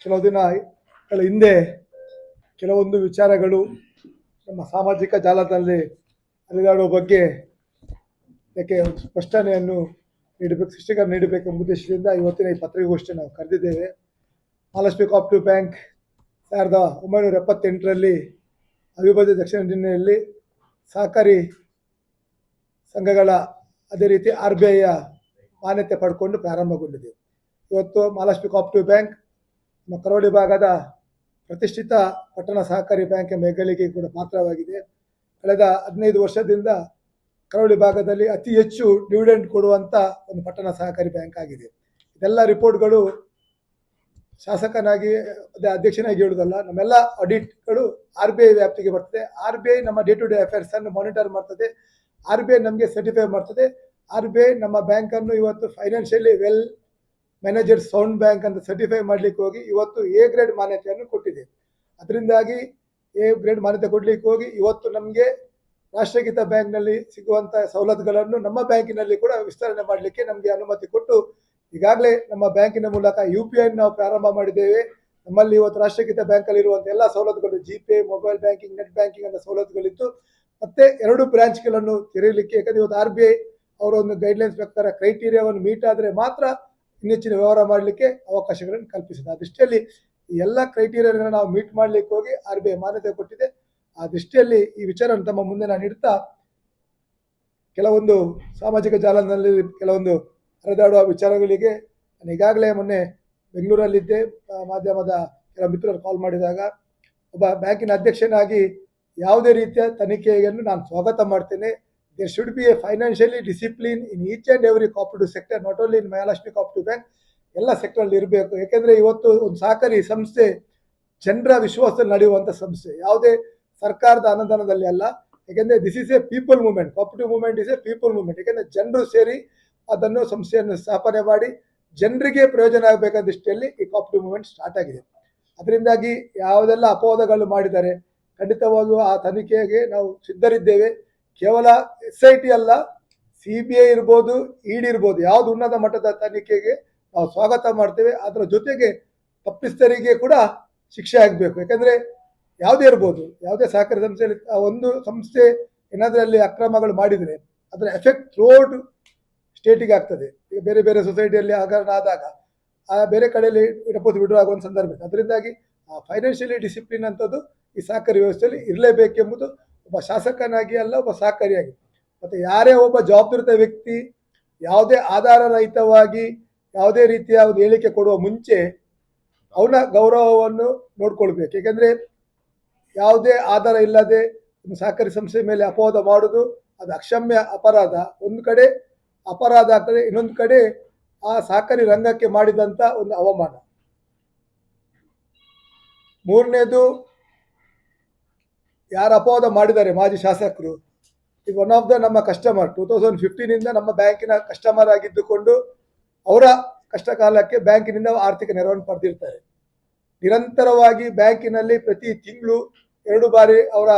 ಕೆಲವು ದಿನಗಳ ಹಿಂದೆ ಕೆಲವೊಂದು ವಿಚಾರಗಳು ನಮ್ಮ ಸಾಮಾಜಿಕ ಜಾಲದಲ್ಲಿ ಹರಿದಾಡುವ ಬಗ್ಗೆ ಇದಕ್ಕೆ ಒಂದು ಸ್ಪಷ್ಟನೆಯನ್ನು ನೀಡಬೇಕು, ಸ್ಪಷ್ಟೀಕರಣ ನೀಡಬೇಕೆಂಬ ಉದ್ದೇಶದಿಂದ ಇವತ್ತಿನ ಈ ಪತ್ರಿಕಾಗೋಷ್ಠಿ ನಾವು ಕರೆದಿದ್ದೇವೆ. ಮಹಾಲಕ್ಷ್ಮಿ ಕೋಆಪರೇಟಿವ್ ಬ್ಯಾಂಕ್ 1978ರಲ್ಲಿ ಅವಿಭಜಿತ ದಕ್ಷಿಣ ಜಿಲ್ಲೆಯಲ್ಲಿ ಸಹಕಾರಿ ಸಂಘಗಳ ಅದೇ ರೀತಿ RBIಯ ಮಾನ್ಯತೆ ಪಡ್ಕೊಂಡು ಪ್ರಾರಂಭಗೊಂಡಿದೆ. ಇವತ್ತು ಮಹಾಲಕ್ಷ್ಮಿ ಕೋಆಪರೇಟಿವ್ ಬ್ಯಾಂಕ್ ನಮ್ಮ ಕರಾವಳಿ ಭಾಗದ ಪ್ರತಿಷ್ಠಿತ ಪಟ್ಟಣ ಸಹಕಾರಿ ಬ್ಯಾಂಕ್ ಎಂಬ ಹೆಗ್ಗಳಿಕೆ ಕೂಡ ಪಾತ್ರವಾಗಿದೆ. ಕಳೆದ 15 ವರ್ಷದಿಂದ ಕರಾವಳಿ ಭಾಗದಲ್ಲಿ ಅತಿ ಹೆಚ್ಚು ಡಿವಿಡೆಂಡ್ ಕೊಡುವಂಥ ಒಂದು ಪಟ್ಟಣ ಸಹಕಾರಿ ಬ್ಯಾಂಕ್ ಆಗಿದೆ. ಇದೆಲ್ಲ ರಿಪೋರ್ಟ್ಗಳು ಶಾಸಕನಾಗಿ ಅಧ್ಯಕ್ಷನಾಗಿ ಹೇಳುವುದಲ್ಲ, ನಮ್ಮೆಲ್ಲ ಆಡಿಟ್ಗಳು RBI ವ್ಯಾಪ್ತಿಗೆ ಬರ್ತದೆ. RBI ನಮ್ಮ ಡೇ ಟು ಡೇ ಅಫೇರ್ಸ್ ಅನ್ನು ಮಾನಿಟರ್ ಮಾಡ್ತದೆ. RBI ನಮಗೆ ಸರ್ಟಿಫೈ ಮಾಡ್ತದೆ. RBI ನಮ್ಮ ಬ್ಯಾಂಕನ್ನು ಇವತ್ತು financially well manager sound bank ಅಂತ ಸರ್ಟಿಫೈ ಮಾಡಲಿಕ್ಕೆ ಹೋಗಿ ಇವತ್ತು A ಗ್ರೇಡ್ ಮಾನ್ಯತೆಯನ್ನು ಕೊಟ್ಟಿದೆ. ಅದರಿಂದಾಗಿ A ಗ್ರೇಡ್ ಮಾನ್ಯತೆ ಕೊಡಲಿಕ್ಕೆ ಹೋಗಿ ಇವತ್ತು ನಮಗೆ ರಾಷ್ಟ್ರೀಕೃತ ಬ್ಯಾಂಕ್ನಲ್ಲಿ ಸಿಗುವಂಥ ಸವಲತ್ತುಗಳನ್ನು ನಮ್ಮ ಬ್ಯಾಂಕಿನಲ್ಲಿ ಕೂಡ ವಿಸ್ತರಣೆ ಮಾಡಲಿಕ್ಕೆ ನಮಗೆ ಅನುಮತಿ ಕೊಟ್ಟು ಈಗಾಗಲೇ ನಮ್ಮ ಬ್ಯಾಂಕಿನ ಮೂಲಕ UPI ನಾವು ಪ್ರಾರಂಭ ಮಾಡಿದ್ದೇವೆ. ನಮ್ಮಲ್ಲಿ ಇವತ್ತು ರಾಷ್ಟ್ರೀಕೃತ ಬ್ಯಾಂಕಲ್ಲಿ ಇರುವಂಥ ಎಲ್ಲ ಸವಲತ್ತುಗಳು GPay, mobile banking, net banking ಅಂತ ಸವಲತ್ತುಗಳಿತ್ತು. ಮತ್ತೆ 2 ಬ್ರಾಂಚ್ಗಳನ್ನು ತೆರೆಯಲಿಕ್ಕೆ, ಯಾಕಂದರೆ ಇವತ್ತು RBI ಅವರ ಒಂದು ಗೈಡ್ಲೈನ್ಸ್ ಪ್ರಕಾರ ಕ್ರೈಟೀರಿಯಾವನ್ನು ಮೀಟ್ ಆದರೆ ಮಾತ್ರ ಇನ್ನೆಚ್ಚಿನ ವ್ಯವಹಾರ ಮಾಡಲಿಕ್ಕೆ ಅವಕಾಶಗಳನ್ನು ಕಲ್ಪಿಸಿದೆ. ಆ ದೃಷ್ಟಿಯಲ್ಲಿ ಈ ಎಲ್ಲ ಕ್ರೈಟೀರಿಯಾಗಳನ್ನು ನಾವು ಮೀಟ್ ಮಾಡಲಿಕ್ಕೆ ಹೋಗಿ RBI ಮಾನ್ಯತೆ ಕೊಟ್ಟಿದೆ. ಆ ದೃಷ್ಟಿಯಲ್ಲಿ ಈ ವಿಚಾರವನ್ನು ತಮ್ಮ ಮುಂದೆ ನಾನು ಇಡ್ತಾ, ಕೆಲವೊಂದು ಸಾಮಾಜಿಕ ಜಾಲದಲ್ಲಿ ಕೆಲವೊಂದು ಹರಿದಾಡುವ ವಿಚಾರಗಳಿಗೆ ನಾನು ಈಗಾಗಲೇ ಮೊನ್ನೆ ಬೆಂಗಳೂರಲ್ಲಿದ್ದೆ. ಮಾಧ್ಯಮದ ಕೆಲ ಮಿತ್ರರು ಕಾಲ್ ಮಾಡಿದಾಗ ಒಬ್ಬ ಬ್ಯಾಂಕಿನ ಅಧ್ಯಕ್ಷನಾಗಿ ಯಾವುದೇ ರೀತಿಯ ತನಿಖೆಯನ್ನು ನಾನು ಸ್ವಾಗತ ಮಾಡ್ತೇನೆ. There should be a financially discipline in each and every cooperative sector, not only in Mahalakshmi cooperative bank, ಎಲ್ಲ ಸೆಕ್ಟರಲ್ಲಿ ಇರಬೇಕು. ಯಾಕೆಂದರೆ ಇವತ್ತು ಒಂದು ಸಹಕಾರಿ ಸಂಸ್ಥೆ ಜನರ ವಿಶ್ವಾಸದಲ್ಲಿ ನಡೆಯುವಂಥ ಸಂಸ್ಥೆ, ಯಾವುದೇ ಸರ್ಕಾರದ ಅನುದಾನದಲ್ಲಿ ಅಲ್ಲ. ಯಾಕೆಂದರೆ this is A people movement, cooperative movement is A people movement. ಯಾಕೆಂದರೆ ಜನರು ಸೇರಿ ಅದನ್ನು ಸಂಸ್ಥೆಯನ್ನು ಸ್ಥಾಪನೆ ಮಾಡಿ ಜನರಿಗೆ ಪ್ರಯೋಜನ ಆಗಬೇಕಾದ ದೃಷ್ಟಿಯಲ್ಲಿ ಈ ಕೋಆಪರೇಟಿವ್ ಮೂವ್ಮೆಂಟ್ ಸ್ಟಾರ್ಟ್ ಆಗಿದೆ. ಅದರಿಂದಾಗಿ ಯಾವುದೆಲ್ಲ ಅಪವಾದಗಳು ಮಾಡಿದ್ದಾರೆ ಖಂಡಿತವಾಗಿಯೂ ಆ ತನಿಖೆಗೆ ನಾವು ಸಿದ್ಧರಿದ್ದೇವೆ. ಕೇವಲ SIT ಅಲ್ಲ, CBI ಇರ್ಬೋದು, ED ಇರ್ಬೋದು, ಯಾವುದು ಉನ್ನತ ಮಟ್ಟದ ತನಿಖೆಗೆ ನಾವು ಸ್ವಾಗತ ಮಾಡ್ತೇವೆ. ಅದರ ಜೊತೆಗೆ ತಪ್ಪಿಸ್ಥರಿಗೆ ಕೂಡ ಶಿಕ್ಷೆ ಆಗಬೇಕು. ಯಾಕಂದರೆ ಯಾವುದೇ ಇರ್ಬೋದು, ಯಾವುದೇ ಸಹಕಾರಿ ಸಂಸ್ಥೆಯಲ್ಲಿ ಒಂದು ಸಂಸ್ಥೆ ಏನಾದರೂ ಅಲ್ಲಿ ಅಕ್ರಮಗಳು ಮಾಡಿದರೆ ಅದರ ಎಫೆಕ್ಟ್ ಥ್ರೂಔಟ್ ಸ್ಟೇಟಿಗೆ ಆಗ್ತದೆ. ಈಗ ಬೇರೆ ಬೇರೆ ಸೊಸೈಟಿಯಲ್ಲಿ ಹಗರಣ ಆದಾಗ ಬೇರೆ ಕಡೆಯಲ್ಲಿ ಡೆಪಾಸಿಟ್ ವಿಡ್ರಾ ಆಗುವಂಥ ಸಂದರ್ಭ ಇದೆ. ಅದರಿಂದಾಗಿ ಫೈನಾನ್ಷಿಯಲಿ ಡಿಸಿಪ್ಲಿನ್ ಅಂಥದ್ದು ಈ ಸಹಕಾರಿ ವ್ಯವಸ್ಥೆಯಲ್ಲಿ ಇರಲೇಬೇಕೆಂಬುದು ಒಬ್ಬ ಶಾಸಕನಾಗಿ ಅಲ್ಲ, ಒಬ್ಬ ಸಹಕಾರಿಯಾಗಿ. ಮತ್ತು ಯಾರೇ ಒಬ್ಬ ಜವಾಬ್ದಾರಿತ ವ್ಯಕ್ತಿ ಯಾವುದೇ ಆಧಾರ ರಹಿತವಾಗಿ ಯಾವುದೇ ರೀತಿಯ ಒಂದು ಹೇಳಿಕೆ ಕೊಡುವ ಮುಂಚೆ ಅವನ ಗೌರವವನ್ನು ನೋಡ್ಕೊಳ್ಬೇಕು. ಏಕೆಂದರೆ ಯಾವುದೇ ಆಧಾರ ಇಲ್ಲದೆ ಒಂದು ಸಹಕಾರಿ ಸಂಸ್ಥೆ ಮೇಲೆ ಅಪವಾದ ಮಾಡೋದು ಅದು ಅಕ್ಷಮ್ಯ ಅಪರಾಧ. ಒಂದು ಕಡೆ ಅಪರಾಧ ಆಗ್ತದೆ, ಇನ್ನೊಂದು ಕಡೆ ಆ ಸಹಕಾರಿ ರಂಗಕ್ಕೆ ಮಾಡಿದಂಥ ಒಂದು ಅವಮಾನ. ಮೂರನೇದು, ಯಾರು ಅಪವಾದ ಮಾಡಿದ್ದಾರೆ ಮಾಜಿ ಶಾಸಕರು, ಇದು ಒನ್ ಆಫ್ ದ ನಮ್ಮ ಕಸ್ಟಮರ್. 2015ಇಂದ ನಮ್ಮ ಬ್ಯಾಂಕಿನ ಕಸ್ಟಮರ್ ಆಗಿದ್ದುಕೊಂಡು ಅವರ ಕಷ್ಟ ಕಾಲಕ್ಕೆ ಬ್ಯಾಂಕಿನಿಂದ ಆರ್ಥಿಕ ನೆರವನ್ನು ಪಡೆದಿರ್ತಾರೆ. ನಿರಂತರವಾಗಿ ಬ್ಯಾಂಕಿನಲ್ಲಿ ಪ್ರತಿ ತಿಂಗಳು 2 ಬಾರಿ ಅವರ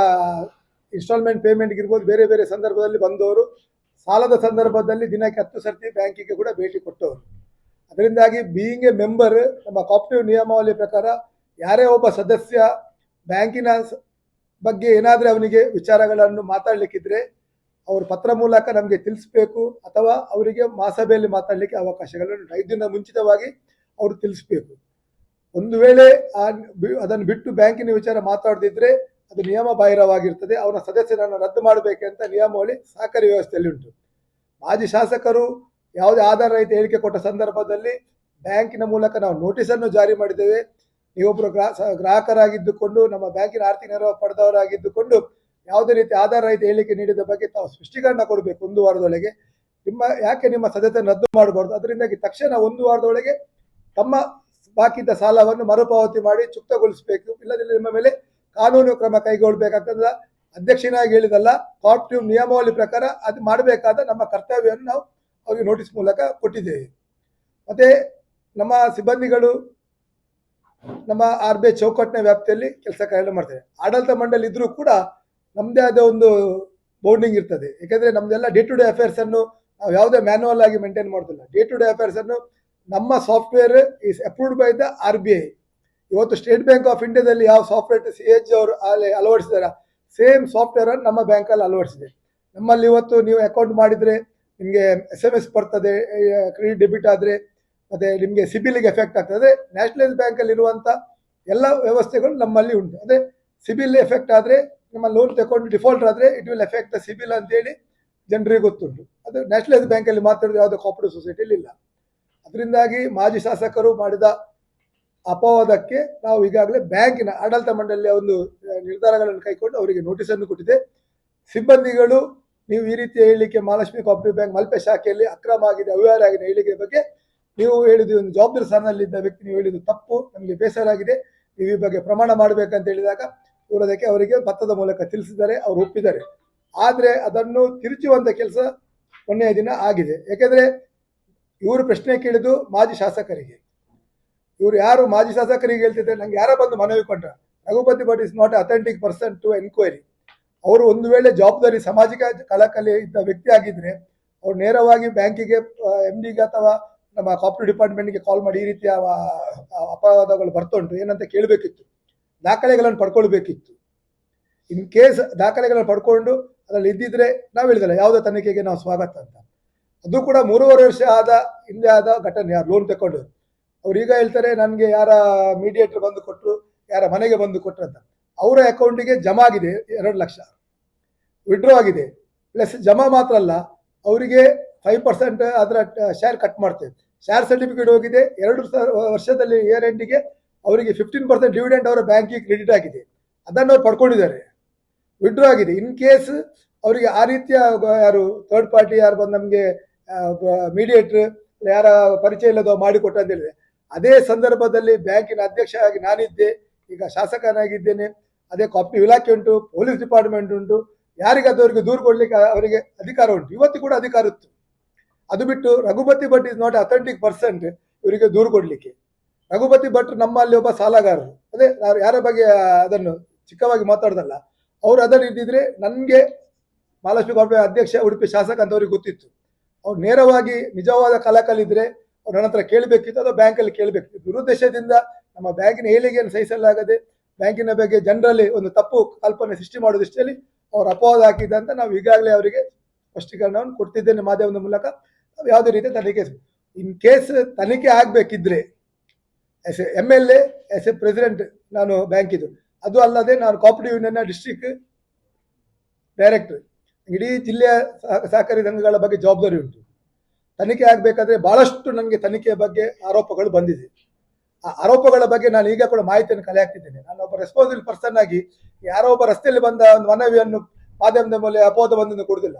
ಇನ್ಸ್ಟಾಲ್ಮೆಂಟ್ ಪೇಮೆಂಟ್ಗೆ ಇರ್ಬೋದು, ಬೇರೆ ಬೇರೆ ಸಂದರ್ಭದಲ್ಲಿ ಬಂದವರು, ಸಾಲದ ಸಂದರ್ಭದಲ್ಲಿ ದಿನಕ್ಕೆ 10 ಸರ್ತಿ ಬ್ಯಾಂಕಿಗೆ ಕೂಡ ಭೇಟಿ ಕೊಟ್ಟವರು. ಅದರಿಂದಾಗಿ ಬೀಯಿಂಗ್ ಎ ಮೆಂಬರ್, ನಮ್ಮ ಕೋಆಪರೇಟಿವ್ ನಿಯಮಾವಳಿ ಪ್ರಕಾರ ಯಾರೇ ಒಬ್ಬ ಸದಸ್ಯ ಬ್ಯಾಂಕಿನ ಬಗ್ಗೆ ಏನಾದರೂ ಅವನಿಗೆ ವಿಚಾರಗಳನ್ನು ಮಾತಾಡಲಿಕ್ಕಿದ್ರೆ ಅವರು ಪತ್ರ ಮೂಲಕ ನಮಗೆ ತಿಳಿಸ್ಬೇಕು, ಅಥವಾ ಅವರಿಗೆ ಮಹಾಸಭೆಯಲ್ಲಿ ಮಾತಾಡಲಿಕ್ಕೆ ಅವಕಾಶಗಳನ್ನು 5 ದಿನ ಮುಂಚಿತವಾಗಿ ಅವರು ತಿಳಿಸ್ಬೇಕು. ಒಂದು ವೇಳೆ ಅದನ್ನು ಬಿಟ್ಟು ಬ್ಯಾಂಕಿನ ವಿಚಾರ ಮಾತಾಡದಿದ್ದರೆ ಅದು ನಿಯಮ ಬಾಹಿರವಾಗಿರ್ತದೆ. ಅವನ ಸದಸ್ಯರನ್ನು ರದ್ದು ಮಾಡಬೇಕಂತ ನಿಯಮಾವಳಿ ಸಹಕಾರಿ ವ್ಯವಸ್ಥೆಯಲ್ಲಿ ಉಂಟು. ಮಾಜಿ ಶಾಸಕರು ಯಾವುದೇ ಆಧಾರ ರಹಿತ ಹೇಳಿಕೆ ಕೊಟ್ಟ ಸಂದರ್ಭದಲ್ಲಿ ಬ್ಯಾಂಕಿನ ಮೂಲಕ ನಾವು ನೋಟಿಸನ್ನು ಜಾರಿ ಮಾಡಿದ್ದೇವೆ. ನೀವೊಬ್ಬರು ಗ್ರಾಹಕರಾಗಿದ್ದುಕೊಂಡು ನಮ್ಮ ಬ್ಯಾಂಕಿನ ಆರ್ಥಿಕ ನೆರವು ಪಡೆದವರಾಗಿದ್ದುಕೊಂಡು ಯಾವುದೇ ರೀತಿ ಆಧಾರ ರಹಿತ ಹೇಳಿಕೆ ನೀಡಿದ ಬಗ್ಗೆ ತಾವು ಸ್ಪಷ್ಟೀಕರಣ ಕೊಡಬೇಕು 1 ವಾರದೊಳಗೆ. ಯಾಕೆ ನಿಮ್ಮ ಸದಸ್ಯರನ್ನು ರದ್ದು ಮಾಡಬಾರ್ದು? ಅದರಿಂದಾಗಿ ತಕ್ಷಣ 1 ವಾರದೊಳಗೆ ತಮ್ಮ ಬಾಕಿದ್ದ ಸಾಲವನ್ನು ಮರುಪಾವತಿ ಮಾಡಿ ಚುಕ್ತಗೊಳಿಸಬೇಕು. ಇಲ್ಲದಿದ್ದರೆ ನಿಮ್ಮ ಮೇಲೆ ಕಾನೂನು ಕ್ರಮ ಕೈಗೊಳ್ಳಬೇಕಂತಂದ ಅಧ್ಯಕ್ಷನಾಗಿ ಹೇಳಿದಲ್ಲ, ಕೋಆಪರೇಟಿವ್ ನಿಯಮಾವಳಿ ಪ್ರಕಾರ ಅದು ಮಾಡಬೇಕಾದ ನಮ್ಮ ಕರ್ತವ್ಯವನ್ನು ನಾವು ಅವರಿಗೆ ನೋಟಿಸ್ ಮೂಲಕ ಕೊಟ್ಟಿದ್ದೇವೆ. ಮತ್ತು ನಮ್ಮ ಸಿಬ್ಬಂದಿಗಳು ನಮ್ಮ RBI ಚೌಕಟ್ಟಿನ ವ್ಯಾಪ್ತಿಯಲ್ಲಿ ಕೆಲಸ ಕಾರ್ಯ ಮಾಡ್ತಾರೆ. ಆಡಳಿತ ಮಂಡಳಿ ಇದ್ರೂ ಕೂಡ ನಮ್ಮದೇ ಆದ ಒಂದು ಬೌಂಡಿಂಗ್ ಇರ್ತದೆ. ಯಾಕೆಂದರೆ ನಮ್ಮದೆಲ್ಲ ಡೇ ಟು ಡೇ ಅಫೇರ್ಸನ್ನು ನಾವು ಯಾವುದೇ ಮ್ಯಾನ್ಯುವಲ್ ಆಗಿ ಮೇಂಟೈನ್ ಮಾಡೋದಿಲ್ಲ. ಡೇ ಟು ಡೇ ಅಫೇರ್ಸನ್ನು ನಮ್ಮ software is approved by the RBI. ಇವತ್ತು ಸ್ಟೇಟ್ ಬ್ಯಾಂಕ್ ಆಫ್ ಇಂಡಿಯಾದಲ್ಲಿ ಯಾವ ಸಾಫ್ಟ್ವೇರ್ CAG ಅವರು ಅಲ್ಲಿ ಅಳವಡಿಸಿದಾರ ಸೇಮ್ ಸಾಫ್ಟ್ವೇರ್ ಅನ್ನು ನಮ್ಮ ಬ್ಯಾಂಕಲ್ಲಿ ಅಳವಡಿಸಿದೆ. ನಮ್ಮಲ್ಲಿ ಇವತ್ತು ನೀವು ಅಕೌಂಟ್ ಮಾಡಿದರೆ ನಿಮಗೆ SMS ಬರ್ತದೆ, ಕ್ರೆಡಿಟ್ ಡೆಬಿಟ್ ಆದರೆ, ಮತ್ತು ನಿಮಗೆ ಸಿಬಿಲ್ಗೆ ಎಫೆಕ್ಟ್ ಆಗ್ತದೆ. ನ್ಯಾಷನಲೈಸ್ ಬ್ಯಾಂಕಲ್ಲಿ ಇರುವಂಥ ಎಲ್ಲ ವ್ಯವಸ್ಥೆಗಳು ನಮ್ಮಲ್ಲಿ ಉಂಟು. ಅದೇ ಸಿಬಿಲ್ ಎಫೆಕ್ಟ್ ಆದರೆ, ನಿಮ್ಮ ಲೋನ್ ತಗೊಂಡು ಡಿಫಾಲ್ಟರ್ ಆದರೆ it will effect the CIBIL ಅಂತೇಳಿ ಜನರಿಗೆ ಗೊತ್ತುಂಟು. ಅದು ನ್ಯಾಷನಲೈಸ್ ಬ್ಯಾಂಕಲ್ಲಿ ಮಾತಾಡೋದು ಯಾವುದೋ ಕೋಆಪರೇಟಿವ್ ಸೊಸೈಟಿಯಲ್ಲಿ ಇಲ್ಲ. ಅದರಿಂದಾಗಿ ಮಾಜಿ ಶಾಸಕರು ಮಾಡಿದ ಅಪವಾದಕ್ಕೆ ನಾವು ಈಗಾಗಲೇ ಬ್ಯಾಂಕಿನ ಆಡಳಿತ ಮಂಡಳಿಯ ಒಂದು ನಿರ್ಧಾರಗಳನ್ನು ಕೈಗೊಂಡು ಅವರಿಗೆ ನೋಟಿಸನ್ನು ಕೊಟ್ಟಿದೆ. ಸಿಬ್ಬಂದಿಗಳು ನೀವು ಈ ರೀತಿ ಹೇಳಿಕೆ ಮಹಾಲಕ್ಷ್ಮಿ ಕೋಆಪರೇಟಿವ್ ಬ್ಯಾಂಕ್ ಮಲ್ಪೆ ಶಾಖೆಯಲ್ಲಿ ಅಕ್ರಮ ಆಗಿದೆ, ಅವ್ಯವಹಾರ ಆಗಿದೆ ಹೇಳಿಕೆ ಬಗ್ಗೆ ನೀವು ಹೇಳಿದ್ದು ಒಂದು ಜವಾಬ್ದಾರಿ ಸ್ಥಾನದಲ್ಲಿದ್ದ ವ್ಯಕ್ತಿ ನೀವು ಹೇಳಿದ್ದು ತಪ್ಪು, ನಮಗೆ ಬೇಸರ ಆಗಿದೆ, ನೀವು ಈ ಬಗ್ಗೆ ಪ್ರಮಾಣ ಮಾಡಬೇಕಂತ ಹೇಳಿದಾಗ ಇವರು ಅದಕ್ಕೆ ಅವರಿಗೆ ಪತ್ರದ ಮೂಲಕ ತಿಳಿಸಿದ್ದಾರೆ, ಅವರು ಒಪ್ಪಿದ್ದಾರೆ. ಆದರೆ ಅದನ್ನು ತಿರುಚುವಂಥ ಕೆಲಸ ಮೊನ್ನೆಯ ದಿನ ಆಗಿದೆ. ಯಾಕೆಂದರೆ ಇವರು ಪ್ರಶ್ನೆ ಕೇಳಿದ್ದು ಮಾಜಿ ಶಾಸಕರಿಗೆ. ಇವರು ಯಾರು ಮಾಜಿ ಶಾಸಕರಿಗೆ ಹೇಳ್ತಿದ್ದಾರೆ, ನಂಗೆ ಯಾರ ಬಂದು ಮನವಿ ಕೊಟ್ರ, Raghupati Bhat is not authentic person to enquiry. ಅವರು ಒಂದು ವೇಳೆ ಜವಾಬ್ದಾರಿ ಸಾಮಾಜಿಕ ಕಳಕಳಿ ಇದ್ದ ವ್ಯಕ್ತಿ ಆಗಿದ್ರೆ ಅವ್ರು ನೇರವಾಗಿ ಬ್ಯಾಂಕಿಗೆ MDಗೆ ಅಥವಾ ನಮ್ಮ ಕೋಆಪರೇಟಿವ್ ಡಿಪಾರ್ಟ್ಮೆಂಟ್ಗೆ ಕಾಲ್ ಮಾಡಿ ಈ ರೀತಿಯ ಅಪವಾದಗಳು ಬರ್ತುಂಟು ಏನಂತ ಕೇಳಬೇಕಿತ್ತು, ದಾಖಲೆಗಳನ್ನು ಪಡ್ಕೊಳ್ಬೇಕಿತ್ತು. ಇನ್ ಕೇಸ್ ದಾಖಲೆಗಳನ್ನು ಪಡ್ಕೊಂಡು ಅದರಲ್ಲಿ ಇದ್ದಿದ್ರೆ ನಾವು ಹೇಳಿದಲ್ಲ ಯಾವುದೇ ತನಿಖೆಗೆ ನಾವು ಸ್ವಾಗತ ಅಂತ. ಅದು ಕೂಡ 3.5 ವರ್ಷ ಹಿಂದೆ ಆದ ಘಟನೆ. ಯಾರು ಲೋನ್ ತಗೊಂಡು ಅವ್ರು ಈಗ ಹೇಳ್ತಾರೆ ನನಗೆ ಯಾರ ಮೀಡಿಯೇಟರ್ ಬಂದು ಕೊಟ್ಟರು, ಯಾರ ಮನೆಗೆ ಬಂದು ಕೊಟ್ಟರು ಅಂತ. ಅವರ ಅಕೌಂಟಿಗೆ ಜಮಾ ಆಗಿದೆ 2 ಲಕ್ಷ, ವಿಡ್ರಾ ಆಗಿದೆ. ಪ್ಲಸ್ ಜಮಾ ಮಾತ್ರ ಅಲ್ಲ, ಅವರಿಗೆ 5% ಅದರ ಶೇರ್ ಕಟ್ ಮಾಡ್ತೇವೆ. ಶೇರ್ ಸರ್ಟಿಫಿಕೇಟ್ ಹೋಗಿದೆ. 2 ವರ್ಷದಲ್ಲಿ ಇಯರ್ ಎಂಡಿಗೆ ಅವರಿಗೆ 15% ಡಿವಿಡೆಂಡ್ ಅವರ ಬ್ಯಾಂಕಿಗೆ ಕ್ರೆಡಿಟ್ ಆಗಿದೆ. ಅದನ್ನು ಅವ್ರು ಪಡ್ಕೊಂಡಿದ್ದಾರೆ, ವಿಡ್ರಾ ಆಗಿದೆ. ಇನ್ ಕೇಸ್ ಅವರಿಗೆ ಆ ರೀತಿಯ ಯಾರು ಥರ್ಡ್ ಪಾರ್ಟಿ ಯಾರು ಬಂದು ನಮಗೆ ಮೀಡಿಯೇಟರ್ ಯಾರ ಪರಿಚಯ ಇಲ್ಲದೋ ಮಾಡಿಕೊಟ್ಟ ಅಂತ ಹೇಳಿದ್ರೆ, ಅದೇ ಸಂದರ್ಭದಲ್ಲಿ ಬ್ಯಾಂಕಿನ ಅಧ್ಯಕ್ಷ ಆಗಿ ನಾನಿದ್ದೆ, ಈಗ ಶಾಸಕನಾಗಿದ್ದೇನೆ, ಅದೇ ಕೋಆಪರೇಟಿವ್ ಇಲಾಖೆ ಉಂಟು, ಪೊಲೀಸ್ ಡಿಪಾರ್ಟ್ಮೆಂಟ್ ಉಂಟು, ಯಾರಿಗಾದವರಿಗೆ ದೂರು ಕೊಡ್ಲಿಕ್ಕೆ ಅವರಿಗೆ ಅಧಿಕಾರ ಉಂಟು, ಇವತ್ತು ಕೂಡ ಅಧಿಕಾರ ಇತ್ತು. ಅದು ಬಿಟ್ಟು Raghupati Bhat is not authentic person ಇವರಿಗೆ ದೂರು ಕೊಡ್ಲಿಕ್ಕೆ. ರಘುಪತಿ ಭಟ್ ನಮ್ಮಲ್ಲಿ ಒಬ್ಬ ಸಾಲಗಾರರು, ಅದೇ ಯಾರ ಬಗ್ಗೆ ಅದನ್ನು ಚಿಕ್ಕವಾಗಿ ಮಾತಾಡೋದಲ್ಲ, ಅವರು ಅದನ್ನು ಇದ್ದಿದ್ರೆ ನನಗೆ ಮಹಾಲಕ್ಷ್ಮಿ ಕೋಆಪರೇಟಿವ್ ಅಧ್ಯಕ್ಷ, ಉಡುಪಿ ಶಾಸಕ ಅಂತ ಅವ್ರಿಗೆ ಗೊತ್ತಿತ್ತು. ಅವ್ರು ನೇರವಾಗಿ ನಿಜವಾದ ಕಲಕಲಿದ್ರೆ ಅವ್ರು ನನ್ನ ಹತ್ರ ಕೇಳಬೇಕಿತ್ತು, ಅದು ಬ್ಯಾಂಕಲ್ಲಿ ಕೇಳಬೇಕಿತ್ತು. ದುರುದ್ದೇಶದಿಂದ ನಮ್ಮ ಬ್ಯಾಂಕಿನ ಏಳಿಗೆಯನ್ನು ಸಹಿಸಲಾಗದೆ ಬ್ಯಾಂಕಿನ ಬಗ್ಗೆ ಜನರಲ್ಲಿ ಒಂದು ತಪ್ಪು ಕಲ್ಪನೆ ಸೃಷ್ಟಿ ಮಾಡೋದಿಷ್ಟಲ್ಲಿ ಅವ್ರು ಅಪವಾದ ಹಾಕಿದ್ದ ಅಂತ ನಾವು ಈಗಾಗಲೇ ಅವರಿಗೆ ಸ್ಪಷ್ಟೀಕರಣವನ್ನು ಕೊಡ್ತಿದ್ದೇನೆ ಮಾಧ್ಯಮದ ಮೂಲಕ. ನಾವು ಯಾವುದೇ ರೀತಿ ತನಿಖೆ, ಇನ್ ಕೇಸ್ ತನಿಖೆ ಆಗಬೇಕಿದ್ರೆ as a MLA, as a president ನಾನು ಬ್ಯಾಂಕಿದು, ಅದು ಅಲ್ಲದೆ ನಾನು ಕೋಆಪರೇಟಿವ್ ಯೂನಿಯನ್ನ ಡಿಸ್ಟ್ರಿಕ್ಟ್ ಡೈರೆಕ್ಟರ್, ಇಡೀ ಜಿಲ್ಲೆಯ ಸಹಕಾರಿ ಸಂಘಗಳ ಬಗ್ಗೆ ಜವಾಬ್ದಾರಿ ಉಂಟು. ತನಿಖೆ ಆಗಬೇಕಾದ್ರೆ ಬಹಳಷ್ಟು ನನಗೆ ತನಿಖೆಯ ಬಗ್ಗೆ ಆರೋಪಗಳು ಬಂದಿದೆ. ಆ ಆರೋಪಗಳ ಬಗ್ಗೆ ನಾನು ಈಗ ಕೂಡ ಮಾಹಿತಿಯನ್ನು ಕಲೆ ಹಾಕ್ತಿದ್ದೇನೆ. ನಾನು ಒಬ್ಬ ರೆಸ್ಪಾನ್ಸಿಬಲ್ ಪರ್ಸನ್ ಆಗಿ ಯಾರೋ ಒಬ್ಬ ರಸ್ತೆಯಲ್ಲಿ ಬಂದ ಒಂದು ಮನವಿಯನ್ನು ಮಾಧ್ಯಮದ ಮೇಲೆ ಅಪವಾದ ಬಂದನ್ನು ಕೊಡುವುದಿಲ್ಲ.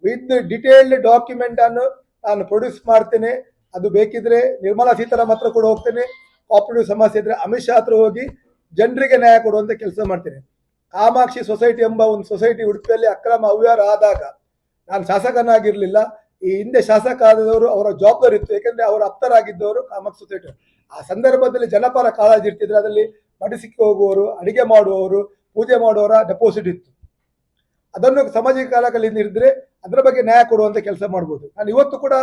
ವಿತ್ ಡಿಟೇಲ್ಡ್ ಡಾಕ್ಯುಮೆಂಟ್ ಅನ್ನು ನಾನು ಪ್ರೊಡ್ಯೂಸ್ ಮಾಡ್ತೇನೆ. ಅದು ಬೇಕಿದ್ರೆ ನಿರ್ಮಲಾ ಸೀತಾರಾಮನ್ ಹತ್ರ ಕೂಡ ಹೋಗ್ತೇನೆ, ಕೋಆಪರೇಟಿವ್ ಸಮಸ್ಯೆ ಇದ್ರೆ ಅಮಿತ್ ಶಾ ಹತ್ರ ಹೋಗಿ ಜನರಿಗೆ ನ್ಯಾಯ ಕೊಡುವಂತ ಕೆಲಸ ಮಾಡ್ತೇನೆ. ಕಾಮಾಕ್ಷಿ ಸೊಸೈಟಿ ಎಂಬ ಒಂದು ಸೊಸೈಟಿ ಉಡುಪಿಯಲ್ಲಿ ಅಕ್ರಮ ಅವ್ಯವಹಾರ ಆದಾಗ ನಾನು ಶಾಸಕನಾಗಿರ್ಲಿಲ್ಲ, ಈ ಹಿಂದೆ ಶಾಸಕ ಆದವರು ಅವರ ಜವಾಬ್ದಾರಿ ಇತ್ತು. ಯಾಕೆಂದ್ರೆ ಅವರ ಆಪ್ತರಾಗಿದ್ದವರು ಕಾಮಾಕ್ಷಿ ಸೊಸೈಟಿ. ಆ ಸಂದರ್ಭದಲ್ಲಿ ಜನಪರ ಕಾಳಜಿ ಇರ್ತಿದ್ರೆ ಅದರಲ್ಲಿ ಮಡಿಸಿಕ್ಕೆ ಹೋಗುವವರು, ಅಡಿಗೆ ಮಾಡುವವರು, ಪೂಜೆ ಮಾಡುವವರ ಡೆಪಾಸಿಟ್ ಇತ್ತು. ಅದನ್ನು ಸಾಮಾಜಿಕ ಕಾಲಕಲ್ಲಿ ಇರಿದ್ರೆ ಅದರ ಬಗ್ಗೆ ನ್ಯಾಯ ಕೊಡುವಂತ ಕೆಲಸ ಮಾಡ್ಬೋದು. ನಾನು ಇವತ್ತು ಕೂಡ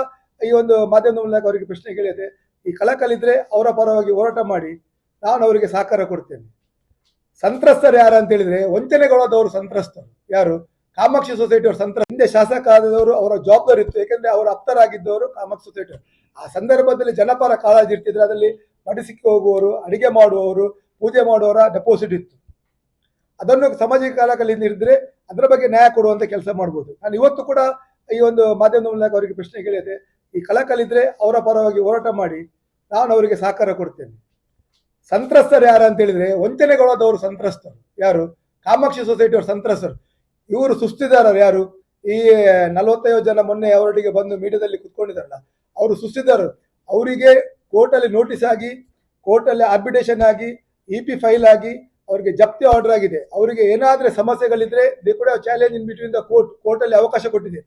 ಈ ಒಂದು ಮಾಧ್ಯಮದ ಮೂಲಕ ಅವರಿಗೆ ಪ್ರಶ್ನೆ ಕೇಳಿದೆ, ಈ ಕಳಕಲಿದ್ರೆ ಅವರ ಪರವಾಗಿ ಹೋರಾಟ ಮಾಡಿ ನಾನು ಅವರಿಗೆ ಸಹಕಾರ ಕೊಡ್ತೇನೆ. ಸಂತ್ರಸ್ತರು ಯಾರು ಅಂತ ಹೇಳಿದ್ರೆ ವಂಚನೆಗೊಳದವರು ಸಂತ್ರಸ್ತರು. ಯಾರು? ಕಾಮಾಕ್ಷಿ ಸೊಸೈಟಿ ಅವರು ಸಂತ್ರ. ಹಿಂದೆ ಶಾಸಕ ಆದವರು ಅವರ ಜವಾಬ್ದಾರಿ ಇತ್ತು. ಯಾಕೆಂದ್ರೆ ಅವರ ಆಪ್ತರಾಗಿದ್ದವರು ಕಾಮಾಕ್ಷಿ ಸೊಸೈಟಿ. ಆ ಸಂದರ್ಭದಲ್ಲಿ ಜನಪರ ಕಾಳಜಿ ಇರ್ತಿದ್ರೆ ಅದರಲ್ಲಿ ಮಡಿಸಿಕ್ಕೆ ಹೋಗುವವರು, ಅಡಿಗೆ ಮಾಡುವವರು, ಪೂಜೆ ಮಾಡುವವರ ಡೆಪಾಸಿಟ್ ಇತ್ತು. ಅದನ್ನು ಸಾಮಾಜಿಕ ಕಾಲಕಲ್ಲಿ ಇರಿದ್ರೆ ಅದರ ಬಗ್ಗೆ ನ್ಯಾಯ ಕೊಡುವಂತ ಕೆಲಸ ಮಾಡ್ಬೋದು. ನಾನು ಇವತ್ತು ಕೂಡ ಈ ಒಂದು ಮಾಧ್ಯಮದ ಮೂಲಕ ಅವರಿಗೆ ಪ್ರಶ್ನೆ ಕೇಳಿದೆ, ಈ ಕಳಕಲಿದ್ರೆ ಅವರ ಪರವಾಗಿ ಹೋರಾಟ ಮಾಡಿ ನಾನು ಅವರಿಗೆ ಸಹಕಾರ ಕೊಡ್ತೇನೆ. ಸಂತ್ರಸ್ತರು ಯಾರು ಅಂತ ಹೇಳಿದ್ರೆ ವಂಚನೆಗೊಳದವರು ಸಂತ್ರಸ್ತರು. ಯಾರು? ಕಾಮಾಕ್ಷಿ ಸೊಸೈಟಿ ಅವರು ಸಂತ್ರಸ್ತರು. ಇವರು ಸುಸ್ತಿದಾರರು. ಯಾರು? ಈ 45 ಜನ ಮೊನ್ನೆ ಅವರೊಟ್ಟಿಗೆ ಬಂದು ಮೀಡಿಯಾದಲ್ಲಿ ಕುತ್ಕೊಂಡಿದ್ದಾರಲ್ಲ, ಅವರು ಸುಸ್ತಿದಾರರು. ಅವರಿಗೆ ಕೋರ್ಟಲ್ಲಿ ನೋಟಿಸ್ ಆಗಿ, ಕೋರ್ಟಲ್ಲಿ ಆರ್ಬಿಟ್ರೇಷನ್ ಆಗಿ, EP ಫೈಲ್ ಆಗಿ ಅವರಿಗೆ ಜಪ್ತಿ ಆರ್ಡರ್ ಆಗಿದೆ. ಅವರಿಗೆ ಏನಾದ್ರೆ ಸಮಸ್ಯೆಗಳಿದ್ರೆ ದೇ ಕೂಡ ಚಾಲೆಂಜ್ ಇನ್ ಬಿಟ್ವೀನ್ ದ ಕೋರ್ಟಲ್ಲಿ ಅವಕಾಶ ಕೊಟ್ಟಿದೆ.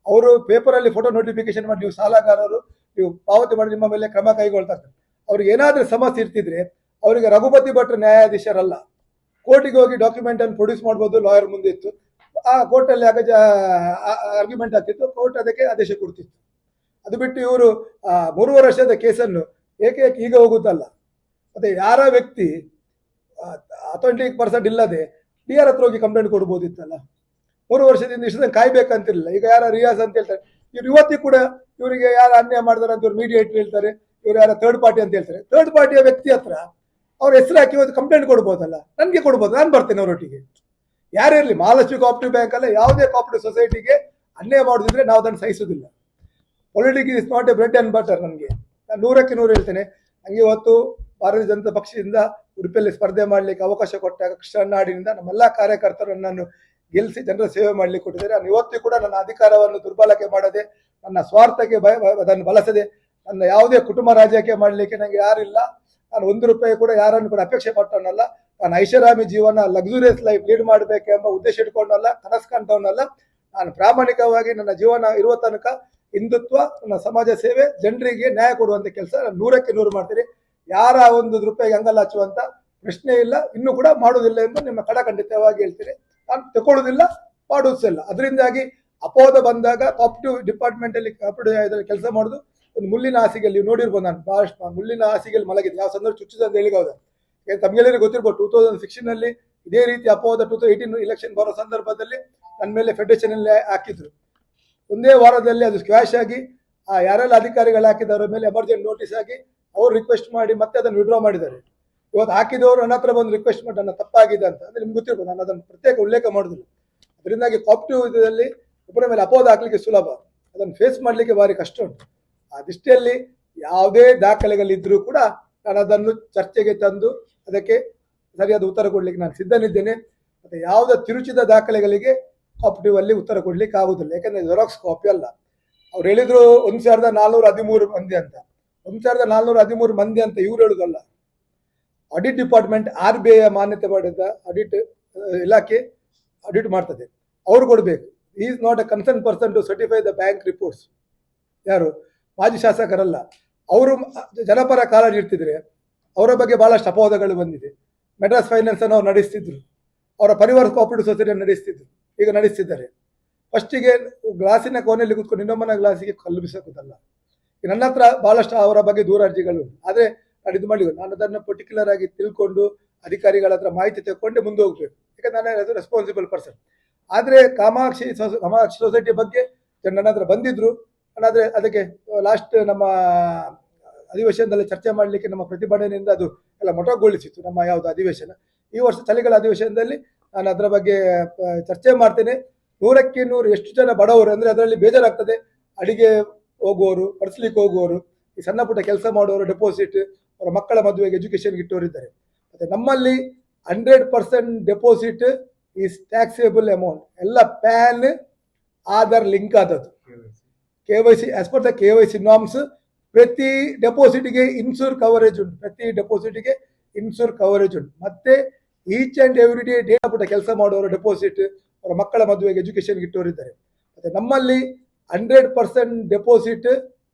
ಅವರು ಪೇಪರಲ್ಲಿ ಫೋಟೋ ನೋಟಿಫಿಕೇಶನ್ ಮಾಡಿ, ನೀವು ಸಾಲಗಾರರು, ನೀವು ಪಾವತಿ ಮಾಡಿ, ನಿಮ್ಮ ಮೇಲೆ ಕ್ರಮ ಕೈಗೊಳ್ತಾರೆ. ಅವ್ರಿಗೆ ಏನಾದ್ರೂ ಸಮಸ್ಯೆ ಇರ್ತಿದ್ರೆ ಅವರಿಗೆ ರಘುಪತಿ ಭಟ್ರು ನ್ಯಾಯಾಧೀಶರಲ್ಲ, ಕೋರ್ಟಿಗೆ ಹೋಗಿ ಡಾಕ್ಯುಮೆಂಟ್ ಅನ್ನು ಪ್ರೊಡ್ಯೂಸ್ ಮಾಡ್ಬೋದು. ಲಾಯರ್ ಮುಂದೆ ಇತ್ತು, ಆ ಕೋರ್ಟಲ್ಲಿ ಆರ್ಗ್ಯುಮೆಂಟ್ ಆಗ್ತಿತ್ತು, ಕೋರ್ಟ್ ಅದಕ್ಕೆ ಆದೇಶ ಕೊಡ್ತಿತ್ತು. ಅದು ಬಿಟ್ಟು ಇವರು 3.5 ವರ್ಷದ ಕೇಸನ್ನು ಏಕೆ ಈಗ ಹೋಗುತ್ತಲ್ಲ, ಮತ್ತೆ ಯಾರ ವ್ಯಕ್ತಿ 20% ಇಲ್ಲದೆ ಡಿ ಆರ್ ಹತ್ರ ಹೋಗಿ ಕಂಪ್ಲೇಂಟ್ ಕೊಡ್ಬೋದಿತ್ತಲ್ಲ. 3 ವರ್ಷದಿಂದ ಇಷ್ಟದ ಕಾಯ್ಬೇಕಂತಿರಲಿಲ್ಲ. ಈಗ ಯಾರ ರಿಯಾಜ್ ಅಂತ ಹೇಳ್ತಾರೆ, ಇವ್ರು ಇವತ್ತಿಗೆ ಕೂಡ ಇವರಿಗೆ ಯಾರು ಅನ್ಯಾಯ ಮಾಡಿದಾರೆ ಅಂತ ಇವ್ರು ಮೀಡಿಯೇಟರ್ ಹೇಳ್ತಾರೆ, ಇವ್ರು ಯಾರ ಥರ್ಡ್ ಪಾರ್ಟಿ ಅಂತ ಹೇಳ್ತಾರೆ. ಥರ್ಡ್ ಪಾರ್ಟಿಯ ವ್ಯಕ್ತಿ ಹತ್ರ ಅವ್ರ ಹೆಸರು ಹಾಕಿ ಇವತ್ತು ಕಂಪ್ಲೇಂಟ್ ಕೊಡ್ಬೋದಲ್ಲ, ನನಗೆ ಕೊಡ್ಬೋದು, ನಾನು ಬರ್ತೇನೆ ಅವರೊಟ್ಟಿಗೆ. ಯಾರೇ ಇರಲಿ, ಮಹಾಲಕ್ಷ್ಮಿ ಕೋಆಪರೇಟಿವ್ ಬ್ಯಾಂಕ್ ಅಲ್ಲ ಯಾವುದೇ ಕೋಆಪರೇಟಿವ್ ಸೊಸೈಟಿಗೆ ಅನ್ಯಾಯ ಮಾಡೋದಿದ್ರೆ ನಾವು ಅದನ್ನು ಸಹಿಸೋದಿಲ್ಲ. Politics is not a bread and butter. ನನಗೆ ನಾನು 100ಕ್ಕೆ 100 ಹೇಳ್ತೇನೆ. ನನಗೆ ಇವತ್ತು ಭಾರತೀಯ ಜನತಾ ಪಕ್ಷದಿಂದ ಉಡುಪಿಯಲ್ಲಿ ಸ್ಪರ್ಧೆ ಮಾಡಲಿಕ್ಕೆ ಅವಕಾಶ ಕೊಟ್ಟಾಗ ಕೃಷ್ಣನಾಡಿನಿಂದ ನಮ್ಮೆಲ್ಲ ಕಾರ್ಯಕರ್ತರು ನನ್ನನ್ನು ಗೆಲ್ಲಿಸಿ ಜನರ ಸೇವೆ ಮಾಡಲಿಕ್ಕೆ ಕೊಟ್ಟಿದ್ದಾರೆ. ನಾನು ಇವತ್ತು ಕೂಡ ನನ್ನ ಅಧಿಕಾರವನ್ನು ದುರ್ಬಳಕೆ ಮಾಡದೆ, ನನ್ನ ಸ್ವಾರ್ಥಕ್ಕೆ ಅದನ್ನು ಬಳಸದೆ, ನನ್ನ ಯಾವುದೇ ಕುಟುಂಬ ರಾಜಕೀಯ ಮಾಡಲಿಕ್ಕೆ ನನಗೆ ಯಾರಿಲ್ಲ. ನಾನು 1 ರೂಪಾಯಿ ಕೂಡ ಯಾರನ್ನು ಕೂಡ ಅಪೇಕ್ಷೆ ಪಟ್ಟವನಲ್ಲ. ನಾನು ಐಷಾರಾಮಿ ಜೀವನ, ಲಕ್ಸುರಿಯಸ್ ಲೈಫ್ ಲೀಡ್ ಮಾಡಬೇಕೆಂಬ ಉದ್ದೇಶ ಇಟ್ಕೊಂಡಲ್ಲ, ಕನಸು ಕಂಡವನಲ್ಲ. ನಾನು ಪ್ರಾಮಾಣಿಕವಾಗಿ ನನ್ನ ಜೀವನ ಇರುವ ತನಕ ಹಿಂದುತ್ವ, ನನ್ನ ಸಮಾಜ ಸೇವೆ, ಜನರಿಗೆ ನ್ಯಾಯ ಕೊಡುವಂತ ಕೆಲಸ ನಾನು 100ಕ್ಕೆ 100 ಮಾಡ್ತೀನಿ. ಯಾರ 1 ರೂಪಾಯಿಗೆ ಅಂಗಲ್ಲ ಹಚ್ಚುವಂತ ಪ್ರಶ್ನೆ ಇಲ್ಲ, ಇನ್ನೂ ಕೂಡ ಮಾಡುವುದಿಲ್ಲ ಎಂದು ನಿಮ್ಮ ಕಡಖಂಡಿತವಾಗಿ ಹೇಳ್ತೀನಿ. ನಾನು ತಗೊಳ್ಳೋದಿಲ್ಲ, ಮಾಡುವುದಿಲ್ಲ. ಅದರಿಂದಾಗಿ ಅಪವಾದ ಬಂದಾಗ ಕಾಪರೇಟಿವ್ ಡಿಪಾರ್ಟ್ಮೆಂಟ್ ಅಲ್ಲಿ ಕಾಪರೇಟಿವ್ ಕೆಲಸ ಮಾಡೋದು ಒಂದು ಮುಳ್ಳಿನ ಹಾಸಿಗೆಯಲ್ಲಿ ನೋಡಿರ್ಬೋದು. ನಾನು ಬಹಳಷ್ಟು ಮುಳ್ಳಿನ ಹಾಸಿಗೆಯಲ್ಲಿ ಮಲಗಿದೆ, ಯಾವ ಸಂದರ್ಭ ಚುಚ್ಚಿದ ಅಂತ ಹೇಳಿಬಹುದು. ತಮಗೆಲ್ಲರಿಗೂ ಗೊತ್ತಿರ್ಬೋದು, 2016 ಇದೇ ರೀತಿ ಅಪವಾದ 2018 ಇಲೆಕ್ಷನ್ ಬರೋ ಸಂದರ್ಭದಲ್ಲಿ ನನ್ನ ಮೇಲೆ ಫೆಡರೇಷನ್ ಅಲ್ಲಿ ಹಾಕಿದ್ರು. ಒಂದೇ ವಾರದಲ್ಲಿ ಅದು ಸ್ಕ್ವಾಶ್ ಆಗಿ ಯಾರೆಲ್ಲ ಅಧಿಕಾರಿಗಳು ಹಾಕಿದವರ ಮೇಲೆ ಎಮರ್ಜೆನ್ಸಿ ನೋಟಿಸ್ ಆಗಿ ಅವ್ರು ರಿಕ್ವೆಸ್ಟ್ ಮಾಡಿ ಮತ್ತೆ ಅದನ್ನು ವಿಡ್ರಾ ಮಾಡಿದ್ದಾರೆ. ಇವತ್ತು ಹಾಕಿದವರು ನನ್ನ ಹತ್ರ ಬಂದು ರಿಕ್ವೆಸ್ಟ್ ಮಾಡಿ ನನ್ನ ತಪ್ಪಾಗಿದೆ ಅಂತ ಅಂದ್ರೆ ನಿಮ್ಗೆ ಗೊತ್ತಿರ್ಬೋದು, ನಾನು ಅದನ್ನು ಪ್ರತ್ಯೇಕ ಉಲ್ಲೇಖ ಮಾಡುದಿಲ್ಲ. ಅದರಿಂದಾಗಿ ಕಾಪರೇಟಿವ್ ಇದರಲ್ಲಿ ಒಬ್ಬರ ಮೇಲೆ ಅಪವಾದ ಹಾಕ್ಲಿಕ್ಕೆ ಸುಲಭ, ಅದನ್ನು ಫೇಸ್ ಮಾಡಲಿಕ್ಕೆ ಭಾರಿ ಕಷ್ಟ ಉಂಟು. ಆ ದೃಷ್ಟಿಯಲ್ಲಿ ಯಾವುದೇ ದಾಖಲೆಗಳಿದ್ರೂ ಕೂಡ ನಾನು ಅದನ್ನು ಚರ್ಚೆಗೆ ತಂದು ಅದಕ್ಕೆ ಸರಿಯಾದ ಉತ್ತರ ಕೊಡ್ಲಿಕ್ಕೆ ನಾನು ಸಿದ್ಧನಿದ್ದೇನೆ. ಮತ್ತೆ ಯಾವುದೇ ತಿರುಚಿದ ದಾಖಲೆಗಳಿಗೆ ಕಾಪರೇಟಿವ್ ಅಲ್ಲಿ ಉತ್ತರ ಕೊಡ್ಲಿಕ್ಕೆ ಆಗುದಿಲ್ಲ, ಯಾಕಂದ್ರೆ ಜೆರಾಕ್ಸ್ ಕಾಪಿ ಅಲ್ಲ. ಅವ್ರು ಹೇಳಿದ್ರು 1413 ಮಂದಿ ಅಂತ. 1413 ಮಂದಿ ಅಂತ ಇವ್ರು ಹೇಳುದಲ್ಲ. ಆಡಿಟ್ ಡಿಪಾರ್ಟ್ಮೆಂಟ್ RBI ಮಾನ್ಯತೆ ಪಡೆದ ಆಡಿಟ್ ಇಲಾಖೆ ಆಡಿಟ್ ಮಾಡ್ತದೆ, ಅವ್ರು ಕೊಡಬೇಕು. Is not a concern person to certify the bank reports. ಯಾರು ಮಾಜಿ ಶಾಸಕರಲ್ಲ, ಅವರು ಜನಪರ ಕಾಳಜಿ ಇರ್ತಿದ್ರೆ ಅವರ ಬಗ್ಗೆ ಬಹಳಷ್ಟು ಅಪವಾದಗಳು ಬಂದಿದೆ. ಮೆಡ್ರಾಸ್ ಫೈನಾನ್ಸ್ ಅನ್ನು ಅವ್ರು ನಡೆಸ್ತಿದ್ರು, ಅವರ ಪರಿವಾರ ಕೋಆಪರೇಟಿವ್ ಸೊಸೈಟಿಯನ್ನು ನಡೆಸ್ತಿದ್ರು, ಈಗ ನಡೆಸ್ತಿದ್ದಾರೆ. ಫಸ್ಟಿಗೆ ಗ್ಲಾಸಿನ ಕೋಣೆಯಲ್ಲಿ ಕೂತ್ಕೊಂಡು ಇನ್ನೊಮ್ಮನ ಗ್ಲಾಸಿಗೆ ಕಲ್ಲು ಬಿಸಾಕುದಲ್ಲ. ಈಗ ನನ್ನ ಹತ್ರ ಬಹಳಷ್ಟು ಅವರ ಬಗ್ಗೆ ದೂರಾರ್ಜಿಗಳು, ಆದರೆ ನಾನು ಇದು ಮಾಡಿ ನಾನು ಅದನ್ನು ಪರ್ಟಿಕ್ಯುಲರ್ ಆಗಿ ತಿಳ್ಕೊಂಡು ಅಧಿಕಾರಿಗಳ ಹತ್ರ ಮಾಹಿತಿ ತಗೊಂಡೆ ಮುಂದೆ ಹೋಗ್ಬೇಕು, ಯಾಕಂದ್ರೆ ನಾನು ರೆಸ್ಪಾನ್ಸಿಬಲ್ ಪರ್ಸನ್. ಆದರೆ ಕಾಮಾಕ್ಷಿ ಸೊಸೈಟಿ ಬಗ್ಗೆ ನನ್ನ ಹತ್ರ ಬಂದಿದ್ರು. ಆದರೆ ಅದಕ್ಕೆ ಲಾಸ್ಟ್ ನಮ್ಮ ಅಧಿವೇಶನದಲ್ಲಿ ಚರ್ಚೆ ಮಾಡಲಿಕ್ಕೆ ನಮ್ಮ ಪ್ರತಿಭಟನೆಯಿಂದ ಅದು ಎಲ್ಲ ಮೊಟಕುಗೊಳಿಸಿತ್ತು ನಮ್ಮ ಯಾವುದು ಅಧಿವೇಶನ. ಈ ವರ್ಷ ಚಳಿಗಾಲ ಅಧಿವೇಶನದಲ್ಲಿ ನಾನು ಅದರ ಬಗ್ಗೆ ಚರ್ಚೆ ಮಾಡ್ತೇನೆ. 100ಕ್ಕೆ 100 ಎಷ್ಟು ಜನ ಬಡವರು ಅಂದರೆ ಅದರಲ್ಲಿ ಬೇಜಾರಾಗ್ತದೆ. ಅಡಿಗೆ ಹೋಗುವವರು, ಪಡಿಸ್ಲಿಕ್ಕೆ ಹೋಗುವವರು, ಈ ಸಣ್ಣ ಪುಟ್ಟ ಕೆಲಸ ಮಾಡುವವರು, ಡೆಪಾಸಿಟ್, ಅವರ ಮಕ್ಕಳ ಮದುವೆಗೆ ಎಜುಕೇಶನ್ಗೆ ಇಟ್ಟವರು ಇದ್ದಾರೆ. ಮತ್ತೆ ನಮ್ಮಲ್ಲಿ 100% ಡೆಪಾಸಿಟ್ ಈಸ್ ಟ್ಯಾಕ್ಸೇಬಲ್ ಅಮೌಂಟ್. ಎಲ್ಲ ಪ್ಯಾನ್ ಆಧಾರ್ ಲಿಂಕ್ ಆದದ್ದು. KYC as per the KYC norms ಪ್ರತಿ ಡೆಪಾಸಿಟ್ಗೆ ಇನ್ಶೂರ್ ಕವರೇಜ್ ಉಂಟು, ಪ್ರತಿ ಡೆಪಾಸಿಟ್ಗೆ ಇನ್ಶೂರ್ ಕವರೇಜ್ ಉಂಟು. ಮತ್ತೆ each and every day data ಪುಟ್ಟ ಕೆಲಸ ಮಾಡುವವರು, ಡೆಪಾಸಿಟ್, ಅವರ ಮಕ್ಕಳ ಮದುವೆಗೆ ಎಜುಕೇಶನ್ಗೆ ಇಟ್ಟವರು ಇದ್ದಾರೆ. ಮತ್ತೆ ನಮ್ಮಲ್ಲಿ 100% ಡೆಪಾಸಿಟ್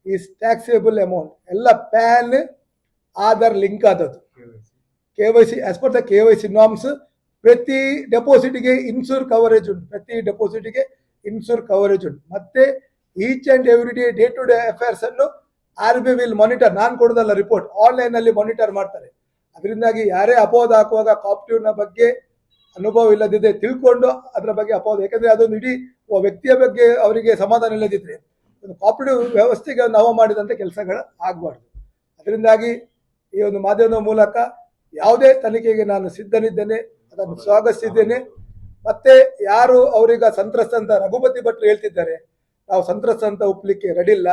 ಈಸ್ ಟ್ಯಾಕ್ಸೇಬಲ್ ಅಮೌಂಟ್. ಎಲ್ಲ ಪ್ಯಾನ್ ಆಧಾರ್ ಲಿಂಕ್ ಆದದ್ದು. KYC as per the KYC norms ಪ್ರತಿ ಡೆಪಾಸಿಟ್ಗೆ ಇನ್ಶೂರ್ ಕವರೇಜ್ ಉಂಟು, ಪ್ರತಿ ಡೆಪಾಸಿಟ್ಗೆ ಇನ್ಶೂರ್ ಕವರೇಜ್ ಉಂಟು. ಮತ್ತೆ each and every day day to day affairs ಅನ್ನು RBI ವಿಲ್ ಮಾನಿಟರ್. ನಾನು ಕೊಡೋದಲ್ಲ ರಿಪೋರ್ಟ್, ಆನ್ಲೈನ್ ಅಲ್ಲಿ ಮಾನಿಟರ್ ಮಾಡ್ತಾರೆ. ಅದರಿಂದಾಗಿ ಯಾರೇ ಅಪವಾದ ಹಾಕುವಾಗ ಕಾಪರೇಟಿವ್ನ ಬಗ್ಗೆ ಅನುಭವ ಇಲ್ಲದಿದೆ ತಿಳ್ಕೊಂಡು ಅದರ ಬಗ್ಗೆ ಅಪವಾದ, ಯಾಕಂದ್ರೆ ಅದೊಂದು ಇಡೀ ವ್ಯಕ್ತಿಯ ಬಗ್ಗೆ ಅವರಿಗೆ ಸಮಾಧಾನ ಇಲ್ಲದಿದ್ರೆ ಒಂದು ಕಾಪರೇಟಿವ್ ವ್ಯವಸ್ಥೆಗೆ ನಾವು ಮಾಡಿದಂಥ ಕೆಲಸಗಳು ಆಗಬಾರ್ದು. ಅದರಿಂದಾಗಿ ಈ ಒಂದು ಮಾಧ್ಯಮದ ಮೂಲಕ ಯಾವುದೇ ತನಿಖೆಗೆ ನಾನು ಸಿದ್ಧನಿದ್ದೇನೆ, ಅದನ್ನು ಸ್ವಾಗತಿಸಿದ್ದೇನೆ. ಮತ್ತೆ ಯಾರು ಅವರೀಗ ಸಂತ್ರಸ್ತ ಅಂತ ರಘುಪತಿ ಭಟ್ರು ಹೇಳ್ತಿದ್ದಾರೆ, ನಾವು ಸಂತ್ರಸ್ತ ಅಂತ ಒಪ್ಪಲಿಕ್ಕೆ ರೆಡಿ ಇಲ್ಲ.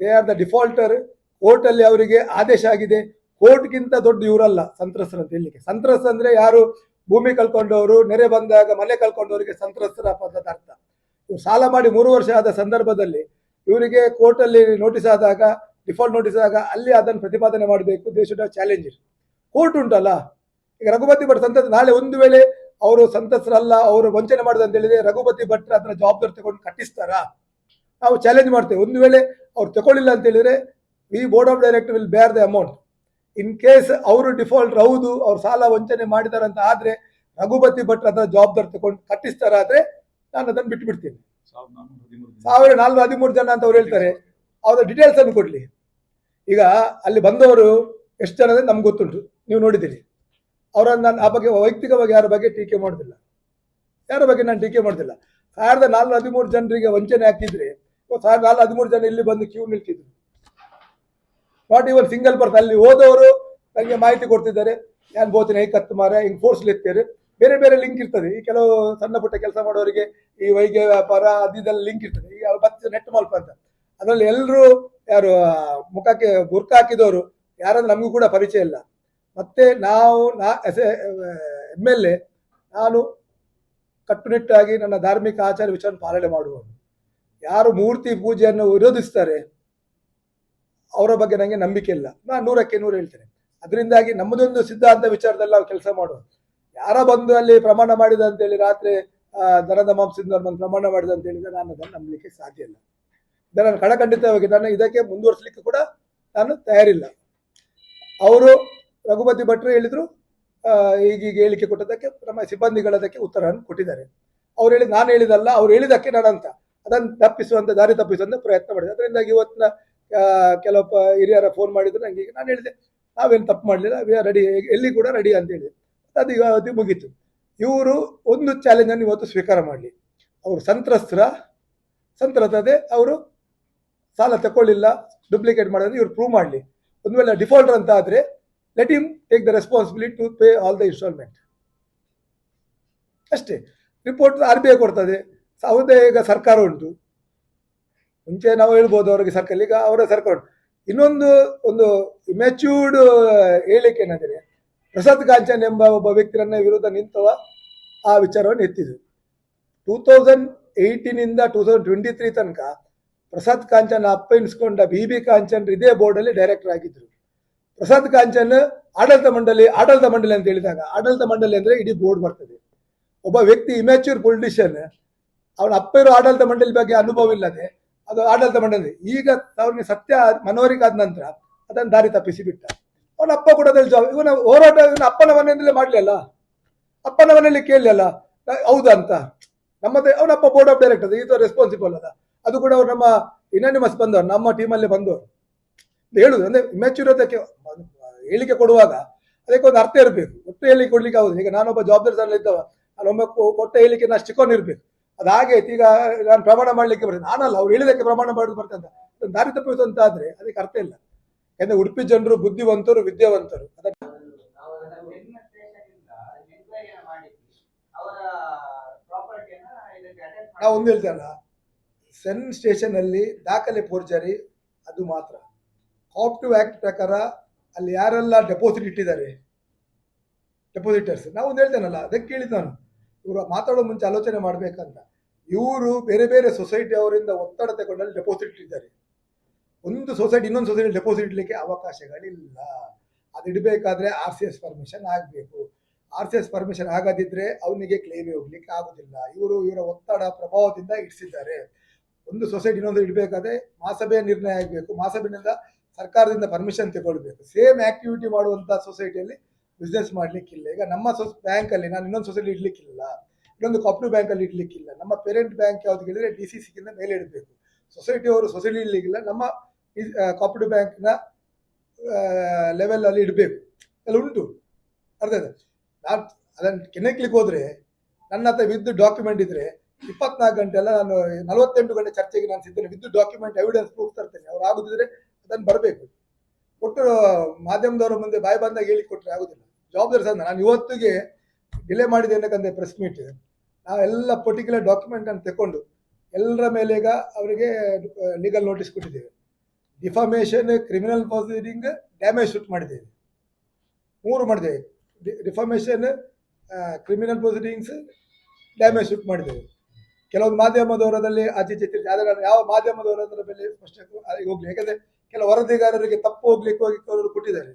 They are the defaulter. Court ಅಲ್ಲಿ ಅವರಿಗೆ ಆದೇಶ ಆಗಿದೆ. ಕೋರ್ಟ್ಗಿಂತ ದೊಡ್ಡ ಇವರಲ್ಲ ಸಂತ್ರಸ್ತರು ಅಂತ ಹೇಳಲಿಕ್ಕೆ. ಸಂತ್ರಸ್ತ ಅಂದ್ರೆ ಯಾರು ಭೂಮಿ ಕಳ್ಕೊಂಡವರು, ನೆರೆ ಬಂದಾಗ ಮನೆ ಕಳ್ಕೊಂಡವರಿಗೆ ಸಂತ್ರಸ್ತರ ಪದದ ಅರ್ಥ. ಇವರು ಸಾಲ ಮಾಡಿ 3 ವರ್ಷ ಆದ ಸಂದರ್ಭದಲ್ಲಿ ಇವರಿಗೆ ಕೋರ್ಟ್ ಅಲ್ಲಿ ನೋಟಿಸ್ ಆದಾಗ, ಡಿಫಾಲ್ಟ್ ನೋಟಿಸ್ ಆದಾಗ ಅಲ್ಲಿ ಅದನ್ನು ಪ್ರತಿಪಾದನೆ ಮಾಡಬೇಕು. They should have challenge. Court ಉಂಟಲ್ಲ. ಈಗ ರಘುಪತಿ ಭಟ್ ಸಂತ್ರಸ್ತ, ನಾಳೆ ಒಂದು ವೇಳೆ ಅವರು ಸಂತ್ರಸ್ತರಲ್ಲ, ಅವರು ವಂಚನೆ ಮಾಡಿದ ಅಂತ ಹೇಳಿದ್ರೆ ರಘುಪತಿ ಭಟ್ರ ಅದರ ಜವಾಬ್ದಾರಿ ತಗೊಂಡು ಕಟ್ಟಿಸ್ತಾರಾ? ನಾವು ಚಾಲೆಂಜ್ ಮಾಡ್ತೇವೆ. ಒಂದು ವೇಳೆ ಅವ್ರು ತಗೊಳ್ಳಿಲ್ಲ ಅಂತ ಹೇಳಿದ್ರೆ we board of director will bear the amount. In case ಅವರು ಡಿಫಾಲ್ಟ್ ಹೌದು, ಅವ್ರು ಸಾಲ ವಂಚನೆ ಮಾಡಿದಾರೆ ಅಂತ ಆದ್ರೆ ರಘುಪತಿ ಭಟ್ರ ಅದರ ಜವಾಬ್ದಾರಿ ತಗೊಂಡು ಕಟ್ಟಿಸ್ತಾರಾದ್ರೆ ನಾನು ಅದನ್ನು ಬಿಟ್ಟು ಬಿಡ್ತೀನಿ. 1413 ಜನ ಅಂತ ಅವ್ರು ಹೇಳ್ತಾರೆ, ಅವರ ಡೀಟೇಲ್ಸ್ ಅನ್ನು ಕೊಡ್ಲಿ. ಈಗ ಅಲ್ಲಿ ಬಂದವರು ಎಷ್ಟು ಜನ ನಮ್ಗೆ ಗೊತ್ತುಂಟು. ನೀವು ನೋಡಿದ್ದೀರಿ. ಅವರನ್ನು ನಾನು ಆ ಬಗ್ಗೆ ವೈಯಕ್ತಿಕವಾಗಿ ಯಾರ ಬಗ್ಗೆ ಟೀಕೆ ಮಾಡೋದಿಲ್ಲ, ಯಾರ ಬಗ್ಗೆ ನಾನು ಟೀಕೆ ಮಾಡೋದಿಲ್ಲ. 1413 ಜನರಿಗೆ ವಂಚನೆ ಹಾಕಿದ್ರೆ 1413 ಜನ ಇಲ್ಲಿ ಬಂದು ಕ್ಯೂ ನಿಲ್ತಿದ್ರು. Not even single person. ಅಲ್ಲಿ ಹೋದವರು ನನಗೆ ಮಾಹಿತಿ ಕೊಡ್ತಿದ್ದಾರೆ, ನಾನು ಬೋತಿನ ಹೇಗೆ ಮಾರ ಹಿಂಗೆ ಫೋರ್ಸ್ಲಿ ಇರ್ತಾರೆ. ಬೇರೆ ಬೇರೆ ಲಿಂಕ್ ಇರ್ತದೆ. ಈ ಕೆಲವು ಸಣ್ಣ ಪುಟ್ಟ ಕೆಲಸ ಮಾಡೋರಿಗೆ ಈ ವೈದ್ಯ ವ್ಯಾಪಾರ ಅದೆಲ್ಲ ಲಿಂಕ್ ಇರ್ತದೆ. ಈಗ ಮತ್ತೆ ನೆಟ್ ಮಲ್ಪ ಅಂತ ಅದರಲ್ಲಿ ಎಲ್ಲರೂ ಯಾರು ಮುಖಕ್ಕೆ ಬುರ್ಕ ಹಾಕಿದವರು ಯಾರಂದ್ರೆ ನಮಗೂ ಕೂಡ ಪರಿಚಯ ಇಲ್ಲ. ಮತ್ತೆ ನಾವು MLA ನಾನು ಕಟ್ಟುನಿಟ್ಟಾಗಿ ನನ್ನ ಧಾರ್ಮಿಕ ಆಚಾರ ವಿಚಾರ ಪಾಲನೆ ಮಾಡುವವರು. ಯಾರು ಮೂರ್ತಿ ಪೂಜೆಯನ್ನು ವಿರೋಧಿಸ್ತಾರೆ ಅವರ ಬಗ್ಗೆ ನನಗೆ ನಂಬಿಕೆ ಇಲ್ಲ. ನಾನು 100ಕ್ಕೆ 100 ಹೇಳ್ತೇನೆ. ಅದರಿಂದಾಗಿ ನಮ್ಮದೊಂದು ಸಿದ್ಧಾಂತ ವಿಚಾರದಲ್ಲಿ ನಾವು ಕೆಲಸ ಮಾಡುವ. ಯಾರ ಬಂದು ಅಲ್ಲಿ ಪ್ರಮಾಣ ಮಾಡಿದ ಅಂತೇಳಿ ರಾತ್ರಿ ದನದ ಮಾಂಸದಿಂದ ಬಂದು ಪ್ರಮಾಣ ಮಾಡಿದ ಅಂತ ಹೇಳಿದ್ರೆ ನಾನು ಅದನ್ನು ನಂಬಲಿಕ್ಕೆ ಸಾಧ್ಯ ಇಲ್ಲ. ಇದನ್ನು ಕಡಖಂಡಿತವಾಗಿ ನಾನು ಇದಕ್ಕೆ ಮುಂದುವರಿಸಲಿಕ್ಕೆ ಕೂಡ ನಾನು ತಯಾರಿಲ್ಲ. ಅವರು ರಘುಪತಿ ಭಟ್ರು ಹೇಳಿದ್ರು, ಈಗೀಗ ಹೇಳಿಕೆ ಕೊಟ್ಟದಕ್ಕೆ ನಮ್ಮ ಸಿಬ್ಬಂದಿಗಳದಕ್ಕೆ ಉತ್ತರವನ್ನು ಕೊಟ್ಟಿದ್ದಾರೆ. ಅವ್ರು ಹೇಳಿ ನಾನು ಹೇಳಿದಲ್ಲ, ಅವ್ರು ಹೇಳಿದಕ್ಕೆ ನಾನಂತ ಅದನ್ನು ತಪ್ಪಿಸುವಂತ ದಾರಿ ತಪ್ಪಿಸುವಂತ ಪ್ರಯತ್ನ ಮಾಡಿದೆ. ಅದರಿಂದಾಗಿ ಇವತ್ತಿನ ಕೆಲವು ಹಿರಿಯರ ಫೋನ್ ಮಾಡಿದ್ರು ನನಗೆ. ನಾನು ಹೇಳಿದೆ ನಾವೇನು ತಪ್ಪು ಮಾಡಲಿಲ್ಲ, ವಿ ಆರ್ ರೆಡಿ, ಎಲ್ಲಿ ಕೂಡ ರೆಡಿ ಅಂತ ಹೇಳಿದೆ. ಅದು ಇವತ್ತು ಮುಗೀತು. ಇವರು ಒಂದು ಚಾಲೆಂಜನ್ನು ಇವತ್ತು ಸ್ವೀಕಾರ ಮಾಡಲಿ. ಅವರು ಸಂತ್ರಸ್ತದೆ, ಅವರು ಸಾಲ ತಗೊಳ್ಳಿಲ್ಲ, ಡುಪ್ಲಿಕೇಟ್ ಮಾಡೋದು ಇವ್ರು ಪ್ರೂವ್ ಮಾಡಲಿ. ಒಂದು ವೇಳೆ ಡಿಫಾಲ್ಟರ್ ಅಂತ ಆದರೆ let him take the responsibility to pay all the instalment ಅಷ್ಟೇ. ರಿಪೋರ್ಟ್ RBI ಕೊಡ್ತದೆ. ಯಾವುದೇ ಈಗ ಸರ್ಕಾರ ಉಂಟು, ಮುಂಚೆ ನಾವು ಹೇಳ್ಬೋದು ಅವರಿಗೆ ಸರ್ಕಾರ, ಈಗ ಅವರ ಸರ್ಕಾರ ಉಂಟು. ಒಂದು ಮೆಚ್ಯೂರ್ಡ್ ಹೇಳಿಕೆ ಏನಂದರೆ ಪ್ರಸಾದ್ ಕಾಂಚನ್ ಎಂಬ ಒಬ್ಬ ವ್ಯಕ್ತಿಯನ್ನ ವಿರುದ್ಧ ನಿಂತವ ಆ ವಿಚಾರವನ್ನು ಎತ್ತಿದ್ರು. 2018 2023 ತನಕ ಪ್ರಸಾದ್ ಕಾಂಚನ್ ಅಪ್ಪ ಎನಿಸ್ಕೊಂಡ BB ಕಾಂಚನ್ ಇದೇ ಬೋರ್ಡಲ್ಲಿ ಡೈರೆಕ್ಟರ್ ಆಗಿದ್ರು. ಪ್ರಸಾದ್ ಕಾಂಚನ್ ಆಡಳಿತ ಮಂಡಳಿ ಅಂತ ಹೇಳಿದಾಗ ಆಡಳಿತ ಮಂಡಳಿ ಅಂದ್ರೆ ಇಡೀ ಬೋರ್ಡ್ ಬರ್ತದೆ. ಒಬ್ಬ ವ್ಯಕ್ತಿ ಇಮ್ಯಾಚ್ಯೂರ್ ಪೊಲಿಟಿಷಿಯನ್, ಅವನ ಅಪ್ಪ ಇರೋ ಆಡಳಿತ ಮಂಡಳಿ ಬಗ್ಗೆ ಅನುಭವ ಇಲ್ಲದೆ ಅದು ಆಡಳಿತ ಮಂಡಳಿ. ಈಗ ಅವ್ರಿಗೆ ಸತ್ಯ ಮನವರಿಕೆ ಆದ ನಂತರ ಅದನ್ನು ದಾರಿ ತಪ್ಪಿಸಿ ಬಿಟ್ಟ. ಅವನ ಅಪ್ಪ ಕೂಡ ಇವನ ಹೋರಾಟ ಇವನ ಅಪ್ಪನ ಮನೆಯಿಂದಲೇ ಮಾಡಲಿಲ್ಲ, ಅಪ್ಪನ ಮನೆಯಲ್ಲಿ ಕೇಳಲಿಲ್ಲ ಹೌದಾ ಅಂತ. ಅವನಪ್ಪ ಬೋರ್ಡ್ ಆಫ್ ಡೈರೆಕ್ಟರ್, ಇದು ರೆಸ್ಪಾನ್ಸಿಬಲ್ ಅಲ್ಲ. ಅದು ಕೂಡ ಅವ್ರು ನಮ್ಮ ಇನಾನಿಮಸ್ ಬಂದವರು, ನಮ್ಮ ಟೀಮಲ್ಲೇ ಬಂದವರು ಹೇಳುದು. ಅಂದ್ರೆ ಇಮ್ಯಾಚ್ಯೂರ್ ಅದಕ್ಕೆ ಹೇಳಿಕೆ ಕೊಡುವಾಗ ಅದಕ್ಕೆ ಒಂದು ಅರ್ಥ ಇರಬೇಕು. ಒಟ್ಟು ಹೇಳಿಕೆ ಕೊಡ್ಲಿಕ್ಕೆ ಆಗುದು. ಈಗ ನಾನೊಬ್ಬ ಜವಾಬ್ದಾರಿ ಸ್ಥಾನ ಇದ್ದವ, ನಾನೊಮ್ಮೆ ಕೊಟ್ಟ ಹೇಳಿಕೆ ನಾನು ಚಿಕ್ಕೊಂಡಿರ್ಬೇಕು. ಅದು ಹಾಗೆ ಈಗ ನಾನು ಪ್ರಮಾಣ ಮಾಡ್ಲಿಕ್ಕೆ ಬರ್ತೇನೆ, ನಾನಲ್ಲ ಅವ್ರು ಹೇಳಿದಕ್ಕೆ ಪ್ರಮಾಣ ಮಾಡೋದು ಬರ್ತದೆ ಅಂತ ದಾರಿ ತಪ್ಪಿಸುವಂತ ಆದ್ರೆ ಅದಕ್ಕೆ ಅರ್ಥ ಇಲ್ಲ. ಯಾಕಂದ್ರೆ ಉಡುಪಿ ಜನರು ಬುದ್ಧಿವಂತರು, ವಿದ್ಯಾವಂತರು. ಅದಕ್ಕೆ ನಾವು ಒಂದು ಹೇಳ್ತೇವಲ್ಲ, ಸೆನ್ ಸ್ಟೇಷನ್ ಅಲ್ಲಿ ದಾಖಲೆ ಫೋರ್ಜರಿ ಅದು ಮಾತ್ರ. ಕಾಪ್ಟಿವ್ ಆಕ್ಟ್ ಪ್ರಕಾರ ಅಲ್ಲಿ ಯಾರೆಲ್ಲ ಡೆಪಾಸಿಟ್ ಇಟ್ಟಿದ್ದಾರೆ ಡೆಪಾಸಿಟರ್ಸ್, ನಾವು ಒಂದು ಹೇಳ್ತೇನಲ್ಲ, ಅದಕ್ಕೆ ಕೇಳಿದ್ ನಾನು ಇವರು ಮಾತಾಡೋ ಮುಂಚೆ ಆಲೋಚನೆ ಮಾಡ್ಬೇಕಂತ. ಇವರು ಬೇರೆ ಬೇರೆ ಸೊಸೈಟಿ ಅವರಿಂದ ಒತ್ತಡ ತಗೊಂಡಲ್ಲಿ ಡೆಪಾಸಿಟ್ ಇಟ್ಟಿದ್ದಾರೆ. ಒಂದು ಸೊಸೈಟಿ ಇನ್ನೊಂದು ಸೊಸೈಟಿ ಡೆಪಾಸಿಟ್ ಇಡ್ಲಿಕ್ಕೆ ಅವಕಾಶಗಳಿಲ್ಲ. ಅದು ಇಡಬೇಕಾದ್ರೆ RCS ಪರ್ಮಿಷನ್ ಆಗಬೇಕು. RCS ಪರ್ಮಿಷನ್ ಆಗದಿದ್ರೆ ಅವನಿಗೆ ಕ್ಲೇಮ್ ಹೋಗ್ಲಿಕ್ಕೆ ಆಗುದಿಲ್ಲ. ಇವರ ಒತ್ತಡ ಪ್ರಭಾವದಿಂದ ಇಡಿಸಿದ್ದಾರೆ. ಒಂದು ಸೊಸೈಟಿ ಇನ್ನೊಂದು ಇಡಬೇಕಾದ್ರೆ ಮಹಾಸಭೆಯ ನಿರ್ಣಯ ಆಗಬೇಕು, ಮಹಾಸಭೆಯಿಂದ ಸರ್ಕಾರದಿಂದ ಪರ್ಮಿಷನ್ ತಗೊಳ್ಬೇಕು. ಸೇಮ್ ಆಕ್ಟಿವಿಟಿ ಮಾಡುವಂತ ಸೊಸೈಟಿಯಲ್ಲಿ ಬಿಸ್ನೆಸ್ ಮಾಡ್ಲಿಕ್ಕಿಲ್ಲ. ಈಗ ನಮ್ಮ ಬ್ಯಾಂಕ್ ಅಲ್ಲಿ ನಾನು ಇನ್ನೊಂದು ಸೊಸೈಟಿ ಇಡ್ಲಿಕ್ಕಿಲ್ಲ, ಇನ್ನೊಂದು ಕಾಪರೇಟಿವ್ ಬ್ಯಾಂಕ್ ಅಲ್ಲಿ ಇಡ್ಲಿಕ್ಕಿಲ್ಲ. ನಮ್ಮ ಪೇರೆಂಟ್ ಬ್ಯಾಂಕ್ ಯಾವ್ದು ಹೇಳಿದ್ರೆ DCC ಗಿಂತ ಮೇಲೆ ಇಡಬೇಕು. ಸೊಸೈಟಿ ಅವರು ಸೊಸೈಟಿ ಇಡ್ಲಿಕ್ಕಿಲ್ಲ, ನಮ್ಮ ಕಾಪರೇಟಿವ್ ಬ್ಯಾಂಕ್ನ ಲೆವೆಲ್ ಅಲ್ಲಿ ಇಡಬೇಕು. ಎಲ್ಲ ಉಂಟು, ಅರ್ಥ ಆಯ್ತಾ? ನಾನು ಅದನ್ನು ಕೆಣಕ್ಲಿಕ್ಕೆ ಹೋದ್ರೆ ನನ್ನ ಹತ್ರ ವಿದ್ ಡಾಕ್ಯುಮೆಂಟ್ ಇದ್ರೆ 24 ಗಂಟೆ ಅಲ್ಲ, ನಾನು 48 ಗಂಟೆ ಚರ್ಚೆಗೆ ನಾನು ಸಿಗ್ತೇನೆ. ವಿದ್ ಡಾಕ್ಯುಮೆಂಟ್ ಎವಿಡೆನ್ಸ್ ಪ್ರೂಫ್ ತರ್ತೇನೆ. ಅವ್ರು ಆಗುದಿದ್ರೆ ಅದನ್ನು ಬರಬೇಕು. ಒಟ್ಟು ಮಾಧ್ಯಮದವರ ಮುಂದೆ ಬಾಯಿ ಬಂದಾಗ ಹೇಳಿ ಕೊಟ್ಟರೆ ಆಗುದಿಲ್ಲ. ಜವಾಬ್ದಾರಿ ಸಹ ನಾನು ಇವತ್ತಿಗೆ ಡಿಲೇ ಮಾಡಿದೆ ಏನಕ್ಕಂದ್ರೆ ಪ್ರೆಸ್ ಮೀಟ್ ನಾವೆಲ್ಲ ಪರ್ಟಿಕ್ಯುಲರ್ ಡಾಕ್ಯುಮೆಂಟ್ ಅನ್ನು ತಗೊಂಡು ಎಲ್ಲರ ಮೇಲೆ ಈಗ ಅವರಿಗೆ ಲೀಗಲ್ ನೋಟಿಸ್ ಕೊಟ್ಟಿದ್ದೇವೆ. Defamation, criminal proceeding, damage shoot ಮಾಡಿದ್ದೇವೆ. 3 ಮಾಡಿದ್ದೇವೆ. Defamation, criminal proceedings, damage shoot ಮಾಡಿದ್ದೇವೆ. ಕೆಲವೊಂದು ಮಾಧ್ಯಮದವರದಲ್ಲಿ ಆಚೆ ಆದರೆ ನಾನು ಯಾವ ಮಾಧ್ಯಮದವರ ಮೇಲೆ ಸ್ಪಷ್ಟ ಹೋಗ್ಲಿ, ಯಾಕಂದ್ರೆ ಕೆಲವು ವರದಿಗಾರರಿಗೆ ತಪ್ಪು ಹೋಗ್ಲಿಕ್ಕೆ ಹೋಗಿ ಅವರು ಕೊಟ್ಟಿದ್ದಾರೆ.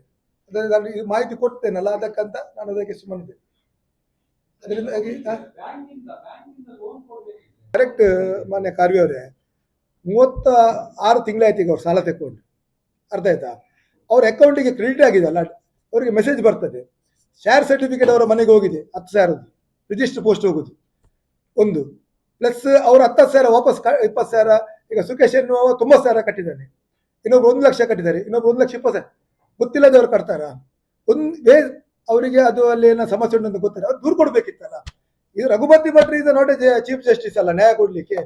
ಅದರಿಂದ ನಾನು ಈ ಮಾಹಿತಿ ಕೊಡ್ತೇನಲ್ಲ, ಅದಕ್ಕಂತ ನಾನು ಅದಕ್ಕೆ ಸುಮ್ಮನಿದ್ದೆ. ಅದರಿಂದಾಗಿ ಕರೆಕ್ಟ್ ಮಾನ್ಯ ಕಾರ್ವಿ ಅವರೇ, 36 ತಿಂಗಳಾಯ್ತು ಈಗ ಅವ್ರು ಸಾಲ ತಗೊಂಡು, ಅರ್ಥ ಆಯ್ತಾ? ಅವ್ರ ಅಕೌಂಟಿಗೆ ಕ್ರೆಡಿಟ್ ಆಗಿದೆಲ್ಲ, ಅವರಿಗೆ ಮೆಸೇಜ್ ಬರ್ತದೆ. ಶೇರ್ ಸರ್ಟಿಫಿಕೇಟ್ ಅವರ ಮನೆಗೆ ಹೋಗಿದೆ 10,000, ರಿಜಿಸ್ಟರ್ ಪೋಸ್ಟ್ ಹೋಗುದು ಒಂದು, ಪ್ಲಸ್ ಅವ್ರು 10,000 ವಾಪಸ್ 20,000. ಈಗ ಸುಖೇಶ್ ಎನ್ನುವ 90,000 ಕಟ್ಟಿದ್ದಾನೆ, ಇನ್ನೊಬ್ರು 1 ಲಕ್ಷ ಕಟ್ಟಿದ್ದಾರೆ, ಇನ್ನೊಬ್ರು 1,20,000. ಗೊತ್ತಿಲ್ಲದವ್ರು ಕಟ್ತಾರ? ಒಂದು ಅವರಿಗೆ ಅದು ಅಲ್ಲಿ ಏನೋ ಸಮಸ್ಯೆ ಉಂಟು ಅಂತ ಗೊತ್ತಿಲ್ಲ, ಅವ್ರು ದೂರು ಕೊಡ್ಬೇಕಿತ್ತಲ್ಲ. ಇದು ರಘುಪತಿ ಭಟ್ರು ಇದು ನಾಟ್ ಚೀಫ್ ಜಸ್ಟಿಸ್ ಅಲ್ಲ ನ್ಯಾಯ ಕೊಡ್ಲಿಕ್ಕೆ.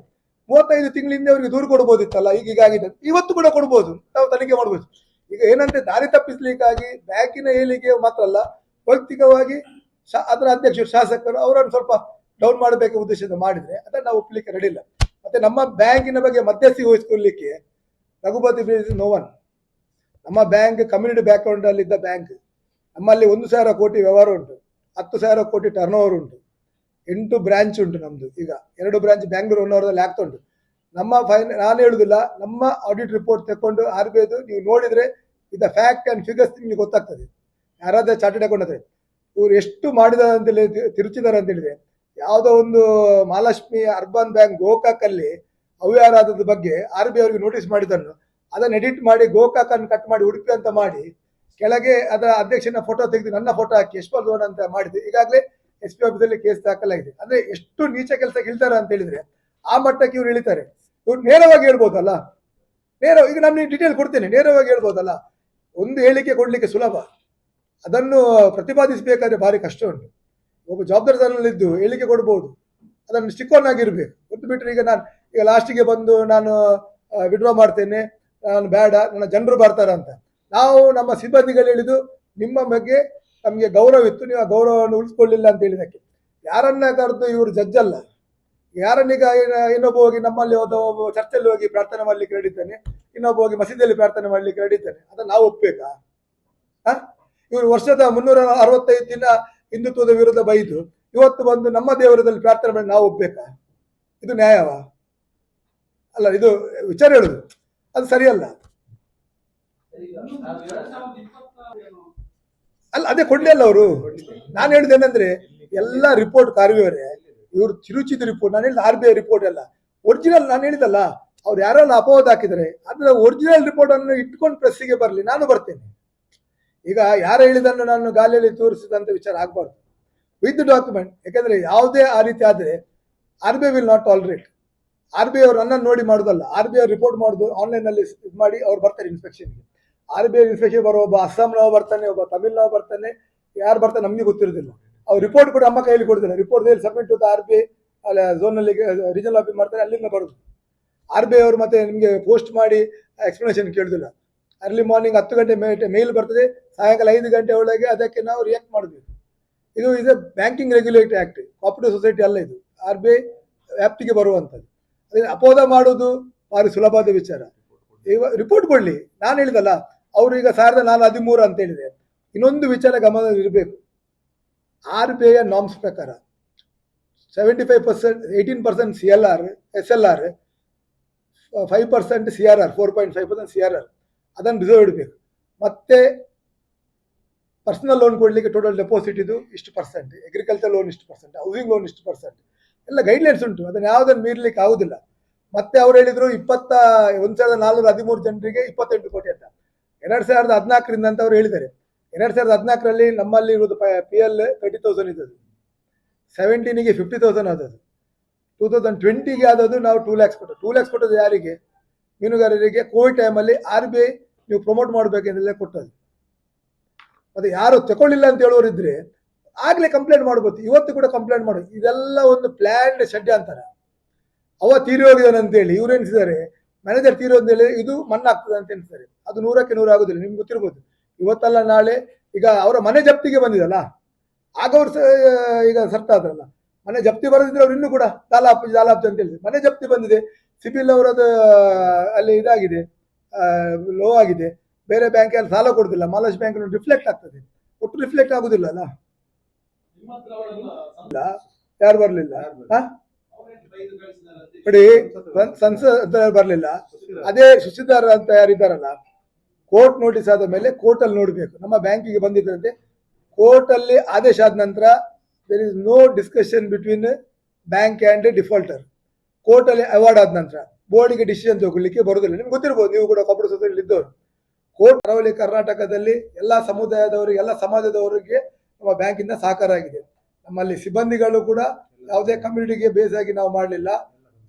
35 ತಿಂಗಳಿಂದ ಅವರಿಗೆ ದೂರು ಕೊಡ್ಬೋದಿತ್ತಲ್ಲ, ಹೀಗಾಗಿದೆ ಇವತ್ತು ಕೂಡ ಕೊಡ್ಬೋದು, ನಾವು ತನಿಖೆ ಮಾಡ್ಬೋದು. ಈಗ ಏನಂತೆ ದಾರಿ ತಪ್ಪಿಸ್ಲಿಕ್ಕಾಗಿ ಬ್ಯಾಂಕಿನ ಹೇಳಿಕೆ ಮಾತ್ರ ಅಲ್ಲ, ವೈಯಕ್ತಿಕವಾಗಿ ಅದರ ಅಧ್ಯಕ್ಷರು ಶಾಸಕರು ಅವರನ್ನು ಸ್ವಲ್ಪ ಡೌನ್ ಮಾಡಬೇಕು ಉದ್ದೇಶದಿಂದ ಮಾಡಿದ್ರೆ ಅದನ್ನು ನಾವು ಒಪ್ಪಲಿಕ್ಕೆ ರೆಡಿ ಇಲ್ಲ. ಮತ್ತೆ ನಮ್ಮ ಬ್ಯಾಂಕಿನ ಬಗ್ಗೆ ಮಧ್ಯಸ್ಥಿ ವಹಿಸ್ಕೊಳ್ಳಿಕ್ಕೆ ರಘುಪತಿ ನೋವನ್. ನಮ್ಮ ಬ್ಯಾಂಕ್ ಕಮ್ಯುನಿಟಿ ಬ್ಯಾಕ್ಗ್ರೌಂಡ್ ಅಲ್ಲಿ ಇದ್ದ ಬ್ಯಾಂಕ್. ನಮ್ಮಲ್ಲಿ 1,000 ಕೋಟಿ ವ್ಯವಹಾರ ಉಂಟು, 10,000 ಕೋಟಿ ಟರ್ನ್ ಓವರ್ ಉಂಟು, 8 ಬ್ರಾಂಚ್ ಉಂಟು ನಮ್ದು. ಈಗ 2 ಬ್ರಾಂಚ್ ಬ್ಯಾಂಗ್ಳೂರು ಹೊನ್ನಾವರದಲ್ಲಿ ಆಗ್ತಾ ಉಂಟು. ನಮ್ಮ ನಾನು ಹೇಳುದಿಲ್ಲ, ನಮ್ಮ ಆಡಿಟ್ ರಿಪೋರ್ಟ್ ತಕೊಂಡು RBIದು ನೀವು ನೋಡಿದ್ರೆ ಇದ ಫ್ಯಾಕ್ಟ್ ಅಂಡ್ ಫಿಗರ್ಸ್ ನಿಮ್ಗೆ ಗೊತ್ತಾಗ್ತದೆ. ಯಾರಾದ್ರೂ ಚಾರ್ಟೆಡ್ ಅಕೌಂಟ್ ಅಂದ್ರೆ ಇವ್ರು ಎಷ್ಟು ಮಾಡಿದಾರೆ ಅಂತೇಳಿ ತಿರುಚಿದಾರೆ ಅಂತ ಹೇಳಿದ್ರೆ, ಯಾವುದೋ ಒಂದು ಮಹಾಲಕ್ಷ್ಮಿ ಅರ್ಬನ್ ಬ್ಯಾಂಕ್ ಗೋಕಾಕ್ ಅಲ್ಲಿ ಅವ್ಯವಹಾರದ ಬಗ್ಗೆ RBI ಅವರಿಗೆ ನೋಟಿಸ್ ಮಾಡಿದನ್ನು ಅದನ್ನು ಎಡಿಟ್ ಮಾಡಿ ಗೋಕಾಕ್ ಅನ್ನು ಕಟ್ ಮಾಡಿ ಉಡುಪಿ ಅಂತ ಮಾಡಿ ಕೆಳಗೆ ಅದರ ಅಧ್ಯಕ್ಷನ ಫೋಟೋ ತೆಗೆದು ನನ್ನ ಫೋಟೋ ಹಾಕಿ ಯಶ್ಪಾಲ್ ರೋಡ್ ಅಂತ ಮಾಡಿದೆ. ಈಗಾಗಲೇ SP ಆಫೀಸಲ್ಲಿ ಕೇಸ್ ದಾಖಲಾಗಿದೆ. ಅಂದ್ರೆ ಎಷ್ಟು ನೀಚ ಕೆಲಸಕ್ಕೆ ಇಳ್ತಾರೆ ಅಂತ ಹೇಳಿದ್ರೆ ಆ ಮಟ್ಟಕ್ಕೆ ಇವ್ರು ಇಳಿತಾರೆ. ಇವ್ರು ನೇರವಾಗಿ ಹೇಳ್ಬೋದಲ್ಲ, ಈಗ ನಾನು ಡೀಟೇಲ್ ಕೊಡ್ತೇನೆ, ನೇರವಾಗಿ ಹೇಳ್ಬೋದಲ್ಲ. ಒಂದು ಹೇಳಿಕೆ ಕೊಡ್ಲಿಕ್ಕೆ ಸುಲಭ, ಅದನ್ನು ಪ್ರತಿಪಾದಿಸಬೇಕಾದ್ರೆ ಭಾರಿ ಕಷ್ಟ ಉಂಟು. ಒಬ್ಬ ಜವಾಬ್ದಾರಿದಾರನಲ್ಲಿದ್ದು ಹೇಳಿಕೆ ಕೊಡ್ಬೋದು, ಅದನ್ನು ಸ್ಟಿಕ್ ಆನ್ ಆಗಿರ್ಬೇಕು. ಗೊತ್ತು ಬಿಟ್ಟರೆ ಈಗ ಲಾಸ್ಟಿಗೆ ಬಂದು ನಾನು ವಿಡ್ರಾ ಮಾಡ್ತೇನೆ, ನಾನು ಬೇಡ, ನನ್ನ ಜನರು ಬರ್ತಾರೆ ಅಂತ. ನಾವು ನಮ್ಮ ಸಿಬ್ಬಂದಿಗಳು ಹೇಳಿದ್ದು ನಿಮ್ಮ ಬಗ್ಗೆ ನಮಗೆ ಗೌರವ ಇತ್ತು, ನೀವು ಆ ಗೌರವವನ್ನು ಉಳಿಸ್ಕೊಳ್ಳಿಲ್ಲ ಅಂತ ಹೇಳಿದಕ್ಕೆ ಯಾರನ್ನ ಕರೆದು ಇವರು ಜಡ್ಜ್ ಅಲ್ಲ. ಯಾರನ್ನೀಗ ಇನ್ನೊಬ್ಬ ಹೋಗಿ ನಮ್ಮಲ್ಲಿ ಒಬ್ಬ ಚರ್ಚಲ್ಲಿ ಹೋಗಿ ಪ್ರಾರ್ಥನೆ ಮಾಡ್ಲಿಕ್ಕೆ ನಡೀತಾನೆ, ಇನ್ನೊಬ್ಬ ಹೋಗಿ ಮಸೀದಿಯಲ್ಲಿ ಪ್ರಾರ್ಥನೆ ಮಾಡ್ಲಿಕ್ಕೆ ನಡೀತಾನೆ, ಅದನ್ನು ನಾವು ಒಪ್ಬೇಕಾ? ಇವರು ವರ್ಷದ 365 ದಿನ ಹಿಂದುತ್ವದ ವಿರುದ್ಧ ಬೈದು ಇವತ್ತು ಬಂದು ನಮ್ಮ ದೇವರದಲ್ಲಿ ಪ್ರಾರ್ಥನೆ ಮಾಡಿ ನಾವು ಒಪ್ಬೇಕಾ? ಇದು ನ್ಯಾಯವಾ? ಅಲ್ಲ, ಇದು ವಿಚಾರ ಹೇಳುದು ಅದು ಸರಿಯಲ್ಲ. ಅಲ್ಲ, ಅದೇ ಕೊಡ್ಲಿ ಅಲ್ಲ ಅವರು. ನಾನು ಹೇಳಿದ್ದೇನೆಂದ್ರೆ ಎಲ್ಲ ರಿಪೋರ್ಟ್ ಕಾರ್ಯವರೇ ಇವರು ಚಿರುಚಿದ ರಿಪೋರ್ಟ್. ನಾನು ಹೇಳಿದ RBI ರಿಪೋರ್ಟ್ ಎಲ್ಲ ಒರಿಜಿನಲ್. ನಾನು ಹೇಳಿದಲ್ಲ, ಅವ್ರು ಯಾರೆಲ್ಲ ಅಪವಾದ ಹಾಕಿದರೆ ಅದರ ಒರಿಜಿನಲ್ ರಿಪೋರ್ಟ್ ಅನ್ನು ಇಟ್ಕೊಂಡು ಪ್ರೆಸ್ಸಿಗೆ ಬರಲಿ, ನಾನು ಬರ್ತೇನೆ. ಈಗ ಯಾರು ಹೇಳಿದನ್ನು ನಾನು ಗಾಳಿಯಲ್ಲಿ ತೋರಿಸಿದಂತ ವಿಚಾರ ಆಗಬಾರ್ದು, ವಿತ್ ಡಾಕ್ಯುಮೆಂಟ್. ಯಾಕಂದ್ರೆ ಯಾವುದೇ ಆ ರೀತಿ ಆದರೆ RBI will not tolerate. RBI ಅವರು ನನ್ನನ್ನು ನೋಡಿ ಮಾಡೋದಲ್ಲ, RBI ಅವ್ರು ರಿಪೋರ್ಟ್ ಮಾಡೋದು ಆನ್ಲೈನ್ ಅಲ್ಲಿ ಇದು ಮಾಡಿ ಅವ್ರು ಬರ್ತಾರೆ ಇನ್ಸ್ಪೆಕ್ಷನ್ಗೆ. RBI ಇನ್ಸ್ಪೆಕ್ಷನ್ ಬರೋ ಒಬ್ಬ ಅಸ್ಸಾಂನವ ಬರ್ತಾನೆ, ಒಬ್ಬ ತಮಿಳ್ನವ ಬರ್ತಾನೆ, ಯಾರು ಬರ್ತಾನೆ ನಮಗೆ ಗೊತ್ತಿರೋದಿಲ್ಲ. ಅವ್ರು ರಿಪೋರ್ಟ್ ಕೂಡ ನಮ್ಮ ಕೈಯಲ್ಲಿ ಕೊಡ್ತಾರೆ. ರಿಪೋರ್ಟ್ ಸಬ್ಮಿಟ್ ಟು RBI ಅಲ್ಲ ಝೋನಲ್ಲಿ ರೀಜನಲ್ ಆಫೀಸ್ ಮಾಡ್ತಾರೆ, ಅಲ್ಲಿಂದ ಬರೋದು. RBI ಅವರು ಮತ್ತೆ ನಿಮಗೆ ಪೋಸ್ಟ್ ಮಾಡಿ ಎಕ್ಸ್ಪ್ಲನೇಷನ್ ಕೇಳುದಿಲ್ಲ. ಅರ್ಲಿ ಮಾರ್ನಿಂಗ್ 10 ಗಂಟೆ ಮೇಲ್ ಬರ್ತದೆ, ಸಾಯಂಕಾಲ 5 ಗಂಟೆ ಒಳಗೆ ಅದಕ್ಕೆ ನಾವು ರಿಯಾಕ್ಟ್ ಮಾಡಬೇಕು. ಇದು is A banking regulatory act, cooperative society ಅಲ್ಲ ಇದು, RBI ವ್ಯಾಪ್ತಿಗೆ ಬರುವಂಥದ್ದು. ಅದನ್ನು ಅಪೋದ ಮಾಡೋದು ಭಾರಿ ಸುಲಭವಾದ ವಿಚಾರ. ಈಗ ರಿಪೋರ್ಟ್ ಕೊಡ್ಲಿ. ನಾನು ಹೇಳಿದಲ್ಲ, ಅವರು ಈಗ 1413 ಅಂತ ಹೇಳಿದೆ. ಇನ್ನೊಂದು ವಿಚಾರ ಗಮನದಲ್ಲಿರಬೇಕು, RBI ನಾರ್ಮ್ಸ್ ಪ್ರಕಾರ 75%, 18% CLR, SLR, 5% CRR, 4.5% CRR ಅದನ್ನು ರಿಸರ್ವ್ ಇಡಬೇಕು. ಮತ್ತೆ ಪರ್ಸನಲ್ ಲೋನ್ ಕೊಡಲಿಕ್ಕೆ ಟೋಟಲ್ ಡೆಪಾಸಿಟ್ ಇದು ಇಷ್ಟು %, ಅಗ್ರಿಕಲ್ಚರ್ ಲೋನ್ ಇಷ್ಟು %, ಹೌಸಿಂಗ್ ಲೋನ್ ಇಷ್ಟು %, ಎಲ್ಲ ಗೈಡ್ಲೈನ್ಸ್ ಉಂಟು. ಅದನ್ನು ಯಾವುದನ್ನು ಮೀರ್ಲಿಕ್ಕೆ ಆಗುದಿಲ್ಲ. ಮತ್ತೆ ಅವ್ರು ಹೇಳಿದ್ರು 1,413 ಜನರಿಗೆ 28 ಕೋಟಿ ಅಂತ 2014ರಿಂದ ಅಂತ ಅವ್ರು ಹೇಳಿದ್ದಾರೆ. 2014ರಲ್ಲಿ ನಮ್ಮಲ್ಲಿ ಇರುವುದು PL 30,000 ಇದ್ದದ್ದು, 17ಗೆ 50,000 ಆದದ್ದು, 2020ಗೆ ಆದದ್ದು ನಾವು 2 lakhs ಕೊಟ್ಟು. 2 lakhs ಕೊಟ್ಟದ್ದು ಯಾರಿಗೆ? ಮೀನುಗಾರರಿಗೆ. ಕೋವಿಡ್ ಟೈಮಲ್ಲಿ RBI ನೀವು ಪ್ರಮೋಟ್ ಮಾಡಬೇಕೆಂದ್ರೆ ಕೊಟ್ಟದ್ದು. ಮತ್ತೆ ಯಾರು ತಗೊಳ್ಳಿಲ್ಲ ಅಂತ ಹೇಳೋರಿದ್ರೆ ಆಗ್ಲೇ ಕಂಪ್ಲೇಂಟ್ ಮಾಡ್ಬೋದು, ಇವತ್ತು ಕೂಡ ಕಂಪ್ಲೇಂಟ್ ಮಾಡೋದು. ಇದೆಲ್ಲ ಒಂದು ಪ್ಲಾನ್ಡ್ ಷಡ್ಯಂತರ. ಅವ ತೀರಿ ಹೋಗಿದ್ದಾನೆ ಅಂತೇಳಿ ಇವ್ರು ಎನಿಸಿದ್ದಾರೆ, ಮ್ಯಾನೇಜರ್ ತೀರಿ ಅಂತೇಳಿ ಇದು ಮಣ್ಣಾಗ್ತದೆ ಅಂತ ಎನಿಸ್ತಾರೆ. ಅದು 100ಕ್ಕೆ 100 ಆಗುದಿಲ್ಲ, ನಿಮ್ಗೆ ಗೊತ್ತಿರ್ಬೋದು. ಇವತ್ತಲ್ಲ ನಾಳೆ ಈಗ ಅವರ ಮನೆ ಜಪ್ತಿಗೆ ಬಂದಿದಲ್ಲ, ಆಗ ಅವ್ರು ಈಗ ಸರ್ತಾದ್ರಲ್ಲ, ಮನೆ ಜಪ್ತಿ ಬರದಿದ್ರೆ ಅವ್ರು ಇನ್ನೂ ಕೂಡ ಜಾಲಾಪ್ತಿ ಅಂತ ಹೇಳಿದ್ರು. ಮನೆ ಜಪ್ತಿ ಬಂದಿದೆ, ಸಿಬಿಲ್ ಅವರದು ಅಲ್ಲಿ ಇದಾಗಿದೆ, ಲೋ ಆಗಿದೆ, ಬೇರೆ ಬ್ಯಾಂಕಲ್ಲಿ ಸಾಲ ಕೊಡುದಿಲ್ಲ, ಮಹಾಲಕ್ಷ್ಮಿ ಬ್ಯಾಂಕ್ ರಿಫ್ಲೆಕ್ಟ್ ಆಗ್ತದೆ. ಒಟ್ಟು ರಿಫ್ಲೆಕ್ಟ್ ಆಗುದಿಲ್ಲ ಅಲ್ಲ, ಯಾರು ಬರ್ಲಿಲ್ಲ ನೋಡಿ, ಸಂಸದ ಬರ್ಲಿಲ್ಲ. ಅದೇ ಸುಶಿದಾರ್ ಅಂತ ಯಾರಿದ್ದಾರಲ್ಲ, ಕೋರ್ಟ್ ನೋಟಿಸ್ ಆದ ಮೇಲೆ ಕೋರ್ಟ್ ಅಲ್ಲಿ ನೋಡ್ಬೇಕು. ನಮ್ಮ ಬ್ಯಾಂಕಿಗೆ ಬಂದಿದ್ದಂತೆ ಕೋರ್ಟ್ ಅಲ್ಲಿ ಆದೇಶ ಆದ ನಂತರ there is no discussion between bank and defaulter. Court ಅಲ್ಲಿ ಅವಾರ್ಡ್ ಆದ ನಂತರ ಬೋರ್ಡಿಗೆ ಡಿಸಿಷನ್ ತಗೊಳ್ಳಿಕ್ಕೆ ಬರುದಿಲ್ಲ. ನಿಮ್ಗೆ ಗೊತ್ತಿರ್ಬೋದು, ನೀವು ಕೂಡ ಕೋಆಪರೇಟಿವ್ ಸೊಸೈಟಿ ಇದ್ದವರು. ಕೋರ್ಟ್ ಕರಾವಳಿ ಕರ್ನಾಟಕದಲ್ಲಿ ಎಲ್ಲಾ ಸಮುದಾಯದವರಿಗೆ, ಎಲ್ಲ ಸಮಾಜದವರಿಗೆ ನಮ್ಮ ಬ್ಯಾಂಕಿಂದ ಸಹಕಾರ ಆಗಿದೆ. ನಮ್ಮಲ್ಲಿ ಸಿಬ್ಬಂದಿಗಳು ಕೂಡ ಯಾವುದೇ ಕಮ್ಯುನಿಟಿಗೆ ಬೇಸ್ ಆಗಿ ನಾವು ಮಾಡಲಿಲ್ಲ.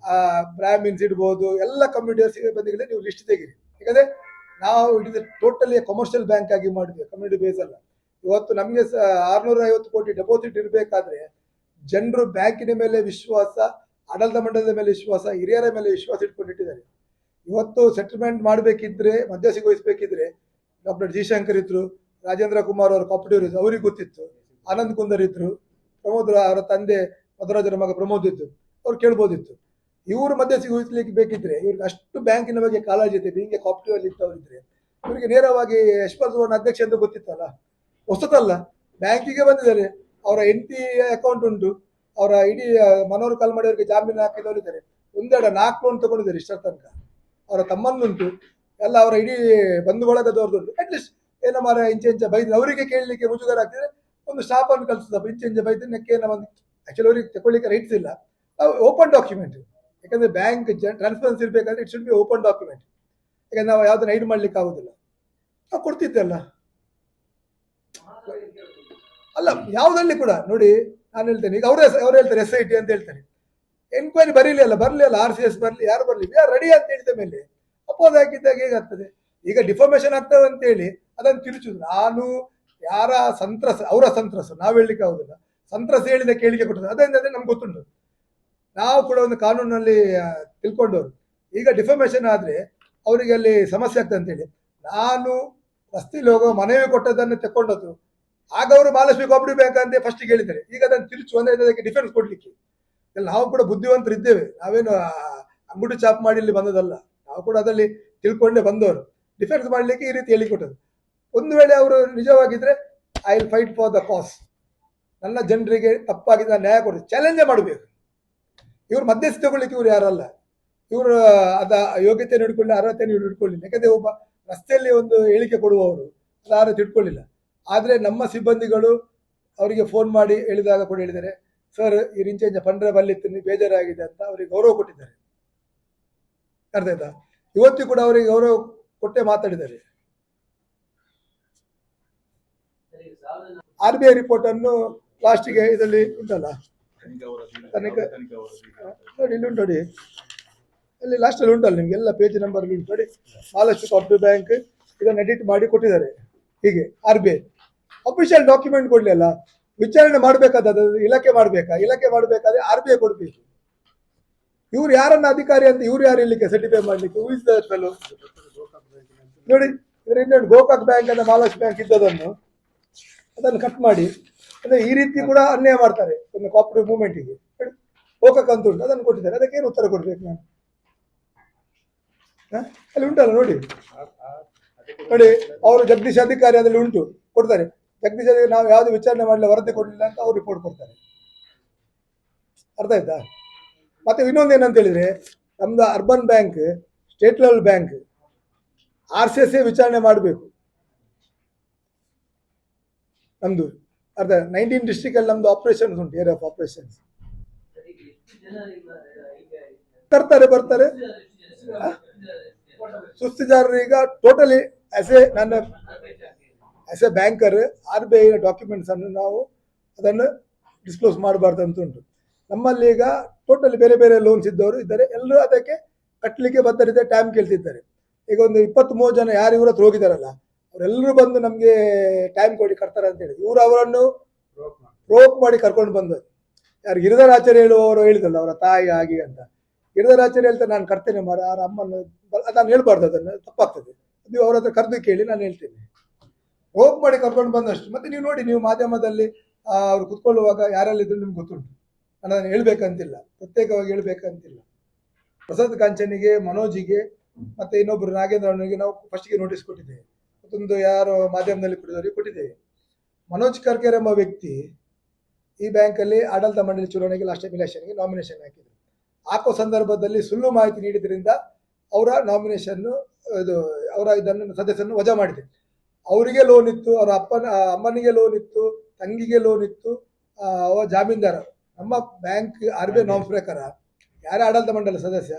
ಬ್ರಾಹ್ಮಿನ್ಸ್ ಇಡ್ಬೋದು, ಎಲ್ಲ ಕಮ್ಯುನಿಟಿಯ ಸಿಬ್ಬಂದಿಗಳೇ ನೀವು ಲಿಸ್ಟ್ ತೆಗೀರಿ. ಯಾಕಂದ್ರೆ ನಾವು it is totally commercial bank ಆಗಿ ಮಾಡಿದ್ವಿ, ಕಮ್ಯುನಿಟಿ ಬೇಸ್ ಅಲ್ಲ. ಇವತ್ತು ನಮಗೆ 650 ಕೋಟಿ ಡೆಪಾಸಿಟ್ ಇರಬೇಕಾದ್ರೆ ಜನರು ಬ್ಯಾಂಕಿನ ಮೇಲೆ ವಿಶ್ವಾಸ, ಆಡಳಿತ ಮಂಡಲದ ಮೇಲೆ ವಿಶ್ವಾಸ, ಹಿರಿಯರ ಮೇಲೆ ವಿಶ್ವಾಸ ಇಟ್ಕೊಂಡಿಟ್ಟಿದ್ದಾರೆ. ಇವತ್ತು ಸೆಟಲ್ಮೆಂಟ್ ಮಾಡಬೇಕಿದ್ರೆ, ಮಧ್ಯಸ್ಥಿಕೆ ವಹಿಸಬೇಕಿದ್ರೆ ಡಾಕ್ಟರ್ ಜಿ ಶಂಕರ್ ಇದ್ರು, ರಾಜೇಂದ್ರ ಕುಮಾರ್ ಅವರು ಕಾಪರೇಟಿವ್ ಇದ್ರು, ಅವ್ರಿಗೆ ಗೊತ್ತಿತ್ತು. ಆನಂದ್ ಕುಂದರ್ ಇದ್ರು, ಪ್ರಮೋದ್ ಅವರ ತಂದೆ ಮಧುರಾಜರ ಮಗ ಪ್ರಮೋದ್ ಇದ್ದು, ಅವ್ರು ಕೇಳ್ಬೋದಿತ್ತು. ಇವರು ಮಧ್ಯಸ್ಥಿಕೆ ವಹಿಸ್ಲಿಕ್ಕೆ ಬೇಕಿದ್ರೆ ಇವ್ರಿಗೆ ಅಷ್ಟು ಬ್ಯಾಂಕಿನ ಬಗ್ಗೆ ಕಾಳಜಿ ಇದೆ, ಹಿಂಗೆ ಕಾಪರೇಟಿವ್ ಅಲ್ಲಿ ಇದ್ದವರಿದ್ರೆ ಇವರಿಗೆ ನೇರವಾಗಿ ಯಶವಂತ್ ಸುವರ್ಣ ಅಧ್ಯಕ್ಷ ಅಂತ ಗೊತ್ತಿತ್ತಲ್ಲ, ಹೊಸತಲ್ಲ. ಬ್ಯಾಂಕಿಗೆ ಬಂದಿದ್ದಾರೆ, ಅವರ ಹೆಂಡತಿ ಅಕೌಂಟ್ ಉಂಟು, ಅವರ ಇಡೀ ಮನೋಹರ್ ಕಾಲ್ಮಾಡಿ ಅವರಿಗೆ ಜಾಮೀನು ಹಾಕಿದವರಿದ್ದಾರೆ, ಒಂದೆರಡು 4 ಲೋನ್ ತಗೊಂಡಿದ್ದಾರೆ ಇಷ್ಟರ ತನಕ. ಅವರ ತಮ್ಮಂದುಂಟು, ಎಲ್ಲ ಅವರ ಇಡೀ ಬಂಧು ಬಳಗದವ್ರದ್ದುಂಟು. ಅಟ್ಲೀಸ್ಟ್ ಏನೋ ಮಾರ ಇಂಚೆ ಬೈದ್ರೆ ಅವರಿಗೆ ಕೇಳಲಿಕ್ಕೆ ಮುಜುಗರ ಆಗ್ತಿದ್ರೆ ಒಂದು ಸ್ಟಾಫ್ ಅನ್ನು ಕಳಿಸ್ತಪ್ಪ, ಇಂಚೆ ಬೈದ್ರೆ ನೆಕ್ಕೇನ ಒಂದು ಆಕ್ಚುಲಿ ಅವರಿಗೆ ತಗೊಳ್ಳಿಕ್ಕೆ ರೈಟ್ಸ್ ಇಲ್ಲ. ಓಪನ್ ಡಾಕ್ಯುಮೆಂಟ್, ಯಾಕಂದ್ರೆ ಬ್ಯಾಂಕ್ ಟ್ರಾನ್ಸ್ಪರೆನ್ಸಿ ಇರಬೇಕಾದ್ರೆ it should be open document. ಯಾಕಂದ್ರೆ ನಾವು ಯಾವ್ದನ್ನ ಹೈಡ್ ಮಾಡ್ಲಿಕ್ಕೆ ಆಗುದಿಲ್ಲ. ನಾವು ಕೊಡ್ತಿದ್ದಲ್ಲ ಅಲ್ಲ, ಯಾವುದಲ್ಲಿ ಕೂಡ ನೋಡಿ, ನಾನು ಹೇಳ್ತೇನೆ ಈಗ ಅವ್ರು ಹೇಳ್ತಾರೆ SIT ಅಂತ ಹೇಳ್ತಾರೆ. ಎನ್ಕ್ವೈರಿ ಬರೀಲಿ ಅಲ್ಲ, ಬರ್ಲಿ ಅಲ್ಲ, RCS ಬರ್ಲಿ, ಯಾರು ಬರ್ಲಿ, ವಿ ಆರ್ ರೆಡಿ ಅಂತ ಹೇಳಿದ ಮೇಲೆ ಅಪೋಸ್ ಹಾಕಿದ್ದಾಗ ಹೇಗಾಗ್ತದೆ? ಈಗ ಡಿಫಾರ್ಮೇಶನ್ ಆಗ್ತದೆ ಅಂತ ಹೇಳಿ ಅದನ್ನು ತಿರುಚುದು. ನಾನು ಯಾರ ಸಂತ್ರಸ, ಅವರ ಸಂತ್ರಸ ನಾವು ಹೇಳಲಿಕ್ಕೆ ಆಗುದಿಲ್ಲ, ಸಂತ್ರಸ ಹೇಳಿದ ಕೇಳಿಕೆ ಕೊಟ್ಟದ್ದು ಅದೇ ನಮ್ಗೆ ಗೊತ್ತುಂಟು. ನಾವು ಕೂಡ ಒಂದು ಕಾನೂನಲ್ಲಿ ತಿಳ್ಕೊಂಡವರು. ಈಗ ಡಿಫಾರ್ಮೇಶನ್ ಆದ್ರೆ ಅವರಿಗೆ ಅಲ್ಲಿ ಸಮಸ್ಯೆ ಆಗ್ತದೆ ಅಂತೇಳಿ ನಾನು ರಸ್ತೆಯಲ್ಲಿ ಹೋಗೋ ಮನವಿ ಕೊಟ್ಟದನ್ನು ತಕೊಂಡದ್ದು. ಆಗ ಅವರು ಮಹಾಲಕ್ಷ್ಮಿ ಕೋಆಪರೇಟಿವ್ ಬ್ಯಾಂಕ್ ಅಂತ ಫಸ್ಟ್ ಹೇಳಿದ್ದಾರೆ. ಈಗ ಅದನ್ನು ತಿರುಚು ಅಂದ್ರೆ ಅದಕ್ಕೆ ಡಿಫೆನ್ಸ್ ಕೊಡ್ಲಿಕ್ಕೆ ನಾವು ಕೂಡ ಬುದ್ಧಿವಂತರು ಇದ್ದೇವೆ. ನಾವೇನು ಅಂಗುಡಿ ಚಾಪ್ ಮಾಡಿ ಇಲ್ಲಿ ಬಂದದಲ್ಲ, ನಾವು ಕೂಡ ಅದರಲ್ಲಿ ತಿಳ್ಕೊಂಡೇ ಬಂದವರು. ಡಿಫೆನ್ಸ್ ಮಾಡಲಿಕ್ಕೆ ಈ ರೀತಿ ಹೇಳಿಕೊಟ್ಟದ್ದು. ಒಂದು ವೇಳೆ ಅವರು ನಿಜವಾಗಿದ್ರೆ I will fight for the cause, ನನ್ನ ಜನರಿಗೆ ತಪ್ಪಾಗಿದ್ದ ನ್ಯಾಯ ಕೊಡಿ, ಚಾಲೆಂಜೇ ಮಾಡಬೇಕು. ಇವರು ಮಧ್ಯಸ್ಥಿಕೆ ತಗೊಳ್ಳಿಕ್ಕೆ ಇವರು ಯಾರಲ್ಲ, ಇವರು ಅದ ಯೋಗ್ಯತೆ ಹಿಡ್ಕೊಳ್ಳಿ, ಅರ್ಹತೆ ಹಿಡ್ಕೊಳ್ಳಿಲ್ಲ. ಯಾಕಂದ್ರೆ ಒಬ್ಬ ರಸ್ತೆಯಲ್ಲಿ ಒಂದು ಹೇಳಿಕೆ ಕೊಡುವವರು ಅದು ಅರ್ಹತೆ ಇಟ್ಕೊಳ್ಳಿಲ್ಲ. ಆದರೆ ನಮ್ಮ ಸಿಬ್ಬಂದಿಗಳು ಅವರಿಗೆ ಫೋನ್ ಮಾಡಿ ಹೇಳಿದಾಗ ಕೂಡ ಹೇಳಿದ್ದಾರೆ, ಸರ್ ಈ ರಿಂಚೇಂಜ ಪಂಡ್ರೆ ಬಲ್ಲಿತ್ತು ಬೇಜಾರಾಗಿದೆ ಅಂತ ಅವರಿಗೆ ಗೌರವ ಕೊಟ್ಟಿದ್ದಾರೆ. ಅರ್ಥ ಆಯ್ತಾ? ಇವತ್ತು ಕೂಡ ಅವರಿಗೆ ಗೌರವ ಕೊಟ್ಟೆ ಮಾತಾಡಿದ್ದಾರೆ. RBI ರಿಪೋರ್ಟ್ ಅನ್ನು ಲಾಸ್ಟಿಗೆ ಇದರಲ್ಲಿ ಉಂಟಲ್ಲ, ನೋಡಿ ಇಲ್ಲಿ ಉಂಟು ನೋಡಿ, ಅಲ್ಲಿ ಲಾಸ್ಟಲ್ಲಿ ಉಂಟಲ್ಲ ನಿಮ್ಗೆ ಎಲ್ಲ ಪೇಜ್ ನಂಬರ್ ಉಂಟು ನೋಡಿ. ಮಹಾಲಕ್ಷ್ಮಿ ಕೋಆಪರೇಟಿವ್ ಬ್ಯಾಂಕ್ ಇದನ್ನು ಎಡಿಟ್ ಮಾಡಿ ಕೊಟ್ಟಿದ್ದಾರೆ. ಹೀಗೆ RBI ಅಫಿಷಿಯಲ್ ಡಾಕ್ಯುಮೆಂಟ್ ಕೊಡ್ಲಿ ಅಲ್ಲ, ವಿಚಾರಣೆ ಮಾಡಬೇಕಾದ ಇಲಾಖೆ ಮಾಡಬೇಕಾ, ಇಲಾಖೆ ಮಾಡಬೇಕಾದ್ರೆ RBI ಕೊಡ್ಬೇಕು. ಇವ್ರು ಯಾರನ್ನ ಅಧಿಕಾರಿ ಅಂತ ಇವ್ರು ಯಾರು ಇಲ್ಲಿಕ್ಕೆ ಸರ್ಟಿಫೈ ಮಾಡ್ಲಿಕ್ಕೆ? ನೋಡಿ ಇದರಿಂದ ಗೋಕಾಕ್ ಬ್ಯಾಂಕ್ ಅಂತ ಮಹಾಲಕ್ಷ್ಮಿ ಬ್ಯಾಂಕ್ ಇದ್ದದನ್ನು ಅದನ್ನು ಕಟ್ ಮಾಡಿ ಅಂದ್ರೆ ಈ ರೀತಿ ಕೂಡ ಅನ್ಯಾಯ ಮಾಡ್ತಾರೆ ಒಂದು ಕೋಆಪರೇಟಿವ್ ಮೂವ್ಮೆಂಟಿಗೆ. ಗೋಕಾಕ್ ಅಂತ ಉಂಟು, ಅದನ್ನು ಕೊಟ್ಟಿದ್ದಾರೆ, ಅದಕ್ಕೆ ಏನು ಉತ್ತರ ಕೊಡ್ಬೇಕು ನಾನು? ಅಲ್ಲಿ ಉಂಟಲ್ಲ ನೋಡಿ, ನೋಡಿ ಅವರು ಜಗದೀಶ್ ಅಧಿಕಾರಿ ಅದರಲ್ಲಿ ಉಂಟು, ಕೊಡ್ತಾರೆ. ಜಗದೀಶ್ ಅಧಿಕಾರಿ ನಾವು ಯಾವ್ದು ವಿಚಾರಣೆ ಮಾಡಲಿಲ್ಲ, ವರದಿ ಕೊಡಲಿಲ್ಲ ಅಂತ ಅವ್ರು ರಿಪೋರ್ಟ್ ಕೊಡ್ತಾರೆ. ಅರ್ಥ ಆಯ್ತಾ? ಮತ್ತೆ ಇನ್ನೊಂದು ಏನಂತ ಹೇಳಿದ್ರೆ, ನಮ್ದು urban bank state level bank, RCS ವಿಚಾರಣೆ ಮಾಡಬೇಕು ನಮ್ದು. ಅರ್ಥ 19 ಡಿಸ್ಟ್ರಿಕ್ಟ್ ಅಲ್ಲಿ ನಮ್ದು ಆಪರೇಷನ್ಸ್ ಉಂಟು, ಏರಿಯಾ ಆಫ್ ಆಪರೇಷನ್ಸ್. ಬರ್ತಾರೆ ಸುಸ್ತಿದಾರರು ಈಗ totally as A banker RBI documents ಅನ್ನು ನಾವು ಅದನ್ನು ಡಿಸ್ಕ್ಲೋಸ್ ಮಾಡಬಾರ್ದು ಅಂತ ಉಂಟು. ನಮ್ಮಲ್ಲಿ ಈಗ ಟೋಟಲಿ ಬೇರೆ ಬೇರೆ ಲೋನ್ಸ್ ಇದ್ದವರು ಇದ್ದಾರೆ, ಎಲ್ಲರೂ ಅದಕ್ಕೆ ಕಟ್ಟಲಿಕ್ಕೆ ಬದ್ಧರಿದ್ದಾರೆ, ಟೈಮ್ ಕೇಳ್ತಿದ್ದಾರೆ. ಈಗ ಒಂದು 20-30 ಜನ ಯಾರು ಇವ್ರ ಹತ್ರ ಹೋಗಿದಾರಲ್ಲ, ಅವರೆಲ್ಲರೂ ಬಂದು ನಮಗೆ ಟೈಮ್ ಕೊಡಿ ಕಟ್ತಾರೆ ಅಂತ ಹೇಳಿ ಇವರು ಅವರನ್ನು ಪ್ರೋಕ್ ಮಾಡಿ ಕರ್ಕೊಂಡು ಬಂದದ್ದು. ಯಾರು ಗಿರಿಧರಾಚಾರ್ಯ ಹೇಳುವವರು ಹೇಳಿದಲ್ಲ, ಅವರ ತಾಯಿ ಹಾಗೆ ಅಂತ. ಗಿರಿಧರಾಚಾರ್ಯ ಹೇಳ್ತಾರೆ ನಾನು ಕರ್ತೇನೆ ಮಾರ, ಅವರ ಅಮ್ಮನ್ನು ನಾನು ಹೇಳ್ಬಾರ್ದು, ಅದನ್ನು ತಪ್ಪಾಗ್ತದೆ. ನೀವು ಅವ್ರ ಹತ್ರ ಕರೆದು ಕೇಳಿ, ನಾನು ಹೇಳ್ತೇನೆ. ಪ್ರೋಕ್ ಮಾಡಿ ಕರ್ಕೊಂಡು ಬಂದಷ್ಟು. ಮತ್ತೆ ನೀವು ನೋಡಿ, ನೀವು ಮಾಧ್ಯಮದಲ್ಲಿ ಅವ್ರು ಕುತ್ಕೊಳ್ಳುವಾಗ ಯಾರಲ್ಲಿದ್ರು ನಿಮ್ಗೆ ಗೊತ್ತುಂಟು. ನಾನು ಅದನ್ನು ಹೇಳ್ಬೇಕಂತಿಲ್ಲ, ಪ್ರತ್ಯೇಕವಾಗಿ ಹೇಳ್ಬೇಕಂತಿಲ್ಲ. ಪ್ರಸಾದ್ ಕಾಂಚನಿಗೆ, ಮನೋಜಿಗೆ ಮತ್ತೆ ಇನ್ನೊಬ್ಬರು ನಾಗೇಂದ್ರ ಅವನಿಗೆ ನಾವು ಫಸ್ಟ್ಗೆ ನೋಟಿಸ್ ಕೊಟ್ಟಿದ್ದೇವೆ. ಮತ್ತೊಂದು ಯಾರು ಮಾಧ್ಯಮದಲ್ಲಿ ಕೊಟ್ಟಿದ್ದವರಿಗೆ ಕೊಟ್ಟಿದ್ದೇವೆ. ಮನೋಜ್ ಕರ್ಕೇರ್ ಎಂಬ ವ್ಯಕ್ತಿ ಈ ಬ್ಯಾಂಕಲ್ಲಿ ಆಡಳಿತ ಮಂಡಳಿ ಚುನಾವಣೆಗೆ ಲಾಸ್ಟ್ ಟೈಮ್ ಇಲೆಕ್ಷನ್ಗೆ ನಾಮಿನೇಷನ್ ಹಾಕಿದ್ರು. ಹಾಕೋ ಸಂದರ್ಭದಲ್ಲಿ ಸುಳ್ಳು ಮಾಹಿತಿ ನೀಡಿದ್ರಿಂದ ಅವರ ನಾಮಿನೇಷನ್ ಅವರ ಇದನ್ನು ಸದಸ್ಯರನ್ನು ವಜಾ ಮಾಡಿದೆ. ಅವರಿಗೆ ಲೋನ್ ಇತ್ತು, ಅವರ ಅಮ್ಮನಿಗೆ ಲೋನ್ ಇತ್ತು, ತಂಗಿಗೆ ಲೋನ್ ಇತ್ತು, ಅವ ಜಾಮೀನ್ದಾರ. ನಮ್ಮ ಬ್ಯಾಂಕ್ RBI ನಾರ್ಮ್ಸ್ ಪ್ರಕಾರ ಯಾರೇ ಆಡಳಿತ ಮಂಡಳಿ ಸದಸ್ಯ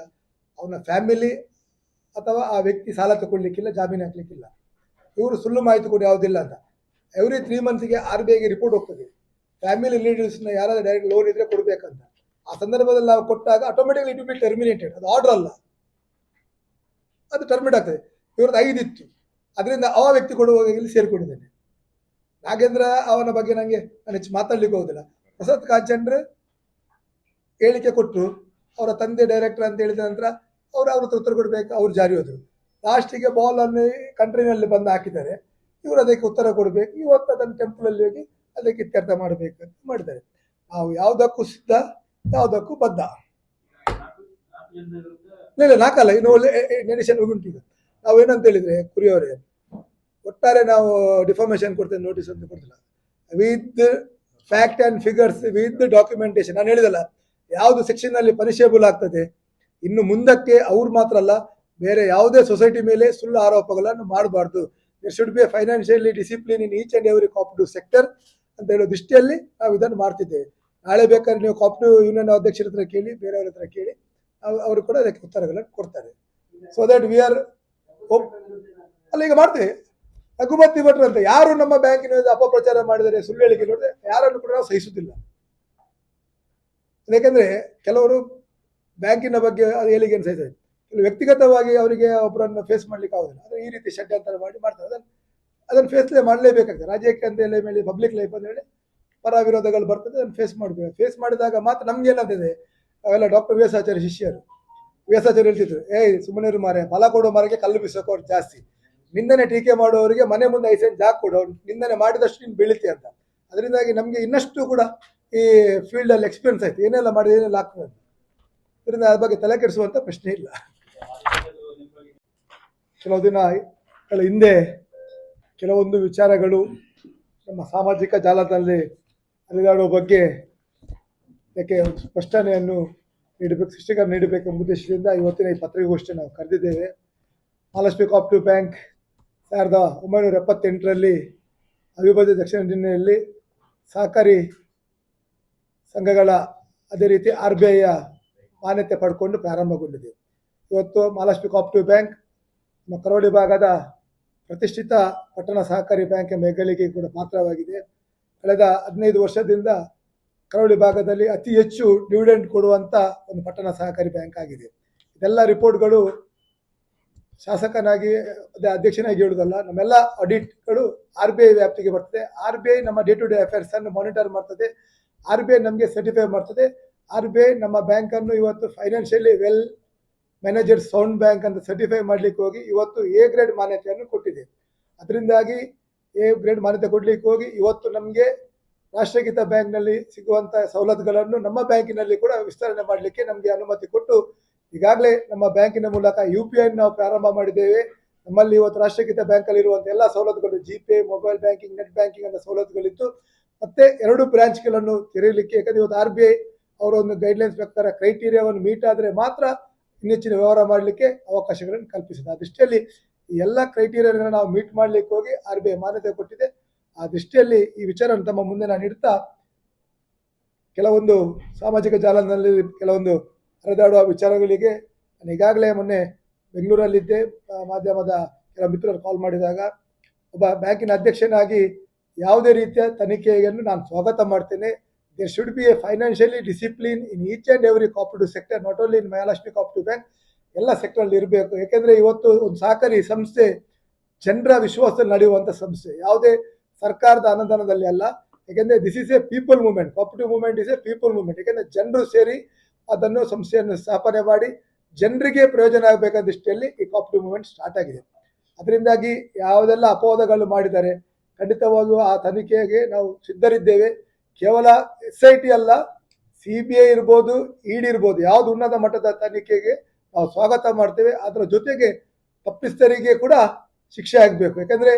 ಅವನ ಫ್ಯಾಮಿಲಿ ಅಥವಾ ಆ ವ್ಯಕ್ತಿ ಸಾಲ ತಗೊಳ್ಲಿಕ್ಕಿಲ್ಲ, ಜಾಮೀನು ಹಾಕ್ಲಿಕ್ಕಿಲ್ಲ. ಇವರು ಸುಳ್ಳು ಮಾಹಿತಿ ಕೂಡ ಯಾವುದಿಲ್ಲ ಅಂತ ಎವ್ರಿ 3 ಮಂತ್ಸ್ಗೆ RBIಗೆ ರಿಪೋರ್ಟ್ ಹೋಗ್ತದೆ. ಫ್ಯಾಮಿಲಿ ಲೀಡರ್ಸ್ನ ಯಾರಾದ್ರೂ ಡೈರೆಕ್ಟ್ ಲೋನ್ ಇದ್ರೆ ಕೊಡಬೇಕಂತ. ಆ ಸಂದರ್ಭದಲ್ಲಿ ನಾವು ಕೊಟ್ಟಾಗ automatically it will be terminated. ಅದು ಆರ್ಡರ್ ಅಲ್ಲ, ಅದು ಟರ್ಮಿನೇಟ್ ಆಗ್ತದೆ. ಇವ್ರದ್ದು 5 ಇತ್ತು, ಅದರಿಂದ ಆ ವ್ಯಕ್ತಿ ಕೊಡುವಾಗ ಇಲ್ಲಿ ಸೇರ್ಕೊಂಡಿದ್ದೇನೆ. ನಾಗೇಂದ್ರ ಅವನ ಬಗ್ಗೆ ನನಗೆ ನಾನು ಹೆಚ್ಚು ಮಾತಾಡ್ಲಿಕ್ಕೆ ಹೋಗುದಿಲ್ಲ. ಪ್ರಸಾದ್ ಕಾಂಚಂದ್ರ ಹೇಳಿಕೆ ಕೊಟ್ಟರು, ಅವರ ತಂದೆ ಡೈರೆಕ್ಟರ್ ಅಂತ ಹೇಳಿದ ನಂತರ ಅವ್ರ ಹತ್ರ ಉತ್ತರ ಕೊಡಬೇಕು, ಅವ್ರು ಜಾರಿ ಹೋದರು. ಲಾಸ್ಟಿಗೆ ಬಾಲ್ ಅನ್ನು ಕಂಟ್ರಿನಲ್ಲಿ ಬಂದು ಹಾಕಿದ್ದಾರೆ, ಇವರು ಅದಕ್ಕೆ ಉತ್ತರ ಕೊಡಬೇಕು. ಇವತ್ತು ಅದನ್ನು ಟೆಂಪಲಲ್ಲಿ ಹೋಗಿ ಅದಕ್ಕೆ ಇತ್ಯರ್ಥ ಮಾಡಬೇಕು ಅಂತ ಮಾಡಿದ್ದಾರೆ. ನಾವು ಯಾವುದಕ್ಕೂ ಸಿದ್ಧ, ಯಾವುದಕ್ಕೂ ಬದ್ಧ. ಇಲ್ಲ ನಾಲ್ಕಲ್ಲ, ಇನ್ನು ಒಳ್ಳೆ ನೆಡಿಷನ್ ಉಂಟು. ಈಗ ನಾವೇನಂತ ಹೇಳಿದ್ರೆ ಕುರಿಯವರೇ, ಒಟ್ಟಾರೆ ನಾವು ಡಿಫಾರ್ಮೇಶನ್ ಕೊಡ್ತೇವೆ, ನೋಟಿಸ್ ಅಂತ ಕೊಡ್ತಿಲ್ಲ, with fact and figures, with documentation. ನಾನು ಹೇಳಿದಲ್ಲ, ಯಾವುದು ಸೆಕ್ಷನ್ ಅಲ್ಲಿ ಪನಿಷೇಬಲ್ ಆಗ್ತದೆ, ಇನ್ನು ಮುಂದಕ್ಕೆ ಅವ್ರು ಮಾತ್ರ ಅಲ್ಲ, ಬೇರೆ ಯಾವುದೇ ಸೊಸೈಟಿ ಮೇಲೆ ಸುಳ್ಳು ಆರೋಪಗಳನ್ನು ಮಾಡಬಾರ್ದು. There should be a financially discipline in each and every cooperative sector ಅಂತ ಹೇಳೋ ದೃಷ್ಟಿಯಲ್ಲಿ ನಾವು ಇದನ್ನು ಮಾಡ್ತಿದ್ದೇವೆ. ನಾಳೆ ಬೇಕಾದ್ರೆ ನೀವು ಕೋಆಪರೇಟಿವ್ ಯೂನಿಯನ್ ಅಧ್ಯಕ್ಷರ ಹತ್ರ ಕೇಳಿ, ಬೇರೆಯವ್ರ ಹತ್ರ ಕೇಳಿ, ಅವರು ಕೂಡ ಅದಕ್ಕೆ ಉತ್ತರಗಳನ್ನು ಕೊಡ್ತಾರೆ. ಸೊ ದಟ್ ವಿ ಆರ್ ಅಲ್ಲ, ಈಗ ಮಾಡ್ತೇವೆ. ರಘುಪತಿ ಭಟ್ರು ಅಂತ ಯಾರು ನಮ್ಮ ಬ್ಯಾಂಕಿನ ಅಪಪ್ರಚಾರ ಮಾಡಿದರೆ, ಸುಳ್ಳು ಹೇಳಿಕೆ ನೋಡಿದ್ರೆ ಯಾರನ್ನು ಕೂಡ ನಾವು ಸಹಿಸುತ್ತಿಲ್ಲ. ಯಾಕೆಂದ್ರೆ ಕೆಲವರು ಬ್ಯಾಂಕಿನ ಬಗ್ಗೆ ಅದು ಹೇಳಿಕೆ ಸಹಿಸ್ತದೆ, ವ್ಯಕ್ತಿಗತವಾಗಿ ಅವರಿಗೆ ಒಬ್ಬರನ್ನು ಫೇಸ್ ಮಾಡ್ಲಿಕ್ಕೆ ಆಗುದಿಲ್ಲ. ಆದರೆ ಈ ರೀತಿ ಷಡ್ಯಂತರ ಮಾಡ್ತಾರೆ, ಅದನ್ನು ಫೇಸ್ ಮಾಡಲೇಬೇಕಾಗ್ತದೆ. ರಾಜ್ಯಕ್ಕೆ ಅಂತ ಹೇಳಿ ಪಬ್ಲಿಕ್ ಲೈಫ್ ಅಂತ ಹೇಳಿ ಪರ ವಿರೋಧಗಳು ಬರ್ತದೆ, ಅದನ್ನು ಫೇಸ್ ಮಾಡಬೇಕು. ಫೇಸ್ ಮಾಡಿದಾಗ ಮಾತ್ರ ನಮ್ಗೆ ಏನಂತಿದೆ, ಅವೆಲ್ಲ ಡಾಕ್ಟರ್ ವೇಸಾಚಾರ್ಯ ಶಿಷ್ಯರು. ವೇಸಾಚಾರ್ಯ ಹೇಳ್ತಿದ್ರು, ಸುಮ್ಮನೆ ಮಾರೆ, ಫಲ ಕೊಡೋ ಮರಕ್ಕೆ ಕಲ್ಲು ಬಿಸೋಕೋರು ಜಾಸ್ತಿ, ನಿಂದನೆ ಟೀಕೆ ಮಾಡುವವರಿಗೆ ಮನೆ ಮುಂದೆ 5 ಸೆಂಟ್ ಜಾಗ ಕೊಡು, ನಿಂದನೆ ಮಾಡಿದಷ್ಟು ನೀನು ಬೆಳಿತಿ ಅಂತ. ಅದರಿಂದಾಗಿ ನಮಗೆ ಇನ್ನಷ್ಟು ಕೂಡ ಈ ಫೀಲ್ಡ್ ಅಲ್ಲಿ ಎಕ್ಸ್ಪೀರಿಯನ್ಸ್ ಆಯ್ತು, ಏನೆಲ್ಲ ಮಾಡಿದ್ರೆ ಏನೆಲ್ಲ ಆಗ್ತದೆ ಅಂತ. ಅದರಿಂದ ಅದ್ರ ಬಗ್ಗೆ ತಲೆ ಕೆಡಿಸುವಂತ ಪ್ರಶ್ನೆ ಇಲ್ಲ. ಕೆಲವು ದಿನಗಳ ಹಿಂದೆ ಕೆಲವೊಂದು ವಿಚಾರಗಳು ನಮ್ಮ ಸಾಮಾಜಿಕ ಜಾಲತಾಣದಲ್ಲಿ ಹರಿದಾಡುವ ಬಗ್ಗೆ ಇದಕ್ಕೆ ಸ್ಪಷ್ಟನೆಯನ್ನು ನೀಡಬೇಕು, ಸ್ಪಷ್ಟೀಕರಣ ನೀಡಬೇಕೆಂಬ ಉದ್ದೇಶದಿಂದ ಇವತ್ತಿನ ಈ ಪತ್ರಿಕಾಗೋಷ್ಠಿ ನಾವು ಕರೆದಿದ್ದೇವೆ. ಮಹಾಲಕ್ಷ್ಮಿ ಕೋಆಪರೇಟಿವ್ ಬ್ಯಾಂಕ್ 1978ರಲ್ಲಿ ಅವಿಭಜಿತ ದಕ್ಷಿಣ ಜಿಲ್ಲೆಯಲ್ಲಿ ಸಹಕಾರಿ ಸಂಘಗಳ ಅದೇ ರೀತಿ RBIಯ ಮಾನ್ಯತೆ ಪಡ್ಕೊಂಡು ಪ್ರಾರಂಭಗೊಂಡಿದೆ. ಇವತ್ತು ಮಹಾಲಕ್ಷ್ಮಿ ಕೋಆಪರೇಟಿವ್ ಬ್ಯಾಂಕ್ ನಮ್ಮ ಕರಾವಳಿ ಭಾಗದ ಪ್ರತಿಷ್ಠಿತ ಪಟ್ಟಣ ಸಹಕಾರಿ ಬ್ಯಾಂಕ್ ಎಂಬ ಹೆಗ್ಗಳಿಕೆ ಕೂಡ ಪಾತ್ರವಾಗಿದೆ. ಕಳೆದ 15 ವರ್ಷದಿಂದ ಕರಾವಳಿ ಭಾಗದಲ್ಲಿ ಅತಿ ಹೆಚ್ಚು ಡಿವಿಡೆಂಡ್ ಕೊಡುವಂಥ ಒಂದು ಪಟ್ಟಣ ಸಹಕಾರಿ ಬ್ಯಾಂಕ್ ಆಗಿದೆ. ಇದೆಲ್ಲ ರಿಪೋರ್ಟ್ಗಳು ಶಾಸಕನಾಗಿ ಅದೇ ಅಧ್ಯಕ್ಷನಾಗಿ ಹೇಳುವುದಲ್ಲ, ನಮ್ಮೆಲ್ಲ ಆಡಿಟ್ಗಳು RBI ವ್ಯಾಪ್ತಿಗೆ ಬರ್ತದೆ. RBI ನಮ್ಮ ಡೇ ಟು ಡೇ ಅಫೇರ್ಸ್ ಅನ್ನು ಮಾನಿಟರ್ ಮಾಡ್ತದೆ. RBI ನಮಗೆ ಸರ್ಟಿಫೈ ಮಾಡ್ತದೆ. RBI ನಮ್ಮ ಬ್ಯಾಂಕ್ ಅನ್ನು ಇವತ್ತು financially well manager sound bank ಅಂತ ಸರ್ಟಿಫೈ ಮಾಡ್ಲಿಕ್ಕೆ ಹೋಗಿ ಇವತ್ತು A ಗ್ರೇಡ್ ಮಾನ್ಯತೆಯನ್ನು ಕೊಟ್ಟಿದೆ. ಅದರಿಂದಾಗಿ A ಗ್ರೇಡ್ ಮಾನ್ಯತೆ ಕೊಡ್ಲಿಕ್ಕೆ ಹೋಗಿ ಇವತ್ತು ನಮಗೆ ರಾಷ್ಟ್ರೀಕೃತ ಬ್ಯಾಂಕ್ನಲ್ಲಿ ಸಿಗುವಂಥ ಸವಲತ್ತುಗಳನ್ನು ನಮ್ಮ ಬ್ಯಾಂಕಿನಲ್ಲಿ ಕೂಡ ವಿಸ್ತರಣೆ ಮಾಡಲಿಕ್ಕೆ ನಮಗೆ ಅನುಮತಿ ಕೊಟ್ಟು, ಈಗಾಗಲೇ ನಮ್ಮ ಬ್ಯಾಂಕಿನ ಮೂಲಕ UPI ನಾವು ಪ್ರಾರಂಭ ಮಾಡಿದ್ದೇವೆ. ನಮ್ಮಲ್ಲಿ ಇವತ್ತು ರಾಷ್ಟ್ರೀಕೃತ ಬ್ಯಾಂಕಲ್ಲಿ ಇರುವಂಥ ಎಲ್ಲ ಸವಲತ್ತುಗಳು GPay, mobile banking, net banking ಅಂತ ಸವಲತ್ತುಗಳಿತ್ತು. ಮತ್ತೆ 2 ಬ್ರಾಂಚ್ಗಳನ್ನು ತೆರೆಯಲಿಕ್ಕೆ, ಯಾಕಂದರೆ ಇವತ್ತು RBI ಅವರ ಒಂದು ಗೈಡ್ಲೈನ್ಸ್ ಪ್ರಕಾರ ಕ್ರೈಟೀರಿಯಾವನ್ನು ಮೀಟ್ ಆದರೆ ಮಾತ್ರ ಇನ್ನೆಚ್ಚಿನ ವ್ಯವಹಾರ ಮಾಡಲಿಕ್ಕೆ ಅವಕಾಶಗಳನ್ನು ಕಲ್ಪಿಸಿದೆ. ಆ ದೃಷ್ಟಿಯಲ್ಲಿ ಈ ಎಲ್ಲ ಕ್ರೈಟೀರಿಯಾಗಳನ್ನು ನಾವು ಮೀಟ್ ಮಾಡಲಿಕ್ಕೆ ಹೋಗಿ RBI ಮಾನ್ಯತೆ ಕೊಟ್ಟಿದೆ. ಆ ದೃಷ್ಟಿಯಲ್ಲಿ ಈ ವಿಚಾರವನ್ನು ತಮ್ಮ ಮುಂದೆ ನಾನು ಇಡ್ತಾ, ಕೆಲವೊಂದು ಸಾಮಾಜಿಕ ಜಾಲದಲ್ಲಿ ಕೆಲವೊಂದು ಹರಿದಾಡುವ ವಿಚಾರಗಳಿಗೆ ನಾನು ಈಗಾಗಲೇ ಮೊನ್ನೆ ಬೆಂಗಳೂರಲ್ಲಿದ್ದೆ. ಮಾಧ್ಯಮದ ಕೆಲ ಮಿತ್ರರು ಕಾಲ್ ಮಾಡಿದಾಗ ಒಬ್ಬ ಬ್ಯಾಂಕಿನ ಅಧ್ಯಕ್ಷನಾಗಿ ಯಾವುದೇ ರೀತಿಯ ತನಿಖೆಯನ್ನು ನಾನು ಸ್ವಾಗತ ಮಾಡ್ತೇನೆ. There should be a financially discipline in each and every cooperative sector, not only in Mahalakshmi cooperative bank, ಎಲ್ಲ ಸೆಕ್ಟರಲ್ಲಿ ಇರಬೇಕು. ಯಾಕೆಂದರೆ ಇವತ್ತು ಒಂದು ಸಹಕಾರಿ ಸಂಸ್ಥೆ ಜನರ ವಿಶ್ವಾಸದಲ್ಲಿ ನಡೆಯುವಂಥ ಸಂಸ್ಥೆ, ಯಾವುದೇ ಸರ್ಕಾರದ ಅನುದಾನದಲ್ಲಿ ಅಲ್ಲ. ಯಾಕೆಂದರೆ this is A people movement, cooperative movement is A people movement. ಯಾಕೆಂದರೆ ಜನರು ಸೇರಿ ಅದನ್ನು ಸಂಸ್ಥೆಯನ್ನು ಸ್ಥಾಪನೆ ಮಾಡಿ ಜನರಿಗೆ ಪ್ರಯೋಜನ ಆಗಬೇಕಾದ ದೃಷ್ಟಿಯಲ್ಲಿ ಈ ಕೋಆಪರೇಟಿವ್ ಮೂವ್ಮೆಂಟ್ ಸ್ಟಾರ್ಟ್ ಆಗಿದೆ. ಅದರಿಂದಾಗಿ ಯಾವುದೆಲ್ಲ ಅಪವಾದಗಳು ಮಾಡಿದ್ದಾರೆ, ಖಂಡಿತವಾಗಿಯೂ ಆ ತನಿಖೆಗೆ ನಾವು ಸಿದ್ಧರಿದ್ದೇವೆ. ಕೇವಲ SIT ಅಲ್ಲ, CBI ಇರ್ಬೋದು, ED ಇರ್ಬೋದು, ಯಾವುದು ಉನ್ನತ ಮಟ್ಟದ ತನಿಖೆಗೆ ನಾವು ಸ್ವಾಗತ ಮಾಡ್ತೇವೆ. ಅದರ ಜೊತೆಗೆ ತಪ್ಪಿಸ್ಥರಿಗೆ ಕೂಡ ಶಿಕ್ಷೆ ಆಗಬೇಕು. ಯಾಕಂದರೆ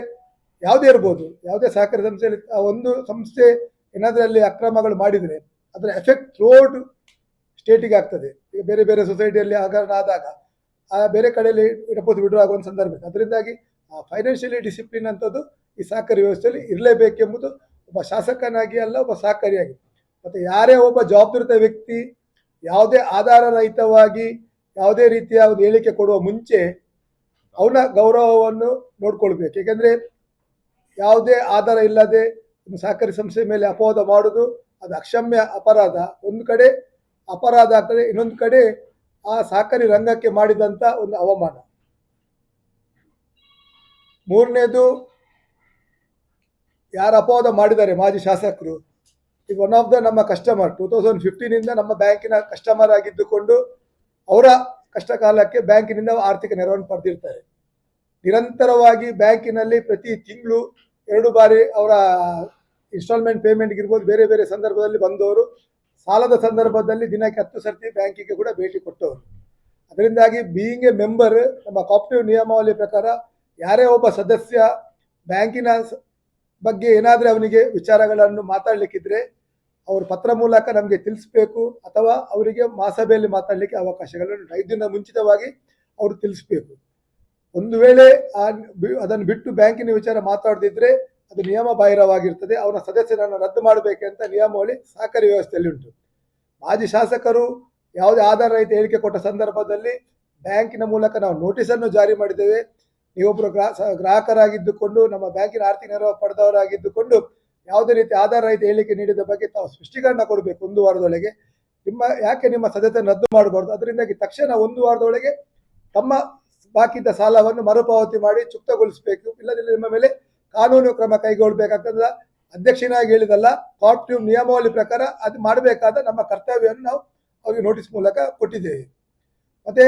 ಯಾವುದೇ ಇರ್ಬೋದು, ಯಾವುದೇ ಸಹಕಾರಿ ಸಂಸ್ಥೆಯಲ್ಲಿ ಒಂದು ಸಂಸ್ಥೆ ಏನಾದರೂ ಅಲ್ಲಿ ಅಕ್ರಮಗಳು ಮಾಡಿದರೆ ಅದರ ಎಫೆಕ್ಟ್ ಥ್ರೂಔಟ್ ಸ್ಟೇಟಿಗೆ ಆಗ್ತದೆ. ಈಗ ಬೇರೆ ಬೇರೆ ಸೊಸೈಟಿಯಲ್ಲಿ ಹಗರಣ ಆದಾಗ ಆ ಬೇರೆ ಕಡೆಯಲ್ಲಿ ಡೆಪಾಸಿಟ್ ವಿಡ್ರಾ ಆಗುವಂಥ ಸಂದರ್ಭ ಇದೆ. ಅದರಿಂದಾಗಿ ಆ ಫೈನಾನ್ಷಿಯಲಿ ಡಿಸಿಪ್ಲಿನ್ ಅಂಥದ್ದು ಈ ಸಹಕಾರಿ ವ್ಯವಸ್ಥೆಯಲ್ಲಿ ಇರಲೇಬೇಕೆಂಬುದು ಒಬ್ಬ ಶಾಸಕನಾಗಿ ಅಲ್ಲ, ಒಬ್ಬ ಸಹಕಾರಿಯಾಗಿ. ಮತ್ತು ಯಾರೇ ಒಬ್ಬ ಜವಾಬ್ದಾರಿತ ವ್ಯಕ್ತಿ ಯಾವುದೇ ಆಧಾರ ರಹಿತವಾಗಿ ಯಾವುದೇ ರೀತಿಯ ಒಂದು ಹೇಳಿಕೆ ಕೊಡುವ ಮುಂಚೆ ಅವನ ಗೌರವವನ್ನು ನೋಡ್ಕೊಳ್ಬೇಕು. ಏಕೆಂದರೆ ಯಾವುದೇ ಆಧಾರ ಇಲ್ಲದೆ ಒಂದು ಸಹಕಾರಿ ಸಂಸ್ಥೆ ಮೇಲೆ ಅಪವಾದ ಮಾಡೋದು ಅದು ಅಕ್ಷಮ್ಯ ಅಪರಾಧ. ಒಂದು ಕಡೆ ಅಪರಾಧ ಆಗ್ತದೆ, ಇನ್ನೊಂದು ಕಡೆ ಆ ಸಹಕಾರಿ ರಂಗಕ್ಕೆ ಮಾಡಿದಂಥ ಒಂದು ಅವಮಾನ. ಮೂರನೇದು, ಯಾರು ಅಪವಾದ ಮಾಡಿದ್ದಾರೆ ಮಾಜಿ ಶಾಸಕರು, ಈಗ ಒನ್ ಆಫ್ ದ ನಮ್ಮ ಕಸ್ಟಮರ್ 2015 ನಮ್ಮ ಬ್ಯಾಂಕಿನ ಕಸ್ಟಮರ್ ಆಗಿದ್ದುಕೊಂಡು ಅವರ ಕಷ್ಟ ಕಾಲಕ್ಕೆ ಬ್ಯಾಂಕಿನಿಂದ ಆರ್ಥಿಕ ನೆರವನ್ನು ಪಡೆದಿರ್ತಾರೆ. ನಿರಂತರವಾಗಿ ಬ್ಯಾಂಕಿನಲ್ಲಿ ಪ್ರತಿ ತಿಂಗಳು 2 ಬಾರಿ ಅವರ ಇನ್ಸ್ಟಾಲ್ಮೆಂಟ್ ಪೇಮೆಂಟ್ಗೆ ಇರ್ಬೋದು, ಬೇರೆ ಬೇರೆ ಸಂದರ್ಭದಲ್ಲಿ ಬಂದವರು, ಸಾಲದ ಸಂದರ್ಭದಲ್ಲಿ ದಿನಕ್ಕೆ 10 ಸರ್ತಿ ಬ್ಯಾಂಕಿಗೆ ಕೂಡ ಭೇಟಿ ಕೊಟ್ಟವರು. ಅದರಿಂದಾಗಿ ಬೀಯಿಂಗ್ ಎ ಮೆಂಬರ್, ನಮ್ಮ ಕಾಪರೇಟಿವ್ ನಿಯಮಾವಳಿ ಪ್ರಕಾರ ಯಾರೇ ಒಬ್ಬ ಸದಸ್ಯ ಬ್ಯಾಂಕಿನ ಬಗ್ಗೆ ಏನಾದರೂ ಅವನಿಗೆ ವಿಚಾರಗಳನ್ನು ಮಾತಾಡಲಿಕ್ಕಿದ್ರೆ ಅವರು ಪತ್ರ ಮೂಲಕ ನಮಗೆ ತಿಳಿಸ್ಬೇಕು, ಅಥವಾ ಅವರಿಗೆ ಮಹಾಸಭೆಯಲ್ಲಿ ಮಾತಾಡಲಿಕ್ಕೆ ಅವಕಾಶಗಳನ್ನು 5 ದಿನ ಮುಂಚಿತವಾಗಿ ಅವರು ತಿಳಿಸ್ಬೇಕು. ಒಂದು ವೇಳೆ ಅದನ್ನು ಬಿಟ್ಟು ಬ್ಯಾಂಕಿನ ವಿಚಾರ ಮಾತಾಡದಿದ್ರೆ ಅದು ನಿಯಮ ಬಾಹಿರವಾಗಿರ್ತದೆ. ಅವನ ಸದಸ್ಯರನ್ನು ರದ್ದು ಮಾಡಬೇಕಂತ ನಿಯಮಾವಳಿ ಸಹಕಾರಿ ವ್ಯವಸ್ಥೆಯಲ್ಲಿ ಉಂಟು. ಮಾಜಿ ಶಾಸಕರು ಯಾವುದೇ ಆಧಾರ ರಹಿತ ಹೇಳಿಕೆ ಕೊಟ್ಟ ಸಂದರ್ಭದಲ್ಲಿ ಬ್ಯಾಂಕಿನ ಮೂಲಕ ನಾವು ನೋಟಿಸನ್ನು ಜಾರಿ ಮಾಡಿದ್ದೇವೆ. ನೀವೊಬ್ಬರು ಗ್ರಾಹಕರಾಗಿದ್ದುಕೊಂಡು ನಮ್ಮ ಬ್ಯಾಂಕಿನ ಆರ್ಥಿಕ ನೆರವು ಪಡೆದವರಾಗಿದ್ದುಕೊಂಡು ಯಾವುದೇ ರೀತಿ ಆಧಾರ ರಹಿತ ಹೇಳಿಕೆ ನೀಡಿದ ಬಗ್ಗೆ ತಾವು ಸ್ಪಷ್ಟೀಕರಣ ಕೊಡಬೇಕು 1 ವಾರದೊಳಗೆ. ಯಾಕೆ ನಿಮ್ಮ ಸದಸ್ಯರನ್ನು ರದ್ದು ಮಾಡಬಾರ್ದು? ಅದರಿಂದಾಗಿ ತಕ್ಷಣ 1 ವಾರದೊಳಗೆ ತಮ್ಮ ಬಾಕಿ ಇದ್ದ ಸಾಲವನ್ನು ಮರುಪಾವತಿ ಮಾಡಿ ಚುಕ್ತಗೊಳಿಸಬೇಕು. ಇಲ್ಲದಿಲ್ಲ ನಿಮ್ಮ ಮೇಲೆ ಕಾನೂನು ಕ್ರಮ ಕೈಗೊಳ್ಳಬೇಕಾಗ್ತದ. ಅಧ್ಯಕ್ಷನಾಗಿ ಹೇಳಿದಲ್ಲ, ಕಾಪರೇಟಿವ್ ನಿಯಮಾವಳಿ ಪ್ರಕಾರ ಅದು ಮಾಡಬೇಕಾದ ನಮ್ಮ ಕರ್ತವ್ಯವನ್ನು ನಾವು ಅವರಿಗೆ ನೋಟಿಸ್ ಮೂಲಕ ಕೊಟ್ಟಿದ್ದೇವೆ. ಮತ್ತೆ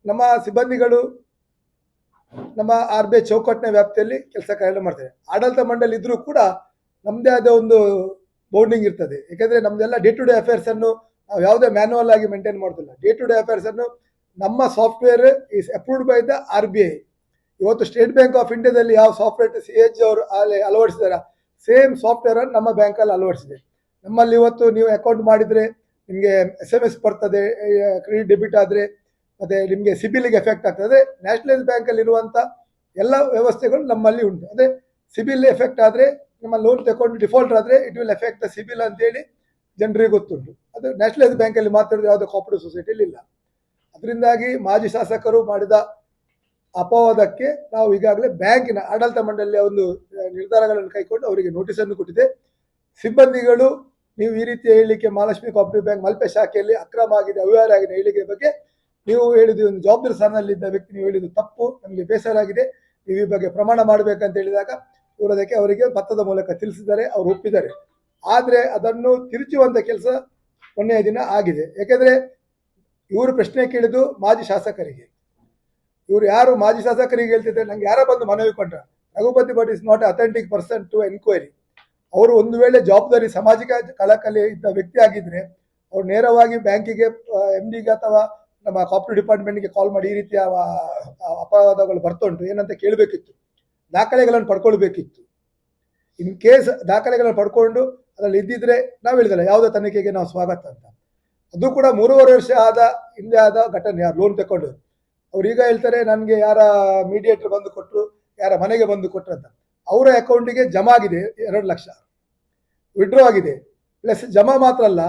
ನಮ್ಮ ಸಿಬ್ಬಂದಿಗಳು ನಮ್ಮ RBI ಚೌಕಟ್ಟಿನ ವ್ಯಾಪ್ತಿಯಲ್ಲಿ ಕೆಲಸ ಕಾರ್ಯ ಮಾಡ್ತಾರೆ. ಆಡಳಿತ ಮಂಡಳಿ ಇದ್ರೂ ಕೂಡ ನಮ್ಮದೇ ಆದ ಒಂದು ಬೌಂಡಿಂಗ್ ಇರ್ತದೆ. ಯಾಕೆಂದರೆ ನಮ್ಮದೆಲ್ಲ ಡೇ ಟು ಡೇ ಅಫೇರ್ಸ್ ಅನ್ನು ನಾವು ಯಾವುದೇ ಮ್ಯಾನ್ಯುವಲ್ ಆಗಿ ಮೇಂಟೈನ್ ಮಾಡೋದಿಲ್ಲ. ಡೇ ಟು ಡೇ ಅಫೇರ್ಸ್ ಅನ್ನು ನಮ್ಮ software is approved by the RBI. ಇವತ್ತು ಸ್ಟೇಟ್ ಬ್ಯಾಂಕ್ ಆಫ್ ಇಂಡಿಯಾದಲ್ಲಿ ಯಾವ ಸಾಫ್ಟ್ವೇರ್ CAG ಅವರು ಅಳವಡಿಸಿದಾರ, ಸೇಮ್ ಸಾಫ್ಟ್ವೇರ್ ಅನ್ನು ನಮ್ಮ ಬ್ಯಾಂಕಲ್ಲಿ ಅಳವಡಿಸಿದೆ. ನಮ್ಮಲ್ಲಿ ಇವತ್ತು ನೀವು ಅಕೌಂಟ್ ಮಾಡಿದರೆ ನಿಮಗೆ SMS ಬರ್ತದೆ, ಕ್ರೆಡಿಟ್ ಡೆಬಿಟ್ ಆದರೆ, ಮತ್ತು ನಿಮಗೆ ಸಿಬಿಲ್ಗೆ ಎಫೆಕ್ಟ್ ಆಗ್ತದೆ. ನ್ಯಾಷನಲೈಸ್ ಬ್ಯಾಂಕಲ್ಲಿ ಇರುವಂಥ ಎಲ್ಲ ವ್ಯವಸ್ಥೆಗಳು ನಮ್ಮಲ್ಲಿ ಉಂಟು. ಅದೇ ಸಿಬಿಲ್ ಎಫೆಕ್ಟ್ ಆದರೆ, ನಮ್ಮ ಲೋನ್ ತಗೊಂಡು ಡಿಫಾಲ್ಟ್ ಆದರೆ it will effect the CIBIL ಅಂತೇಳಿ ಜನರಿಗೆ ಗೊತ್ತುಂಟು. ಅದು ನ್ಯಾಷನಲೈಸ್ ಬ್ಯಾಂಕಲ್ಲಿ ಮಾತಾಡೋದು ಯಾವುದೇ ಕೋಆಪರೇಟಿವ್ ಸೊಸೈಟಿಯಲ್ಲಿ ಇಲ್ಲ. ಅದರಿಂದಾಗಿ ಮಾಜಿ ಶಾಸಕರು ಮಾಡಿದ ಅಪವಾದಕ್ಕೆ ನಾವು ಈಗಾಗಲೇ ಬ್ಯಾಂಕಿನ ಆಡಳಿತ ಮಂಡಳಿಯ ಒಂದು ನಿರ್ಧಾರಗಳನ್ನು ಕೈಗೊಂಡು ಅವರಿಗೆ ನೋಟಿಸನ್ನು ಕೊಟ್ಟಿದೆ. ಸಿಬ್ಬಂದಿಗಳು ನೀವು ಈ ರೀತಿಯ ಹೇಳಿಕೆ ಮಹಾಲಕ್ಷ್ಮಿ ಕೋಆಪರೇಟಿವ್ ಬ್ಯಾಂಕ್ ಮಲ್ಪೆ ಶಾಖೆಯಲ್ಲಿ ಅಕ್ರಮ ಆಗಿದೆ, ಅವ್ಯವಹಾರ ಆಗಿದೆ ಹೇಳಿಕೆ ಬಗ್ಗೆ ನೀವು ಹೇಳಿದ್ದು ಒಂದು ಜವಾಬ್ದಾರಿ ಸ್ಥಾನದಲ್ಲಿದ್ದ ವ್ಯಕ್ತಿ ನೀವು ಹೇಳಿದ್ದು ತಪ್ಪು, ನಮಗೆ ಬೇಸರ ಆಗಿದೆ, ನೀವು ಈ ಬಗ್ಗೆ ಪ್ರಮಾಣ ಮಾಡಬೇಕಂತ ಹೇಳಿದಾಗ ಇವರು ಅದಕ್ಕೆ ಅವರಿಗೆ ಪತ್ರದ ಮೂಲಕ ತಿಳಿಸಿದ್ದಾರೆ, ಅವರು ಒಪ್ಪಿದ್ದಾರೆ. ಆದರೆ ಅದನ್ನು ತಿರುಚುವಂಥ ಕೆಲಸ ಮೊನ್ನೆಯ ದಿನ ಆಗಿದೆ. ಯಾಕೆಂದರೆ ಇವರು ಪ್ರಶ್ನೆ ಕೇಳಿದ್ದು ಮಾಜಿ ಶಾಸಕರಿಗೆ. ಇವರು ಯಾರು ಮಾಜಿ ಶಾಸಕರಿಗೆ ಹೇಳ್ತಿದ್ದಾರೆ, ನಂಗೆ ಯಾರ ಬಂದು ಮನವಿ ಕೊಟ್ಟ, Raghupati Bhat is not authentic person to enquiry. ಅವರು ಒಂದು ವೇಳೆ ಜವಾಬ್ದಾರಿ ಸಾಮಾಜಿಕ ಕಳಕಳಿ ಇದ್ದ ವ್ಯಕ್ತಿ ಆಗಿದ್ರೆ ಅವ್ರು ನೇರವಾಗಿ ಬ್ಯಾಂಕಿಗೆ MDಗೆ ಅಥವಾ ನಮ್ಮ ಕಾಪರೇಟಿವ್ ಡಿಪಾರ್ಟ್ಮೆಂಟ್ಗೆ ಕಾಲ್ ಮಾಡಿ ಈ ರೀತಿಯ ಅಪವಾದಗಳು ಬರ್ತುಂಟು ಏನಂತ ಕೇಳಬೇಕಿತ್ತು, ದಾಖಲೆಗಳನ್ನು ಪಡ್ಕೊಳ್ಬೇಕಿತ್ತು. ಇನ್ ಕೇಸ್ ದಾಖಲೆಗಳನ್ನು ಪಡ್ಕೊಂಡು ಅದರಲ್ಲಿ ಇದ್ದಿದ್ರೆ ನಾವು ಹೇಳಿದಲ್ಲ ಯಾವುದೇ ತನಿಖೆಗೆ ನಾವು ಸ್ವಾಗತ ಅಂತ. ಅದು ಕೂಡ 3.5 ವರ್ಷ ಹಿಂದೆ ಆದ ಘಟನೆ. ಯಾರು ಲೋನ್ ತಗೊಂಡು ಅವ್ರು ಈಗ ಹೇಳ್ತಾರೆ ನನಗೆ ಯಾರ ಮೀಡಿಯೇಟರ್ ಬಂದು ಕೊಟ್ಟರು, ಯಾರ ಮನೆಗೆ ಬಂದು ಕೊಟ್ಟರು ಅಂತ. ಅವರ ಅಕೌಂಟಿಗೆ ಜಮಾ ಆಗಿದೆ 2 ಲಕ್ಷ, ವಿಡ್ರಾ ಆಗಿದೆ. ಪ್ಲಸ್ ಜಮಾ ಮಾತ್ರ ಅಲ್ಲ,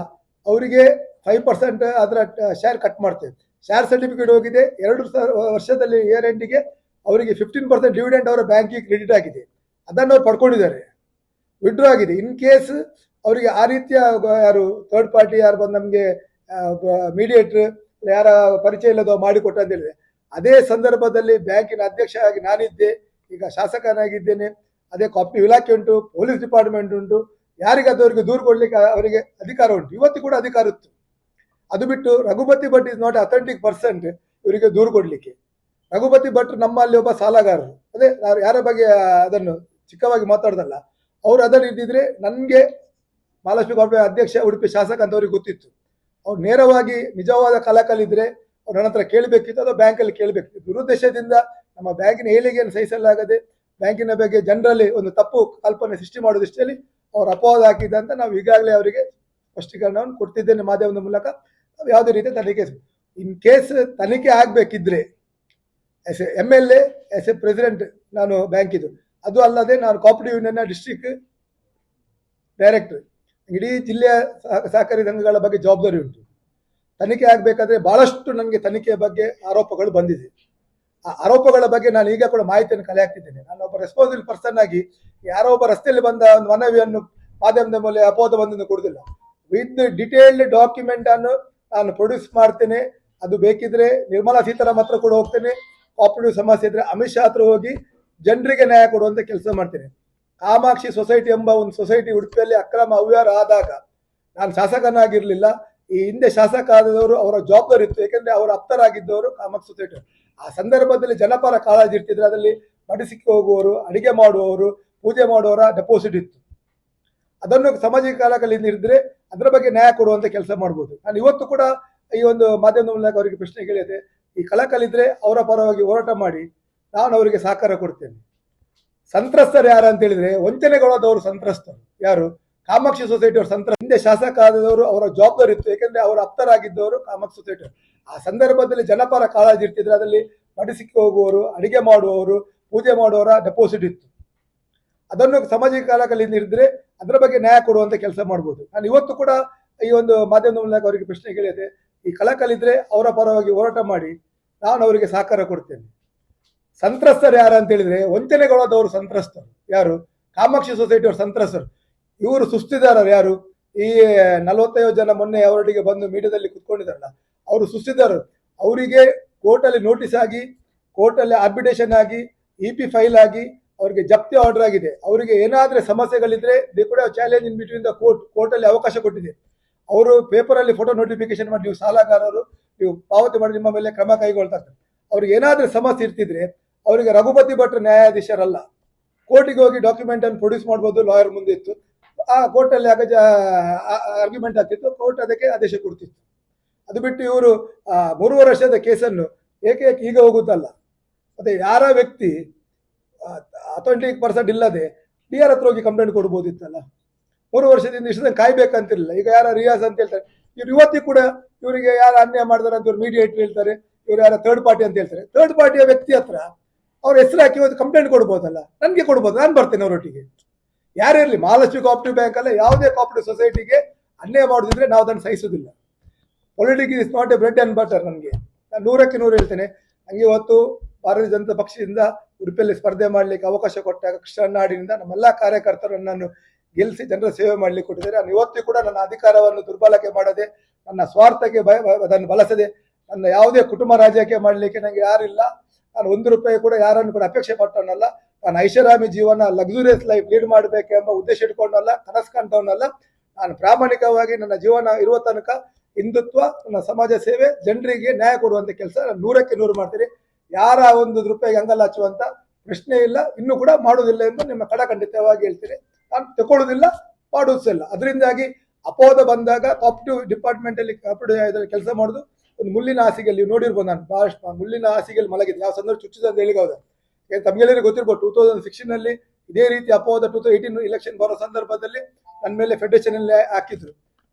ಅವರಿಗೆ 5% ಅದರ ಶೇರ್ ಕಟ್ ಮಾಡ್ತೇವೆ. ಶೇರ್ ಸರ್ಟಿಫಿಕೇಟ್ ಹೋಗಿದೆ. 2 ವರ್ಷದಲ್ಲಿ ಇಯರ್ ಎಂಡಿಗೆ ಅವರಿಗೆ 15% ಡಿವಿಡೆಂಡ್ ಅವರ ಬ್ಯಾಂಕಿಗೆ ಕ್ರೆಡಿಟ್ ಆಗಿದೆ. ಅದನ್ನು ಅವ್ರು ಪಡ್ಕೊಂಡಿದ್ದಾರೆ, ವಿಡ್ರಾ ಆಗಿದೆ. ಇನ್ ಕೇಸ್ ಅವರಿಗೆ ಆ ರೀತಿಯ ಯಾರು ಥರ್ಡ್ ಪಾರ್ಟಿ ಯಾರು ಬಂದು ನಮಗೆ ಮೀಡಿಯೇಟ್ರ್ ಯಾರ ಪರಿಚಯ ಇಲ್ಲದೋ ಮಾಡಿಕೊಟ್ಟ ಅಂತ ಹೇಳಿದೆ, ಅದೇ ಸಂದರ್ಭದಲ್ಲಿ ಬ್ಯಾಂಕಿನ ಅಧ್ಯಕ್ಷ ಆಗಿ ನಾನಿದ್ದೆ, ಈಗ ಶಾಸಕನಾಗಿದ್ದೇನೆ, ಅದೇ ಕಾಪರೇಟಿವ್ ಇಲಾಖೆ ಉಂಟು, ಪೊಲೀಸ್ ಡಿಪಾರ್ಟ್ಮೆಂಟ್ ಉಂಟು, ಯಾರಿಗಾದವರಿಗೆ ದೂರು ಕೊಡಲಿಕ್ಕೆ ಅವರಿಗೆ ಅಧಿಕಾರ ಉಂಟು, ಇವತ್ತು ಕೂಡ ಅಧಿಕಾರ ಇತ್ತು. ಅದು ಬಿಟ್ಟು Raghupati Bhat is not authentic person ಇವರಿಗೆ ದೂರು ಕೊಡಲಿಕ್ಕೆ. ರಘುಪತಿ ಭಟ್ ನಮ್ಮಲ್ಲಿ ಒಬ್ಬ ಸಾಲಗಾರರು, ಅದೇ ಯಾರ ಬಗ್ಗೆ ಅದನ್ನು ಚಿಕ್ಕವಾಗಿ ಮಾತಾಡೋದಲ್ಲ, ಅವರು ಅದನ್ನು ಇದ್ದಿದ್ರೆ ನನಗೆ ಮಹಾಲಕ್ಷ್ಮಿ ಕೋಆಪರೇಟಿವ್ ಅಧ್ಯಕ್ಷ, ಉಡುಪಿ ಶಾಸಕ ಅಂತವ್ರಿಗೆ ಗೊತ್ತಿತ್ತು. ಅವ್ರು ನೇರವಾಗಿ ನಿಜವಾದ ಕಲಾಕಲಿದ್ರೆ ಅವ್ರು ನನ್ನ ಹತ್ರ ಕೇಳಬೇಕಿತ್ತು, ಅಥವಾ ಬ್ಯಾಂಕಲ್ಲಿ ಕೇಳಬೇಕಿತ್ತು. ದುರುದ್ದೇಶದಿಂದ ನಮ್ಮ ಬ್ಯಾಂಕಿನ ಏಳಿಗೆಯನ್ನು ಸಹಿಸಲಾಗದೆ ಬ್ಯಾಂಕಿನ ಬಗ್ಗೆ ಜನರಲ್ಲಿ ಒಂದು ತಪ್ಪು ಕಲ್ಪನೆ ಸೃಷ್ಟಿ ಮಾಡೋ ದೃಷ್ಟಿಯಲ್ಲಿ ಅವ್ರು ಅಪವಾದ ಹಾಕಿದ್ದಂತ ನಾವು ಈಗಾಗಲೇ ಅವರಿಗೆ ಸ್ಪಷ್ಟೀಕರಣವನ್ನು ಕೊಡ್ತಿದ್ದೇನೆ ಮಾಧ್ಯಮದ ಮೂಲಕ. ನಾವು ಯಾವುದೇ ರೀತಿಯ ತನಿಖೆ, ಇನ್ ಕೇಸ್ ತನಿಖೆ ಆಗಬೇಕಿದ್ರೆ as a MLA, as a president ನಾನು ಬ್ಯಾಂಕಿದು, ಅದು ಅಲ್ಲದೆ ನಾನು ಕಾಪರೇಟಿವ್ ಯೂನಿಯನ್ನ ಡಿಸ್ಟ್ರಿಕ್ಟ್ ಡೈರೆಕ್ಟರ್, ಇಡೀ ಜಿಲ್ಲೆಯ ಸಹಕಾರಿ ಸಂಘಗಳ ಬಗ್ಗೆ ಜವಾಬ್ದಾರಿ ಉಂಟು. ತನಿಖೆ ಆಗಬೇಕಾದ್ರೆ ಭಾಳಷ್ಟು ನನಗೆ ತನಿಖೆಯ ಬಗ್ಗೆ ಆರೋಪಗಳು ಬಂದಿದೆ. ಆ ಆರೋಪಗಳ ಬಗ್ಗೆ ನಾನು ಈಗ ಕೂಡ ಮಾಹಿತಿಯನ್ನು ಕಲೆ ಹಾಕ್ತಿದ್ದೇನೆ. ನಾನು ಒಬ್ಬ ರೆಸ್ಪಾನ್ಸಿಬಲ್ ಪರ್ಸನ್ ಆಗಿ ಯಾರೋ ಒಬ್ಬ ರಸ್ತೆಯಲ್ಲಿ ಬಂದ ಒಂದು ಮನವಿಯನ್ನು ಮಾಧ್ಯಮದ ಮೇಲೆ ಅಪವಾದ ಬಂದನ್ನು ಕೊಡುವುದಿಲ್ಲ. ವಿತ್ ಡಿಟೇಲ್ಡ್ ಡಾಕ್ಯುಮೆಂಟ್ ಅನ್ನು ನಾನು ಪ್ರೊಡ್ಯೂಸ್ ಮಾಡ್ತೇನೆ. ಅದು ಬೇಕಿದ್ರೆ ನಿರ್ಮಲಾ ಸೀತಾರಾಮನ್ ಹತ್ರ ಕೂಡ ಹೋಗ್ತೇನೆ. ಕಾಪರೇಟಿವ್ ಸಮಸ್ಯೆ ಇದ್ರೆ ಅಮಿತ್ ಶಾ ಹತ್ರ ಹೋಗಿ ಜನರಿಗೆ ನ್ಯಾಯ ಕೊಡುವಂಥ ಕೆಲಸ ಮಾಡ್ತೇನೆ. ಕಾಮಾಕ್ಷಿ ಸೊಸೈಟಿ ಎಂಬ ಒಂದು ಸೊಸೈಟಿ ಉಡುಪಿಯಲ್ಲಿ ಅಕ್ರಮ ಅವ್ಯವಹಾರ ಆದಾಗ ನಾನು ಶಾಸಕನಾಗಿರಲಿಲ್ಲ. ಈ ಹಿಂದೆ ಶಾಸಕ ಆದವರು ಅವರ ಜವಾಬ್ದಾರಿ ಇತ್ತು, ಯಾಕಂದ್ರೆ ಅವರ ಆಪ್ತರಾಗಿದ್ದವರು ಕಾಮಾಕ್ಷಿ ಸೊಸೈಟಿ. ಆ ಸಂದರ್ಭದಲ್ಲಿ ಜನಪರ ಕಾಳಜಿ ಇರ್ತಿದ್ರೆ ಅದರಲ್ಲಿ ಮಡಿಸಿಕ್ಕೆ ಹೋಗುವವರು, ಅಡಿಗೆ ಮಾಡುವವರು, ಪೂಜೆ ಮಾಡುವವರ ಡೆಪಾಸಿಟ್ ಇತ್ತು. ಅದನ್ನು ಸಾಮಾಜಿಕ ಕಾಲಕಲಿಂದ ಇರಿದ್ರೆ ಅದರ ಬಗ್ಗೆ ನ್ಯಾಯ ಕೊಡುವಂತ ಕೆಲಸ ಮಾಡ್ಬೋದು. ನಾನು ಇವತ್ತು ಕೂಡ ಈ ಒಂದು ಮಾಧ್ಯಮದ ಮೂಲಕ ಅವರಿಗೆ ಪ್ರಶ್ನೆ ಕೇಳಿದೆ, ಈ ಕಳಕಲಿದ್ರೆ ಅವರ ಪರವಾಗಿ ಹೋರಾಟ ಮಾಡಿ, ನಾನು ಅವರಿಗೆ ಸಹಕಾರ ಕೊಡ್ತೇನೆ. ಸಂತ್ರಸ್ತರು ಯಾರು ಅಂತ ಹೇಳಿದ್ರೆ ವಂಚನೆಗೊಳದವರು ಸಂತ್ರಸ್ತರು. ಯಾರು? ಕಾಮಾಕ್ಷಿ ಸೊಸೈಟಿ ಅವರು ಸಂತ್ರ. ಹಿಂದೆ ಶಾಸಕ ಆದವರು ಅವರ ಜವಾಬ್ದಾರಿ ಇತ್ತು, ಯಾಕಂದ್ರೆ ಅವರ ಆಪ್ತರಾಗಿದ್ದವರು ಕಾಮಾಕ್ಷಿ ಸೊಸೈಟಿ. ಆ ಸಂದರ್ಭದಲ್ಲಿ ಜನಪರ ಕಾಳಜಿ ಇರ್ತಿದ್ರೆ ಅದರಲ್ಲಿ ಮಡಿಸಿಕ್ಕೆ ಹೋಗುವವರು, ಅಡಿಗೆ ಮಾಡುವವರು, ಪೂಜೆ ಮಾಡುವವರ ಡೆಪಾಸಿಟ್ ಇತ್ತು. ಅದನ್ನು ಸಾಮಾಜಿಕ ಕಾಲಕಲಿಂದ ಇರಿದ್ರೆ ಅದರ ಬಗ್ಗೆ ನ್ಯಾಯ ಕೊಡುವಂತ ಕೆಲಸ ಮಾಡ್ಬೋದು. ನಾನು ಇವತ್ತು ಕೂಡ ಈ ಒಂದು ಮಾಧ್ಯಮದ ಮೂಲಕ ಅವರಿಗೆ ಪ್ರಶ್ನೆ ಕೇಳಿದೆ, ಈ ಕಳಕಲಿದ್ರೆ ಅವರ ಪರವಾಗಿ ಹೋರಾಟ ಮಾಡಿ, ನಾನು ಅವರಿಗೆ ಸಹಕಾರ ಕೊಡ್ತೇನೆ. ಸಂತ್ರಸ್ತರು ಯಾರು ಅಂತ ಹೇಳಿದ್ರೆ ವಂಚನೆಗೊಳದವರು ಸಂತ್ರಸ್ತರು. ಯಾರು? ಕಾಮಾಕ್ಷಿ ಸೊಸೈಟಿ ಅವರು ಸಂತ್ರಸ್ತರು. ಇವರು ಸುಸ್ತಿದಾರರು. ಯಾರು? ಈ 45 ಜನ ಮೊನ್ನೆ ಅವರೊಟ್ಟಿಗೆ ಬಂದು ಮೀಡಿಯಾದಲ್ಲಿ ಕುತ್ಕೊಂಡಿದ್ದಾರಲ್ಲ, ಅವರು ಸುಸ್ತಿದಾರರು. ಅವರಿಗೆ ಕೋರ್ಟಲ್ಲಿ ನೋಟಿಸ್ ಆಗಿ, ಕೋರ್ಟಲ್ಲಿ ಆರ್ಬಿಟ್ರೇಷನ್ ಆಗಿ, EP ಫೈಲ್ ಆಗಿ, ಅವರಿಗೆ ಜಪ್ತಿ ಆರ್ಡರ್ ಆಗಿದೆ. ಅವರಿಗೆ ಏನಾದ್ರೆ ಸಮಸ್ಯೆಗಳಿದ್ರೆ ದೇ ಕೂಡ ಚಾಲೆಂಜ್ ಇನ್ ಬಿಟ್ವೀನ್ ದ ಕೋರ್ಟಲ್ಲಿ ಅವಕಾಶ ಕೊಟ್ಟಿದೆ. ಅವರು ಪೇಪರಲ್ಲಿ ಫೋಟೋ ನೋಟಿಫಿಕೇಶನ್ ಮಾಡಿ, ನೀವು ಸಾಲಗಾರರು, ನೀವು ಪಾವತಿ ಮಾಡಿ, ನಿಮ್ಮ ಮೇಲೆ ಕ್ರಮ ಕೈಗೊಳ್ತಾ ಇರ್ತಾರೆ. ಅವ್ರಿಗೆ ಏನಾದ್ರೂ ಸಮಸ್ಯೆ ಇರ್ತಿದ್ರೆ ಅವರಿಗೆ ರಘುಪತಿ ಭಟ್ರು ನ್ಯಾಯಾಧೀಶರಲ್ಲ, ಕೋರ್ಟಿಗೆ ಹೋಗಿ ಡಾಕ್ಯುಮೆಂಟ್ ಅನ್ನು ಪ್ರೊಡ್ಯೂಸ್ ಮಾಡ್ಬೋದು. ಲಾಯರ್ ಮುಂದೆ ಇತ್ತು, ಆ ಕೋರ್ಟಲ್ಲಿ ಆಗ ಆರ್ಗ್ಯುಮೆಂಟ್ ಆಗ್ತಿತ್ತು, ಕೋರ್ಟ್ ಅದಕ್ಕೆ ಆದೇಶ ಕೊಡ್ತಿತ್ತು. ಅದು ಬಿಟ್ಟು ಇವರು 3 ವರ್ಷದ ಕೇಸನ್ನು ಏಕೆ ಈಗ ಹೋಗುತ್ತಲ್ಲ. ಮತ್ತೆ ಯಾರ ವ್ಯಕ್ತಿ 20% ಇಲ್ಲದೆ DR ಹತ್ರ ಹೋಗಿ ಕಂಪ್ಲೇಂಟ್ ಕೊಡ್ಬೋದಿತ್ತಲ್ಲ. 3 ವರ್ಷದಿಂದ ಇಷ್ಟ ಕಾಯ್ಬೇಕಂತಿರಲಿಲ್ಲ. ಈಗ ಯಾರ ರಿಯಾಜ್ ಅಂತ ಹೇಳ್ತಾರೆ, ಇವ್ರು ಇವತ್ತಿಗೆ ಕೂಡ ಇವರಿಗೆ ಯಾರು ಅನ್ಯಾಯ ಮಾಡಿದಾರೆ ಅಂತ ಇವ್ರು ಮೀಡಿಯೇಟರ್ ಹೇಳ್ತಾರೆ, ಇವ್ರು ಯಾರ ಥರ್ಡ್ ಪಾರ್ಟಿ ಅಂತ ಹೇಳ್ತಾರೆ. ಥರ್ಡ್ ಪಾರ್ಟಿಯ ವ್ಯಕ್ತಿ ಹತ್ರ ಅವ್ರ ಹೆಸರು ಹಾಕಿ ಇವತ್ತು ಕಂಪ್ಲೇಂಟ್ ಕೊಡ್ಬೋದಲ್ಲ, ನನಗೆ ಕೊಡ್ಬೋದು, ನಾನು ಬರ್ತೇನೆ ಅವರೊಟ್ಟಿಗೆ. ಯಾರೇ ಇರಲಿ, ಮಹಾಲಕ್ಷ್ಮಿ ಕೋಆಪರೇಟಿವ್ ಬ್ಯಾಂಕ್ ಅಲ್ಲ, ಯಾವುದೇ ಕೋಆಪರೇಟಿವ್ ಸೊಸೈಟಿಗೆ ಅನ್ಯಾಯ ಮಾಡೋದಿದ್ರೆ ನಾವು ಅದನ್ನು ಸಹಿಸೋದಿಲ್ಲ. Politics is not a bread and butter. ನನಗೆ ನಾನು 100ಕ್ಕೆ 100 ಹೇಳ್ತೇನೆ. ನನಗೆ ಇವತ್ತು ಭಾರತೀಯ ಜನತಾ ಪಕ್ಷದಿಂದ ಉಡುಪಿಯಲ್ಲಿ ಸ್ಪರ್ಧೆ ಮಾಡಲಿಕ್ಕೆ ಅವಕಾಶ ಕೊಟ್ಟಾಗ ಕೃಷ್ಣನಾಡಿನಿಂದ ನಮ್ಮೆಲ್ಲ ಕಾರ್ಯಕರ್ತರು ನನ್ನನ್ನು ಗೆಲ್ಲಿಸಿ ಜನರ ಸೇವೆ ಮಾಡಲಿಕ್ಕೆ ಕೊಟ್ಟಿದ್ದಾರೆ. ನಾನು ಇವತ್ತು ಕೂಡ ನನ್ನ ಅಧಿಕಾರವನ್ನು ದುರ್ಬಳಕೆ ಮಾಡದೆ, ನನ್ನ ಸ್ವಾರ್ಥಕ್ಕೆ ಅದನ್ನು ಬಳಸದೆ, ನನ್ನ ಯಾವುದೇ ಕುಟುಂಬ ರಾಜಕೀಯ ಮಾಡಲಿಕ್ಕೆ ನನಗೆ ಯಾರಿಲ್ಲ. ನಾನು 1 ರೂಪಾಯಿ ಕೂಡ ಯಾರನ್ನು ಕೂಡ ಅಪೇಕ್ಷೆ ಪಟ್ಟವನಲ್ಲ. ನಾನು ಐಷಾರಾಮಿ ಜೀವನ, ಲಕ್ಸುರಿಯಸ್ ಲೈಫ್ ಲೀಡ್ ಮಾಡಬೇಕೆಂಬ ಉದ್ದೇಶ ಇಟ್ಕೊಂಡಲ್ಲ, ಕನಸು ಕಂಡವನಲ್ಲ. ನಾನು ಪ್ರಾಮಾಣಿಕವಾಗಿ ನನ್ನ ಜೀವನ ಇರುವ ತನಕ ಹಿಂದುತ್ವ, ನನ್ನ ಸಮಾಜ ಸೇವೆ, ಜನರಿಗೆ ನ್ಯಾಯ ಕೊಡುವಂತ ಕೆಲಸ ನಾನು 100ಕ್ಕೆ 100 ಮಾಡ್ತೀನಿ. ಯಾರ 1 ರೂಪಾಯಿಗೆ ಅಂಗಲ್ ಹಚ್ಚುವಂತ ಪ್ರಶ್ನೆ ಇಲ್ಲ, ಇನ್ನೂ ಕೂಡ ಮಾಡುವುದಿಲ್ಲ ಎಂದು ನಿಮ್ಮ ಕಡಖಂಡಿತವಾಗಿ ಹೇಳ್ತೀನಿ. ನಾನು ತಗೊಳ್ಳೋದಿಲ್ಲ, ಮಾಡುವುದಿಲ್ಲ. ಅದರಿಂದಾಗಿ ಅಪವಾದ ಬಂದಾಗ ಕಾಪರೇಟಿವ್ ಡಿಪಾರ್ಟ್ಮೆಂಟ್ ಅಲ್ಲಿ ಕೆಲಸ ಮಾಡುದು ಒಂದು ಮುಳ್ಳಿನ ಹಾಸಿಗೆಯಲ್ಲಿ ನೋಡಿರ್ಬೋದು. ನಾನು ಬಹಳಷ್ಟು ಮುಳ್ಳಿನ ಹಾಸಿಗೆಯಲ್ಲಿ ಮಲಗಿದೆ. ಯಾವ ಸಂದರ್ಭ ಚುಚ್ಚಿದೆ ಅಂತ ಹೇಳಿದ ತಮಗೆಲ್ಲರಿಗೂ ಗೊತ್ತಿರ್ಬೋದು. 2016 ಇದೇ ರೀತಿ ಅಪವಾದ 2018 ಇಲೆಕ್ಷನ್ ಬರೋ ಸಂದರ್ಭದಲ್ಲಿ ನನ್ನ ಮೇಲೆ ಫೆಡರೇಷನ್ ಅಲ್ಲಿ ಹಾಕಿದ್ರು.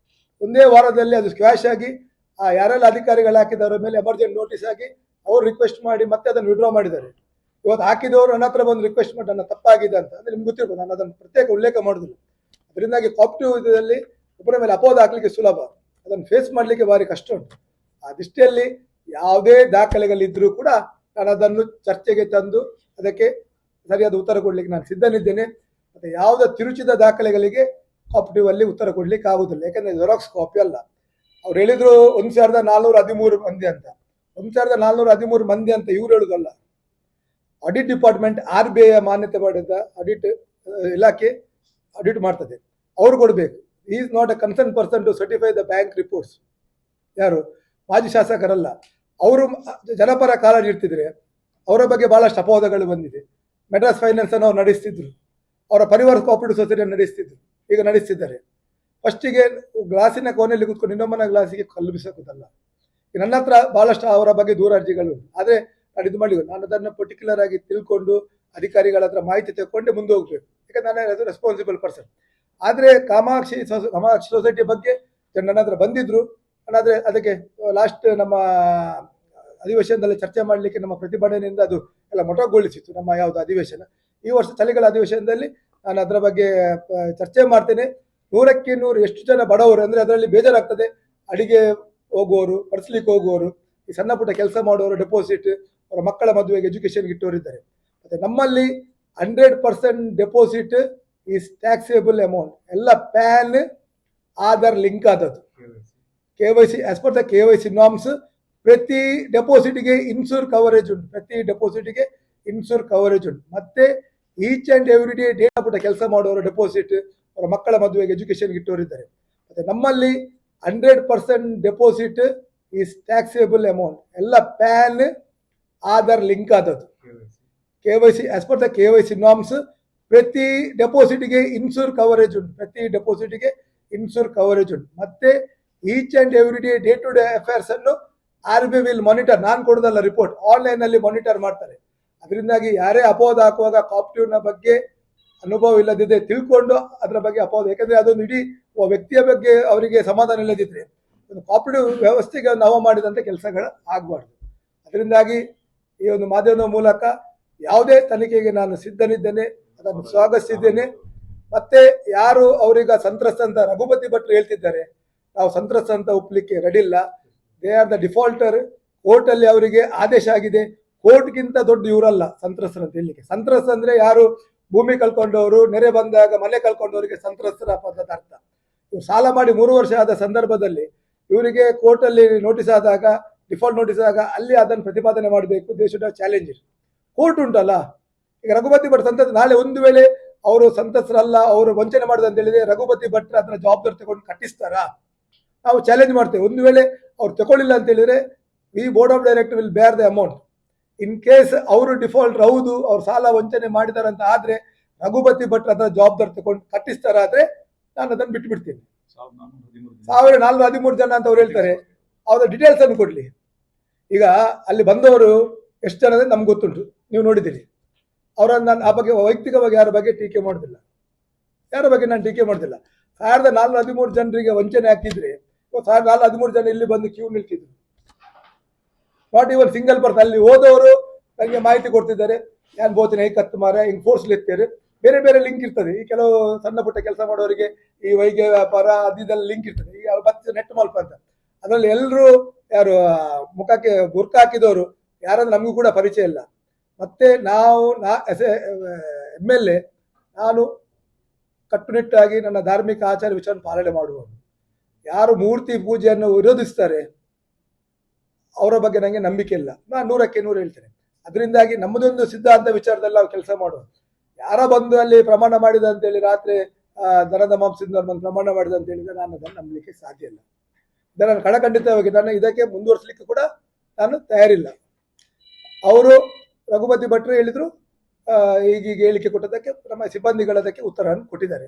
ಒಂದೇ ವಾರದಲ್ಲಿ ಅದು ಸ್ಕ್ವಾಶ್ ಆಗಿ ಯಾರೆಲ್ಲ ಅಧಿಕಾರಿಗಳು ಹಾಕಿದವರ ಮೇಲೆ ಎಮರ್ಜೆಂಟ್ ನೋಟಿಸ್ ಆಗಿ ಅವ್ರು ರಿಕ್ವೆಸ್ಟ್ ಮಾಡಿ ಮತ್ತೆ ಅದನ್ನು ವಿಡ್ರಾ ಮಾಡಿದ್ದಾರೆ. ಇವತ್ತು ಹಾಕಿದವರು ನನ್ನ ಹತ್ರ ಬಂದು ರಿಕ್ವೆಸ್ಟ್ ಮಾಡಿ ನನ್ನ ತಪ್ಪಾಗಿದೆ ಅಂತ ಅಂದ್ರೆ ನಿಮ್ಗೆ ಗೊತ್ತಿರ್ಬೋದು, ನಾನು ಅದನ್ನು ಪ್ರತ್ಯೇಕ ಉಲ್ಲೇಖ ಮಾಡುದಿಲ್ಲ. ಅದರಿಂದಾಗಿ ಕಾಪರೇಟಿವ್ ಇದರಲ್ಲಿ ಒಬ್ಬರ ಮೇಲೆ ಅಪವಾದ ಹಾಕ್ಲಿಕ್ಕೆ ಸುಲಭ, ಅದನ್ನು ಫೇಸ್ ಮಾಡಲಿಕ್ಕೆ ಭಾರಿ ಕಷ್ಟ ಉಂಟು. ಆ ದೃಷ್ಟಿಯಲ್ಲಿ ಯಾವುದೇ ದಾಖಲೆಗಳಿದ್ರೂ ಕೂಡ ನಾನು ಅದನ್ನು ಚರ್ಚೆಗೆ ತಂದು ಅದಕ್ಕೆ ಸರಿಯಾದ ಉತ್ತರ ಕೊಡ್ಲಿಕ್ಕೆ ನಾನು ಸಿದ್ಧನಿದ್ದೇನೆ. ಮತ್ತೆ ಯಾವುದೇ ತಿರುಚಿದ ದಾಖಲೆಗಳಿಗೆ ಕಾಪರೇಟಿವ್ ಅಲ್ಲಿ ಉತ್ತರ ಕೊಡ್ಲಿಕ್ಕೆ ಆಗುದಿಲ್ಲ, ಯಾಕಂದ್ರೆ ಜೆರಾಕ್ಸ್ ಕಾಪಿ ಅಲ್ಲ. ಅವ್ರು ಹೇಳಿದ್ರು 1413 ಮಂದಿ ಅಂತ. 1413 ಮಂದಿ ಅಂತ ಇವ್ರು ಹೇಳುದಲ್ಲ. ಆಡಿಟ್ ಡಿಪಾರ್ಟ್ಮೆಂಟ್ RBI ಮಾನ್ಯತೆ ಪಡೆದ ಆಡಿಟ್ ಇಲಾಖೆ ಆಡಿಟ್ ಮಾಡ್ತದೆ, ಅವ್ರು ಕೊಡ್ಬೇಕು. Is not a concern person to certify the bank reports. ಯಾರು? ಮಾಜಿ ಶಾಸಕರಲ್ಲ. ಅವರು ಜನಪರ ಕಾಳಜಿ ಇರ್ತಿದ್ರೆ ಅವರ ಬಗ್ಗೆ ಬಹಳಷ್ಟು ಅಪವಾದಗಳು ಬಂದಿದೆ. ಮೆಡ್ರಾಸ್ ಫೈನಾನ್ಸ್ ಅನ್ನು ಅವ್ರು ನಡೆಸ್ತಿದ್ರು, ಅವರ ಪರಿವಾರ ಕೋಆಪರೇಟಿವ್ ಸೊಸೈಟಿ ನಡೆಸ್ತಿದ್ರು, ಈಗ ನಡೆಸ್ತಿದ್ದಾರೆ. ಫಸ್ಟಿಗೆ ಗ್ಲಾಸಿನ ಕೋಣೆಯಲ್ಲಿ ಕೂತ್ಕೊಂಡು ಇನ್ನೊಮ್ಮನ ಗ್ಲಾಸಿಗೆ ಕಲ್ಲು ಬಿಸಾಕುದಲ್ಲ. ನನ್ನ ಹತ್ರ ಬಹಳಷ್ಟು ಅವರ ಬಗ್ಗೆ ದೂರ ಅರ್ಜಿಗಳು ಉಂಟು. ಆದರೆ ನಾನು ಇದು ಮಾಡಿ ನಾನು ಅದನ್ನು ಪರ್ಟಿಕ್ಯುಲರ್ ಆಗಿ ತಿಳ್ಕೊಂಡು ಅಧಿಕಾರಿಗಳ ಹತ್ರ ಮಾಹಿತಿ ತಗೊಂಡೆ ಮುಂದೆ ಹೋಗ್ಬೇಕು, ಯಾಕಂದ್ರೆ ನಾನು ಅದು ರೆಸ್ಪಾನ್ಸಿಬಲ್ ಪರ್ಸನ್. ಆದರೆ ಕಾಮಾಕ್ಷಿ ಸೊಸೈಟಿ ಬಗ್ಗೆ ನನ್ನ ಹತ್ರ ಬಂದಿದ್ರು. ಆದರೆ ಅದಕ್ಕೆ ಲಾಸ್ಟ್ ನಮ್ಮ ಅಧಿವೇಶನದಲ್ಲಿ ಚರ್ಚೆ ಮಾಡಲಿಕ್ಕೆ ನಮ್ಮ ಪ್ರತಿಭಟನೆಯಿಂದ ಅದು ಎಲ್ಲ ಮೊಟಕುಗೊಳಿಸಿತ್ತು ನಮ್ಮ ಯಾವುದು ಅಧಿವೇಶನ. ಈ ವರ್ಷ ಚಳಿಗಾಲ ಅಧಿವೇಶನದಲ್ಲಿ ನಾನು ಅದರ ಬಗ್ಗೆ ಚರ್ಚೆ ಮಾಡ್ತೇನೆ. 100ಕ್ಕೆ 100 ಎಷ್ಟು ಜನ ಬಡವರು ಅಂದರೆ ಅದರಲ್ಲಿ ಬೇಜಾರಾಗ್ತದೆ. ಅಡಿಗೆ ಹೋಗುವವರು, ಪಡಿಸ್ಲಿಕ್ಕೆ ಹೋಗುವವರು, ಈ ಸಣ್ಣ ಪುಟ್ಟ ಕೆಲಸ ಮಾಡುವವರು, ಡೆಪಾಸಿಟ್, ಅವರ ಮಕ್ಕಳ ಮದುವೆಗೆ ಎಜುಕೇಶನ್ ಇಟ್ಟವರಿದ್ದಾರೆ. ಮತ್ತೆ ನಮ್ಮಲ್ಲಿ 100% ಡೆಪಾಸಿಟ್ ಈಸ್ ಟ್ಯಾಕ್ಸೇಬಲ್ ಅಮೌಂಟ್. ಎಲ್ಲ ಪ್ಯಾನ್ ಆಧಾರ್ ಲಿಂಕ್ ಆದದ್ದು. KYC as per the KYC norms ಪ್ರತಿ ಡೆಪಾಸಿಟ್ಗೆ ಇನ್ಶೂರ್ ಕವರೇಜ್ ಉಂಟು. ಮತ್ತೆ each and every day data ಪುಟ್ಟ ಕೆಲಸ ಮಾಡುವವರು ಡೆಪಾಸಿಟ್ ಅವರ ಮಕ್ಕಳ ಮದುವೆಗೆ ಎಜುಕೇಷನ್ಗೆ ಇಟ್ಟವರಿದ್ದಾರೆ. ಮತ್ತು ನಮ್ಮಲ್ಲಿ 100% ಡೆಪಾಸಿಟ್ ಈಸ್ ಟ್ಯಾಕ್ಸೇಬಲ್ ಅಮೌಂಟ್. ಎಲ್ಲ ಪ್ಯಾನ್ ಆಧಾರ್ ಲಿಂಕ್ ಆದದ್ದು. KYC as per the KYC norms ಪ್ರತಿ ಡೆಪಾಸಿಟ್ಗೆ ಇನ್ಸೂರ್ ಕವರೇಜ್ ಉಂಟು. ಪ್ರತಿ ಡೆಪಾಸಿಟ್ಗೆ ಇನ್ಸೂರ್ ಕವರೇಜ್ ಉಂಟು. ಮತ್ತೆ each and every day to day affairs ಅನ್ನು RBI ವಿಲ್ ಮಾನಿಟರ್. ನಾನು ಕೊಡೋದಲ್ಲ ರಿಪೋರ್ಟ್, ಆನ್ಲೈನ್ ಅಲ್ಲಿ ಮಾನಿಟರ್ ಮಾಡ್ತಾರೆ. ಅದರಿಂದಾಗಿ ಯಾರೇ ಅಪವಾದ ಹಾಕುವಾಗ ಕಾಪ್ಟಿವ್ನ ಬಗ್ಗೆ ಅನುಭವ ಇಲ್ಲದಿದೆ ತಿಳ್ಕೊಂಡು ಅದರ ಬಗ್ಗೆ ಅಪವಾದ, ಯಾಕಂದ್ರೆ ಅದೊಂದು ಇಡೀ ವ್ಯಕ್ತಿಯ ಬಗ್ಗೆ ಅವರಿಗೆ ಸಮಾಧಾನ ಇಲ್ಲದಿದ್ರೆ ಒಂದು ಕಾಪ್ಟಿವ್ ವ್ಯವಸ್ಥೆಗೆ ನಾವು ಮಾಡಿದಂಥ ಕೆಲಸಗಳು ಆಗಬಾರ್ದು. ಅದರಿಂದಾಗಿ ಈ ಒಂದು ಮಾಧ್ಯಮದ ಮೂಲಕ ಯಾವುದೇ ತನಿಖೆಗೆ ನಾನು ಸಿದ್ಧನಿದ್ದೇನೆ, ಅದನ್ನು ಸ್ವಾಗತಿಸಿದ್ದೇನೆ. ಮತ್ತೆ ಯಾರು ಅವರೀಗ ಸಂತ್ರಸ್ತ ಅಂತ ರಘುಪತಿ ಭಟ್ರು ಹೇಳ್ತಿದ್ದಾರೆ, ನಾವು ಸಂತ್ರಸ್ತ ಅಂತ ಒಪ್ಪಲಿಕ್ಕೆ ರೆಡಿ ಇಲ್ಲ. They are the defaulter. Court ಅಲ್ಲಿ ಅವರಿಗೆ ಆದೇಶ ಆಗಿದೆ. ಕೋರ್ಟ್ಗಿಂತ ದೊಡ್ಡ ಇವರಲ್ಲ ಸಂತ್ರಸ್ತರು ಅಂತ ಹೇಳಲಿಕ್ಕೆ. ಸಂತ್ರಸ್ತ ಅಂದ್ರೆ ಯಾರು ಭೂಮಿ ಕಳ್ಕೊಂಡವರು, ನೆರೆ ಬಂದಾಗ ಮನೆ ಕಳ್ಕೊಂಡವರಿಗೆ ಸಂತ್ರಸ್ತರ ಪದದ ಅರ್ಥ. ಇವರು ಸಾಲ ಮಾಡಿ 3 ವರ್ಷ ಆದ ಸಂದರ್ಭದಲ್ಲಿ ಇವರಿಗೆ ಕೋರ್ಟಲ್ಲಿ ನೋಟಿಸ್ ಆದಾಗ, ಡಿಫಾಲ್ಟ್ ನೋಟಿಸ್ ಆದಾಗ ಅಲ್ಲಿ ಅದನ್ನು ಪ್ರತಿಪಾದನೆ ಮಾಡಬೇಕು. They should have challenge. Court ಉಂಟಲ್ಲ. ಈಗ ರಘುಪತಿ ಭಟ್ ಸಂತಸ ನಾಳೆ ಒಂದು ವೇಳೆ ಅವರು ಸಂತಸರಲ್ಲ, ಅವರು ವಂಚನೆ ಮಾಡಿದ ಅಂತ ಹೇಳಿದ್ರೆ ರಘುಪತಿ ಭಟ್ರ ಅದರ ಜವಾಬ್ದಾರಿ ತಗೊಂಡು ಕಟ್ಟಿಸ್ತಾರಾ? ನಾವು ಚಾಲೆಂಜ್ ಮಾಡ್ತೇವೆ. ಒಂದು ವೇಳೆ ಅವ್ರು ತಗೊಳ್ಳಿಲ್ಲ ಅಂತ ಹೇಳಿದ್ರೆ we board of director will bear the amount. In case ಅವರು ಡಿಫಾಲ್ಟ್ ಹೌದು, ಅವ್ರು ಸಾಲ ವಂಚನೆ ಮಾಡಿದಾರೆ ಅಂತ ಆದ್ರೆ ರಘುಪತಿ ಭಟ್ರ ಅದರ ಜವಾಬ್ದಾರಿ ತಗೊಂಡು ಕಟ್ಟಿಸ್ತಾರಾದ್ರೆ ನಾನು ಅದನ್ನು ಬಿಟ್ಟು ಬಿಡ್ತೀನಿ. 1413 ಜನ ಅಂತ ಅವ್ರು ಹೇಳ್ತಾರೆ. ಅವರ ಡೀಟೇಲ್ಸ್ ಅನ್ನು ಕೊಡ್ಲಿ. ಈಗ ಅಲ್ಲಿ ಬಂದವರು ಎಷ್ಟು ಜನ ಅಂದ್ರೆ ನಮ್ಗೆ ಗೊತ್ತುಂಟು, ನೀವು ನೋಡಿದ್ದೀರಿ. ಅವರನ್ನು ನಾನು ಆ ಬಗ್ಗೆ ವೈಯಕ್ತಿಕವಾಗಿ ಯಾರ ಬಗ್ಗೆ ಟೀಕೆ ಮಾಡೋದಿಲ್ಲ. ಯಾರ ಬಗ್ಗೆ ನಾನು ಟೀಕೆ ಮಾಡೋದಿಲ್ಲ. 1413 ಜನರಿಗೆ ವಂಚನೆ ಹಾಕಿದ್ರೆ 1413 ಜನ ಇಲ್ಲಿ ಬಂದು ಕ್ಯೂ ನಿಲ್ತಿದ್ರು. Not even single person. ಅಲ್ಲಿ ಹೋದವರು ನನಗೆ ಮಾಹಿತಿ ಕೊಡ್ತಿದ್ದಾರೆ, ನಾನು ಬೋತಿನ ಹೇಗೆ ಮಾರ ಹಿಂಗೆ ಫೋರ್ಸ್ಲಿರ್ತಾರೆ. ಬೇರೆ ಬೇರೆ ಲಿಂಕ್ ಇರ್ತದೆ. ಈ ಕೆಲವು ಸಣ್ಣ ಪುಟ್ಟ ಕೆಲಸ ಮಾಡೋರಿಗೆ ಈ ವೈದ್ಯ ವ್ಯಾಪಾರ ಅದಿದೆಲ್ಲ ಲಿಂಕ್ ಇರ್ತದೆ. ಈಗ ಮತ್ತೆ ನೆಟ್ ಮಲ್ಪ ಅಂತ ಅದರಲ್ಲಿ ಎಲ್ಲರೂ ಯಾರು ಮುಖಕ್ಕೆ ಬುರ್ಕ ಹಾಕಿದವರು ಯಾರಂದ್ರೆ ನಮಗೂ ಕೂಡ ಪರಿಚಯ ಇಲ್ಲ. ಮತ್ತೆ ನಾವು MLA ನಾನು ಕಟ್ಟುನಿಟ್ಟಾಗಿ ನನ್ನ ಧಾರ್ಮಿಕ ಆಚಾರ ವಿಚಾರ ಪಾಲನೆ ಮಾಡುವವರು. ಯಾರು ಮೂರ್ತಿ ಪೂಜೆಯನ್ನು ವಿರೋಧಿಸ್ತಾರೆ ಅವರ ಬಗ್ಗೆ ನನಗೆ ನಂಬಿಕೆ ಇಲ್ಲ. ನಾನು 100ಕ್ಕೆ 100 ಹೇಳ್ತೇನೆ. ಅದರಿಂದಾಗಿ ನಮ್ಮದೊಂದು ಸಿದ್ಧಾಂತ ವಿಚಾರದಲ್ಲಿ ನಾವು ಕೆಲಸ ಮಾಡುವ. ಯಾರ ಬಂದು ಅಲ್ಲಿ ಪ್ರಮಾಣ ಮಾಡಿದ ಅಂತೇಳಿ ರಾತ್ರಿ ದನದ ಮಾಂಸದಿಂದ ಬಂದು ಪ್ರಮಾಣ ಮಾಡಿದ ಅಂತ ಹೇಳಿದ್ರೆ ನಾನು ಅದನ್ನು ನಂಬಲಿಕ್ಕೆ ಸಾಧ್ಯ ಇಲ್ಲ. ಇದನ್ನು ಕಡಖಂಡಿತವಾಗಿ ನಾನು ಇದಕ್ಕೆ ಮುಂದುವರಿಸಲಿಕ್ಕೆ ಕೂಡ ನಾನು ತಯಾರಿಲ್ಲ. ಅವರು ರಘುಪತಿ ಭಟ್ರು ಹೇಳಿದ್ರು, ಈಗೀಗ ಹೇಳಿಕೆ ಕೊಟ್ಟದಕ್ಕೆ ನಮ್ಮ ಸಿಬ್ಬಂದಿಗಳದಕ್ಕೆ ಉತ್ತರವನ್ನು ಕೊಟ್ಟಿದ್ದಾರೆ.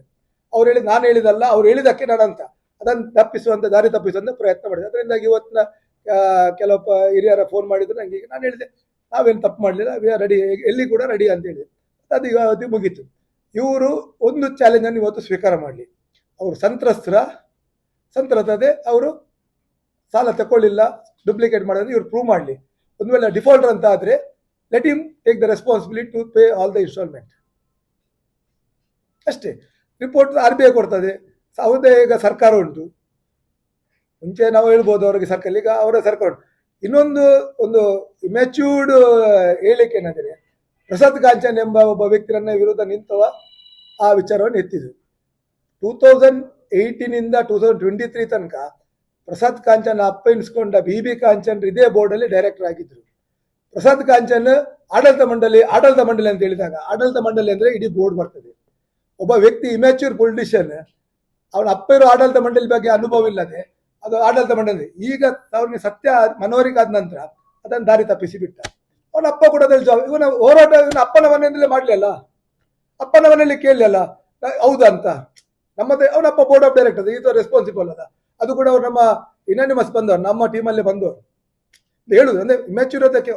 ಅವ್ರು ಹೇಳಿದ ನಾನು ಹೇಳಿದಲ್ಲ, ಅವ್ರು ಹೇಳಿದಕ್ಕೆ ನಾನಂತ ಅದನ್ನು ತಪ್ಪಿಸುವಂತ ದಾರಿ ತಪ್ಪಿಸುವಂತ ಪ್ರಯತ್ನ ಮಾಡಿದೆ. ಅದರಿಂದಾಗಿ ಇವತ್ತಿನ ಕೆಲವು ಹಿರಿಯರ ಫೋನ್ ಮಾಡಿದ್ರು ನನಗೆ. ನಾನು ಹೇಳಿದೆ ನಾವೇನು ತಪ್ಪು ಮಾಡಲಿಲ್ಲ, ವಿ ಆರ್ ರೆಡಿ, ಎಲ್ಲಿ ಕೂಡ ರೆಡಿ ಅಂತ ಹೇಳಿದೆ. ಅದು ಇವತ್ತು ಮುಗೀತು. ಇವರು ಒಂದು ಚಾಲೆಂಜನ್ನು ಇವತ್ತು ಸ್ವೀಕಾರ ಮಾಡಲಿ. ಅವರು ಸಂತ್ರಸ್ತದೆ, ಅವರು ಸಾಲ ತಗೊಳ್ಳಿಲ್ಲ, ಡೂಪ್ಲಿಕೇಟ್ ಮಾಡೋದು ಇವ್ರು ಪ್ರೂವ್ ಮಾಡಲಿ. ಒಂದು ವೇಳೆ ಡಿಫಾಲ್ಟರ್ ಅಂತ ಆದರೆ let him take the responsibility to pay all the instalment ಅಷ್ಟೇ. ರಿಪೋರ್ಟ್ RBI ಕೊಡ್ತದೆ. ಅವ್ರದ್ದೇ ಈಗ ಸರ್ಕಾರ ಉಂಟು. ಮುಂಚೆ ನಾವು ಹೇಳ್ಬೋದು ಅವರಿಗೆ ಸರ್ಕಾರ, ಈಗ ಅವರ ಸರ್ಕಾರ ಉಂಟು. ಇನ್ನೊಂದು ಒಂದು ಮೆಚ್ಯೂರ್ಡ್ ಹೇಳಿಕೆ ಏನಂದರೆ, ಪ್ರಸಾದ್ ಕಾಂಚನ್ ಎಂಬ ಒಬ್ಬ ವ್ಯಕ್ತಿಯನ್ನ ವಿರುದ್ಧ ನಿಂತವ ಆ ವಿಚಾರವನ್ನು ಎತ್ತಿದ್ರು. 2018 2023 ತನಕ ಪ್ರಸಾದ್ ಕಾಂಚನ್ ಅಪ್ಪ ಎನಿಸ್ಕೊಂಡ BB ಕಾಂಚನ್ ಇದೇ ಬೋರ್ಡಲ್ಲಿ ಡೈರೆಕ್ಟರ್ ಆಗಿದ್ರು. ಪ್ರಸಾದ್ ಕಾಂಚನ್ ಆಡಳಿತ ಮಂಡಳಿ ಅಂತ ಹೇಳಿದಾಗ, ಆಡಳಿತ ಮಂಡಳಿ ಅಂದ್ರೆ ಇಡೀ ಬೋರ್ಡ್ ಬರ್ತದೆ. ಒಬ್ಬ ವ್ಯಕ್ತಿ ಇಮ್ಯಾಚ್ಯೂರ್ ಪೊಲಿಟಿಷಿಯನ್, ಅವನ ಅಪ್ಪ ಇರೋ ಆಡಳಿತ ಮಂಡಳಿ ಬಗ್ಗೆ ಅನುಭವ ಇಲ್ಲದೆ ಅದು ಆಡಳಿತ ಮಂಡಳಿ. ಈಗ ಅವ್ರಿಗೆ ಸತ್ಯ ಮನವರಿಕೆ ಆದ ನಂತರ ಅದನ್ನು ದಾರಿ ತಪ್ಪಿಸಿ ಬಿಟ್ಟ. ಅವನ ಅಪ್ಪ ಕೂಡ ಇವನ ಹೋರಾಟ ಇವನ ಅಪ್ಪನ ಮನೆಯಲ್ಲೇ ಮಾಡಲಿಲ್ಲ, ಅಪ್ಪನ ಮನೆಯಲ್ಲಿ ಕೇಳಲಿಲ್ಲ ಹೌದಾ ಅಂತ. ನಮ್ಮದೇ ಅವನಪ್ಪ ಬೋರ್ಡ್ ಆಫ್ ಡೈರೆಕ್ಟರ್, ಇದು ರೆಸ್ಪಾನ್ಸಿಬಲ್ ಅಲ್ಲ. ಅದು ಕೂಡ ಅವ್ರು ನಮ್ಮ ಇನಾನಿಮಸ್ ಬಂದವರು, ನಮ್ಮ ಟೀಮಲ್ಲೇ ಬಂದವರು ಹೇಳುದು. ಅಂದ್ರೆ ಇಮ್ಯಾಚ್ಯೂರ್ ಅದಕ್ಕೆ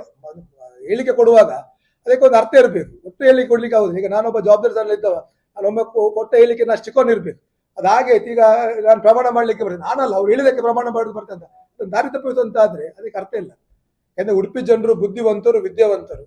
ಹೇಳಿಕೆ ಕೊಡುವಾಗ ಅದಕ್ಕೆ ಒಂದು ಅರ್ಥ ಇರಬೇಕು. ಒಟ್ಟು ಹೇಳಿಕೆ ಕೊಡ್ಲಿಕ್ಕೆ ಆಗುದು. ಈಗ ನಾನೊಬ್ಬ ಜವಾಬ್ದಾರಿ ಸ್ಥಾನ ಇದ್ದವ, ನಾನೊಮ್ಮೆ ಕೊಟ್ಟ ಹೇಳಿಕೆ ನಾನು ಚಿಕ್ಕೊಂಡಿರ್ಬೇಕು. ಅದು ಹಾಗೆ ಈಗ ನಾನು ಪ್ರಮಾಣ ಮಾಡಲಿಕ್ಕೆ ಬರ್ತೇನೆ, ನಾನಲ್ಲ ಅವ್ರು ಹೇಳಿದಕ್ಕೆ ಪ್ರಮಾಣ ಮಾಡೋದು ಬರ್ತದೆ ಅಂತ ದಾರಿ ತಪ್ಪಿಸುವಂತ ಆದ್ರೆ ಅದಕ್ಕೆ ಅರ್ಥ ಇಲ್ಲ. ಯಾಕಂದ್ರೆ ಉಡುಪಿ ಜನರು ಬುದ್ಧಿವಂತರು, ವಿದ್ಯಾವಂತರು.